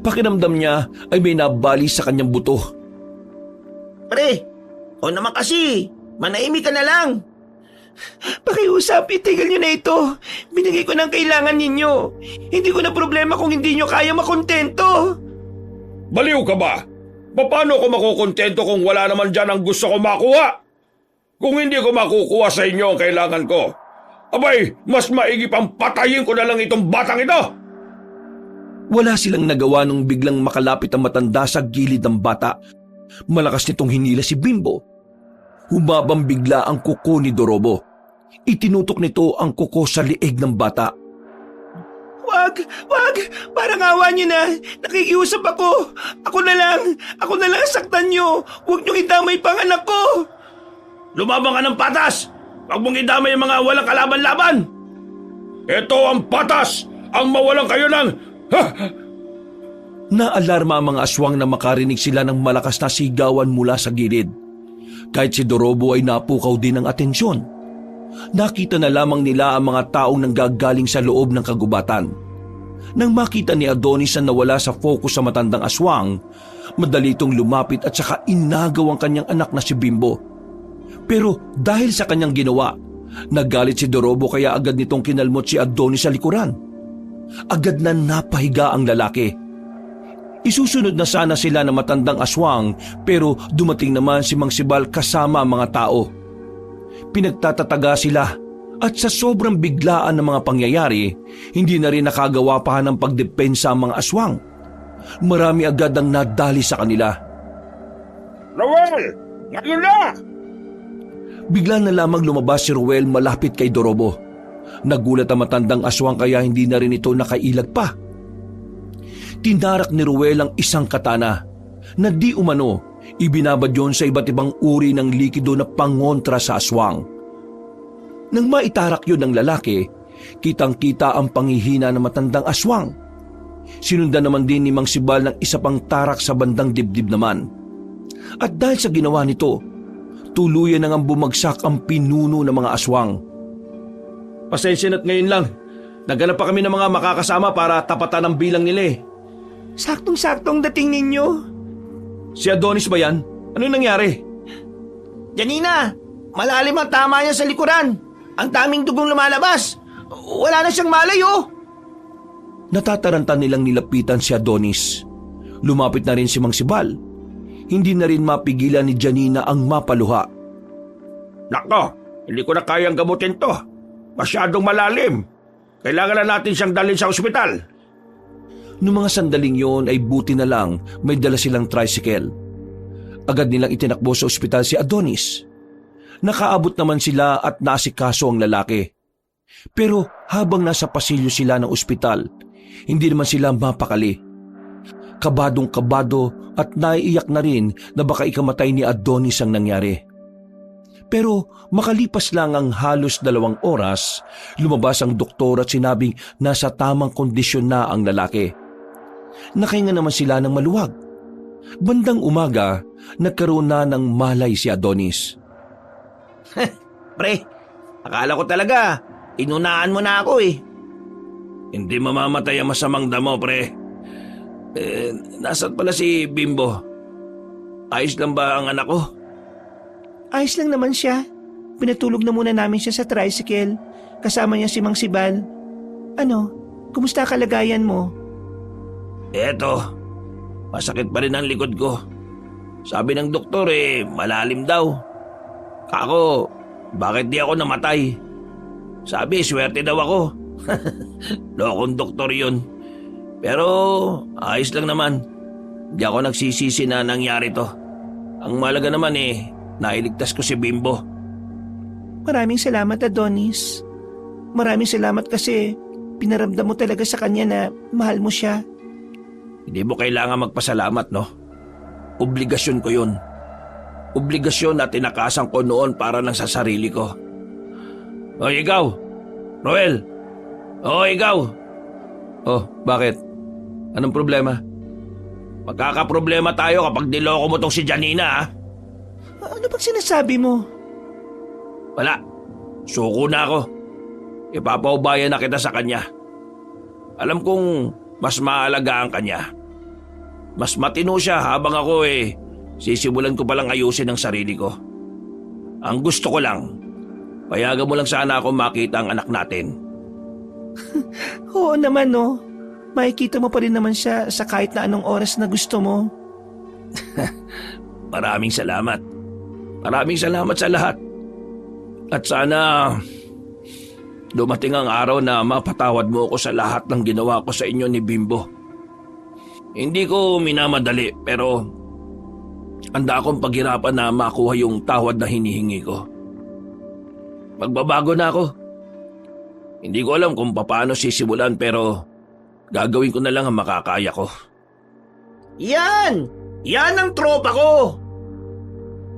Pakiramdam niya ay may nabali sa kanyang buto.
Pre, o naman kasi, manahimik ka na lang.
Pakiusap, itigil niyo na ito. Binigay ko ng kailangan ninyo. Hindi ko na problema kung hindi niyo kaya makontento.
Baliw ka ba? Paano ko makukontento kung wala naman dyan ang gusto ko makuha? Kung hindi ko makukuha sa inyo ang kailangan ko, abay, mas maigi pang patayin ko na lang itong batang ito!
Wala silang nagawa nung biglang makalapit ang matanda sa gilid ng bata. Malakas nitong hinila si Bimbo. Humabang bigla ang kuko ni Dorobo. Itinutok nito ang kuko sa liig ng bata.
Wag! Parang awa niyo na. Nakikiusap ako. Ako na lang saktan niyo. Huwag niyong idamay pang anak ko.
Lumabang ka ng patas! Huwag mong idamay yung mga walang kalaban-laban!
Ito ang patas! Ang mawalang kayo ng...
Naalarma ang mga aswang na makarinig sila ng malakas na sigawan mula sa gilid. Kahit si Dorobo ay napukaw din ng atensyon. Nakita na lamang nila ang mga taong nanggagaling sa loob ng kagubatan. Nang makita ni Adonis na nawala sa focus sa matandang aswang, madali itong lumapit at saka inagaw ang kanyang anak na si Bimbo. Pero dahil sa kanyang ginawa, nagalit si Dorobo kaya agad nitong kinalmot si Adonis sa likuran. Agad na napahiga ang lalaki. Isusunod na sana sila ng matandang aswang pero dumating naman si Mang Sibal kasama ang mga tao. Pinagtatataga sila at sa sobrang biglaan ng mga pangyayari, hindi na rin nakagawa pa ng pagdepensa ang mga aswang. Marami agad ang nadali sa kanila.
Noel! Ngayon na!
Bigla na lamang lumabas si Ruel malapit kay Dorobo. Nagulat ang matandang aswang kaya hindi na rin ito nakailag pa. Tinarak ni Ruel ang isang katana na di umano ibinabad yon sa iba't ibang uri ng likido na pangontra sa aswang. Nang maitarak yun ng lalaki, kitang-kita ang panghihina ng matandang aswang. Sinundan naman din ni Mang Sibal ng isa pang tarak sa bandang dibdib naman. At dahil sa ginawa nito, tuluyan nang bumagsak ang pinuno ng mga aswang. Pasensya na't ngayon lang. Naghanap pa kami ng mga makakasama para tapatan ang bilang nila eh.
Saktong-saktong dating ninyo.
Si Adonis ba yan? Ano nangyari?
Janina, malalim ang tama niya sa likuran. Ang daming dugong lumalabas. Wala na siyang malay oh.
Natataranta nilang nilapitan si Adonis. Lumapit na rin si Mang Sibal. Hindi na rin mapigilan ni Janina ang mapaluha.
Nako, hindi ko na kayang gamutin to. Masyadong malalim. Kailangan na natin siyang dalhin sa ospital.
Noong mga sandaling yon ay buti na lang may dala silang tricycle. Agad nilang itinakbo sa ospital si Adonis. Nakaabot naman sila at naasikaso ang lalaki. Pero habang nasa pasilyo sila ng ospital, hindi naman sila mapakali. Kabadong-kabado at naiiyak na rin na baka ikamatay ni Adonis ang nangyari. Pero makalipas lang ang halos 2 oras, lumabas ang doktor at sinabing nasa tamang kondisyon na ang lalaki. Nakahinga naman sila ng maluwag. Bandang umaga, nagkaroon na ng malay si Adonis.
Pre, akala ko talaga, inunaan mo na ako eh.
Hindi mamamatay ang masamang damo, pre. Nasaan pala si Bimbo? Ayos lang ba ang anak ko?
Ayos lang naman siya. Pinatulog na muna namin siya sa tricycle. Kasama niya si Mang Sibal. Ano, kumusta kalagayan mo?
Eto, masakit pa rin ang likod ko. Sabi ng doktor malalim daw. Ako, bakit di ako namatay? Sabi, swerte daw ako. Lokong doktor yun. Pero ayos lang naman. Di ako nagsisisi na nangyari to. Ang malaga naman nailigtas ko si Bimbo.
Maraming salamat, Adonis. Maraming salamat kasi pinaramdam mo talaga sa kanya na mahal mo siya.
Hindi mo kailangan magpasalamat, no? Obligasyon ko yun. Obligasyon na tinakasan ko noon para lang sa sarili ko. O ikaw, Roel. O ikaw.
Oh, bakit? Anong problema?
Magkakaproblema tayo kapag niloko mo tong si Janina, ha?
Ano bang sinasabi mo?
Wala. Suko na ako. Ipapaubayan na kita sa kanya. Alam kong mas maalagaan kanya. Mas matino siya habang ako sisimulan ko palang ayusin ang sarili ko. Ang gusto ko lang, payagan mo lang sana ako makita ang anak natin.
Oo naman no. Makikita mo pa rin naman siya sa kahit na anong oras na gusto mo.
Maraming salamat. Maraming salamat sa lahat. At sana dumating ang araw na mapatawad mo ako sa lahat ng ginawa ko sa inyo ni Bimbo. Hindi ko minamadali pero handa akong paghirapan na makuha yung tawad na hinihingi ko. Magbabago na ako. Hindi ko alam kung paano sisimulan pero gagawin ko na lang ang makakaya ko.
Yan! Yan ang tropa ko!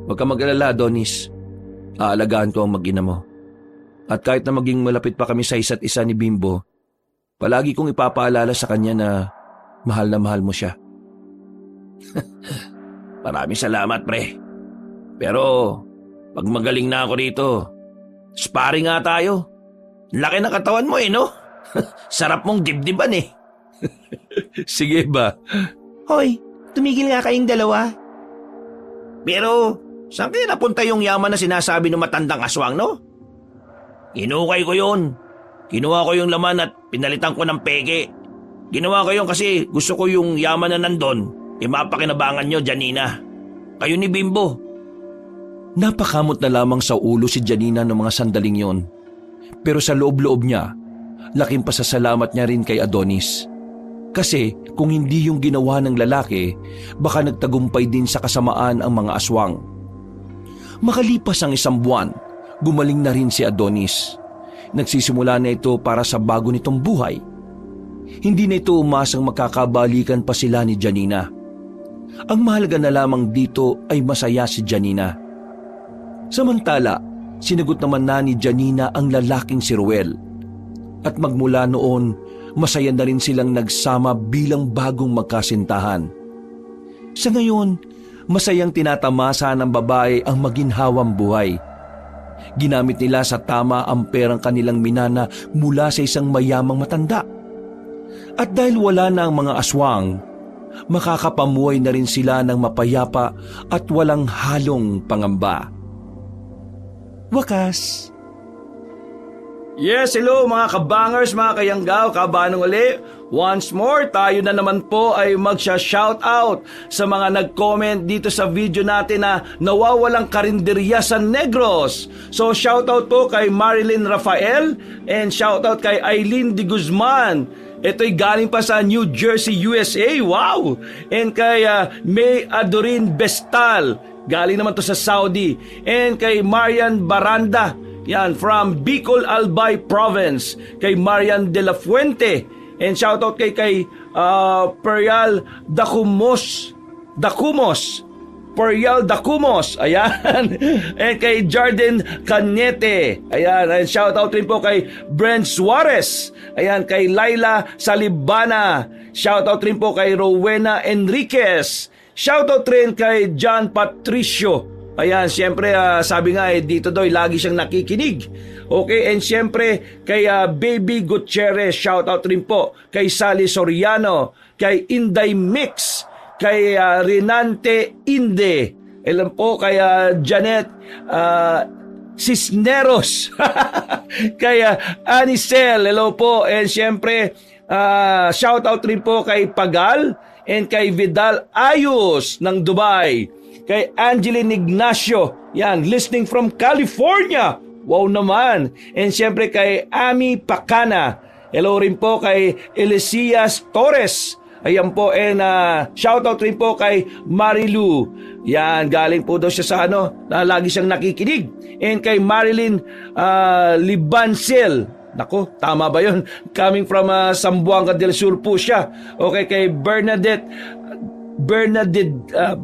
Huwag ka mag-alala, Adonis. Aalagaan ko ang mag-ina mo. At kahit na maging malapit pa kami sa isa't isa ni Bimbo, palagi kong ipapaalala sa kanya na mahal mo siya.
Maraming salamat, pre. Pero pag magaling na ako rito, sparring nga tayo. Laki ng katawan mo no? Sarap mong dibdiban
Sige ba?
Hoy, tumigil nga kayong dalawa.
Pero, saan kayo napunta yung yaman na sinasabi ng matandang aswang, no?
Inukay ko yun. Kinuha ko yung laman at pinalitan ko ng peke. Ginawa ko yun kasi gusto ko yung yaman na nandun. Mapakinabangan nyo, Janina. Kayo ni Bimbo.
Napakamot na lamang sa ulo si Janina ng mga sandaling yon. Pero sa loob-loob niya, laking pasasalamat niya rin kay Adonis. Kasi kung hindi yung ginawa ng lalaki, baka nagtagumpay din sa kasamaan ang mga aswang. Makalipas ang 1 buwan, gumaling na rin si Adonis. Nagsisimula na ito para sa bago nitong buhay. Hindi na ito umasang makakabalikan pa sila ni Janina. Ang mahalaga na lamang dito ay masaya si Janina. Samantala, sinagot naman na ni Janina ang lalaking si Ruel. At magmula noon, masaya na rin silang nagsama bilang bagong magkasintahan. Sa ngayon, masayang tinatamasa ng babae ang maginhawang buhay. Ginamit nila sa tama ang perang kanilang minana mula sa isang mayamang matanda. At dahil wala na ang mga aswang, makakapamuhay na rin sila ng mapayapa at walang halong pangamba. Wakas.
Yes, hello mga kabangers, mga kayanggaw, kabanong uli. Once more, tayo na naman po ay magsha-shoutout sa mga nag-comment dito sa video natin na nawawalang karinderya sa Negros. So shoutout po kay Marilyn Rafael and shoutout kay Aileen de Guzman. Ito'y galing pa sa New Jersey, USA. Wow! And kay May Adorin Bestal. Galing naman to sa Saudi. And kay Marian Baranda. Yan, from Bicol, Albay Province. Kay Marian de la Fuente. And shoutout kay Perial Dacumos. Perial Dacumos. Ayan. And kay Jarden Canete. Ayan. And shoutout rin po kay Brent Suarez. Ayan. Kay Laila Salibana. Shoutout rin po kay Rowena Enriquez. Shoutout rin kay John Patricio. Ayan, siyempre sabi nga dito daw lagi siyang nakikinig. Okay, and siyempre kay Baby Gutierrez, shoutout rin po kay Sally Soriano, kay Inday Mix, kay Renante Inde, alam po kay Janet Cisneros, kay Anicel, hello po, and siyempre shoutout rin po kay Pagal and kay Vidal Ayos ng Dubai. Kay Angeline Ignacio, yan, listening from California. Wow naman. And siyempre kay Ami Pacana. Hello rin po kay Elisias Torres. Ayan po, and shoutout rin po kay Marilu. Yan, galing po daw siya sa na lagi siyang nakikinig. And kay Marilyn Libancel. Nako, tama ba yun? Coming from Zamboanga del Sur po siya. Okay, kay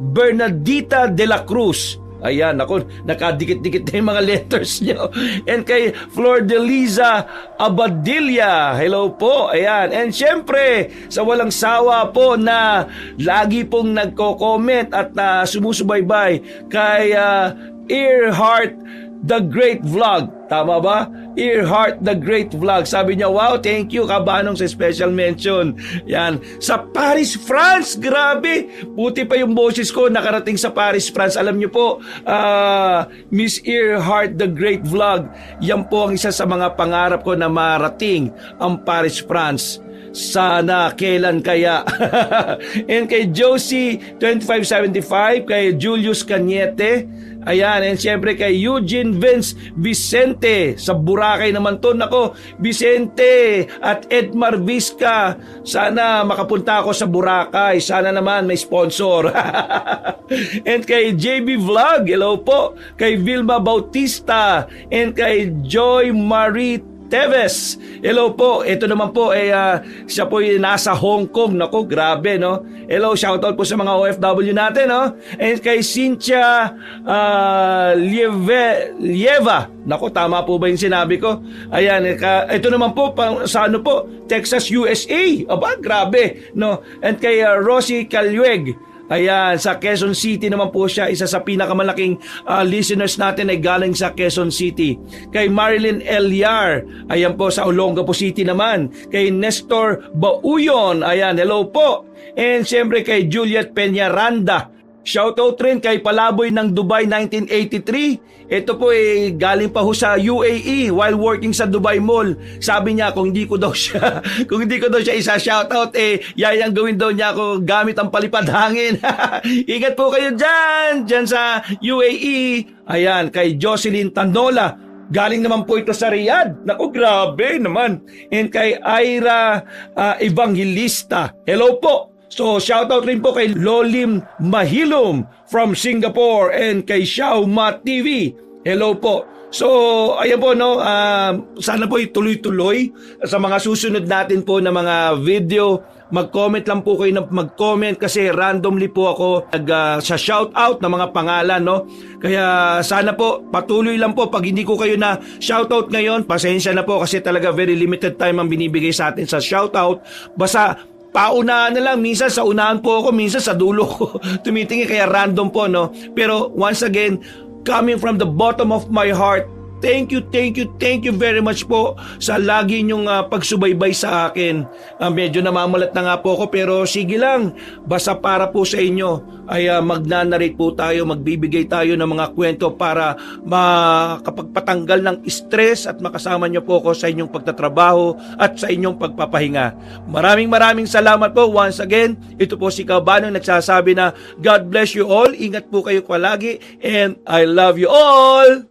Bernadita de la Cruz. Ayan, ako, nakadikit-dikit na yung mga letters niyo. And kay Flor de Liza Abadilla, hello po. Ayan, and syempre, sa walang sawa po na lagi pong nagko-comment at sumusubaybay kay Earhart The Great Vlog. Tama ba? Earhart The Great Vlog. Sabi niya, wow, thank you, kabanong sa special mention. Yan. Sa Paris, France, grabe. Buti pa yung boses ko nakarating sa Paris, France. Alam niyo po, Miss Earhart The Great Vlog, yan po ang isa sa mga pangarap ko na marating ang Paris, France. Sana kailan kaya. And kay Josie 2575, kay Julius Cañete, ayan, and siyempre kay Eugene Vince Vicente sa Boracay naman to. Nako, Vicente at Edmar Vizca, sana makapunta ako sa Boracay, sana naman may sponsor. And kay JB Vlog, hello po, kay Vilma Bautista, and kay Joy Marie Teves, hello po. Ito naman po siya po nasa Hong Kong. Nako, grabe, no? Hello, shoutout po sa mga OFW natin, no? And kay Cynthia Lieva. Nako, tama po ba yung sinabi ko? Ayan, ito naman po sa po, Texas, USA. Aba, grabe, no? And kay Rosie Calueg, ayan, sa Quezon City naman po siya. Isa sa pinakamalaking listeners natin ay galing sa Quezon City. Kay Marilyn Eliar, ayan po sa Olongapo City naman. Kay Nestor Bauyon, ayan, hello po. And siyempre kay Juliet Peñaranda. Shoutout rin kay Palaboy ng Dubai 1983. Ito po galing pa ho sa UAE while working sa Dubai Mall. Sabi niya kung hindi ko daw siya isa-shoutout, yayang gawin daw niya ako gamit ang palipad hangin. Ingat po kayo dyan sa UAE. Ayan, kay Jocelyn Tanola. Galing naman po ito sa Riyadh. Naku, grabe naman. And kay Ira Evangelista. Hello po. So, shoutout rin po kay Lolim Mahilom from Singapore and kay Xiao Ma TV. Hello po.
So, ayan po, no, sana po ituloy-tuloy sa mga susunod natin po na mga video. Mag-comment lang po kayo ng mag-comment kasi randomly po ako sa shoutout ng mga pangalan, no. Kaya sana po patuloy lang po. Pag hindi ko kayo na shoutout ngayon, pasensya na po kasi talaga very limited time ang binibigay sa atin sa shoutout. Basta paunahan na lang, minsan sa unahan po ako, minsan sa dulo ko tumitingin, kaya random po, no. Pero once again, coming from the bottom of my heart, thank you very much po sa lagi nyong pagsubaybay sa akin. Medyo namamalat na nga po ako, pero sige lang, basta para po sa inyo ay magnanarrate po tayo, magbibigay tayo ng mga kwento para makapagpatanggal ng stress at makasama nyo po ako sa inyong pagtatrabaho at sa inyong pagpapahinga. Maraming salamat po once again. Ito po si Kabanong nagsasabi na God bless you all, ingat po kayo palagi, and I love you all!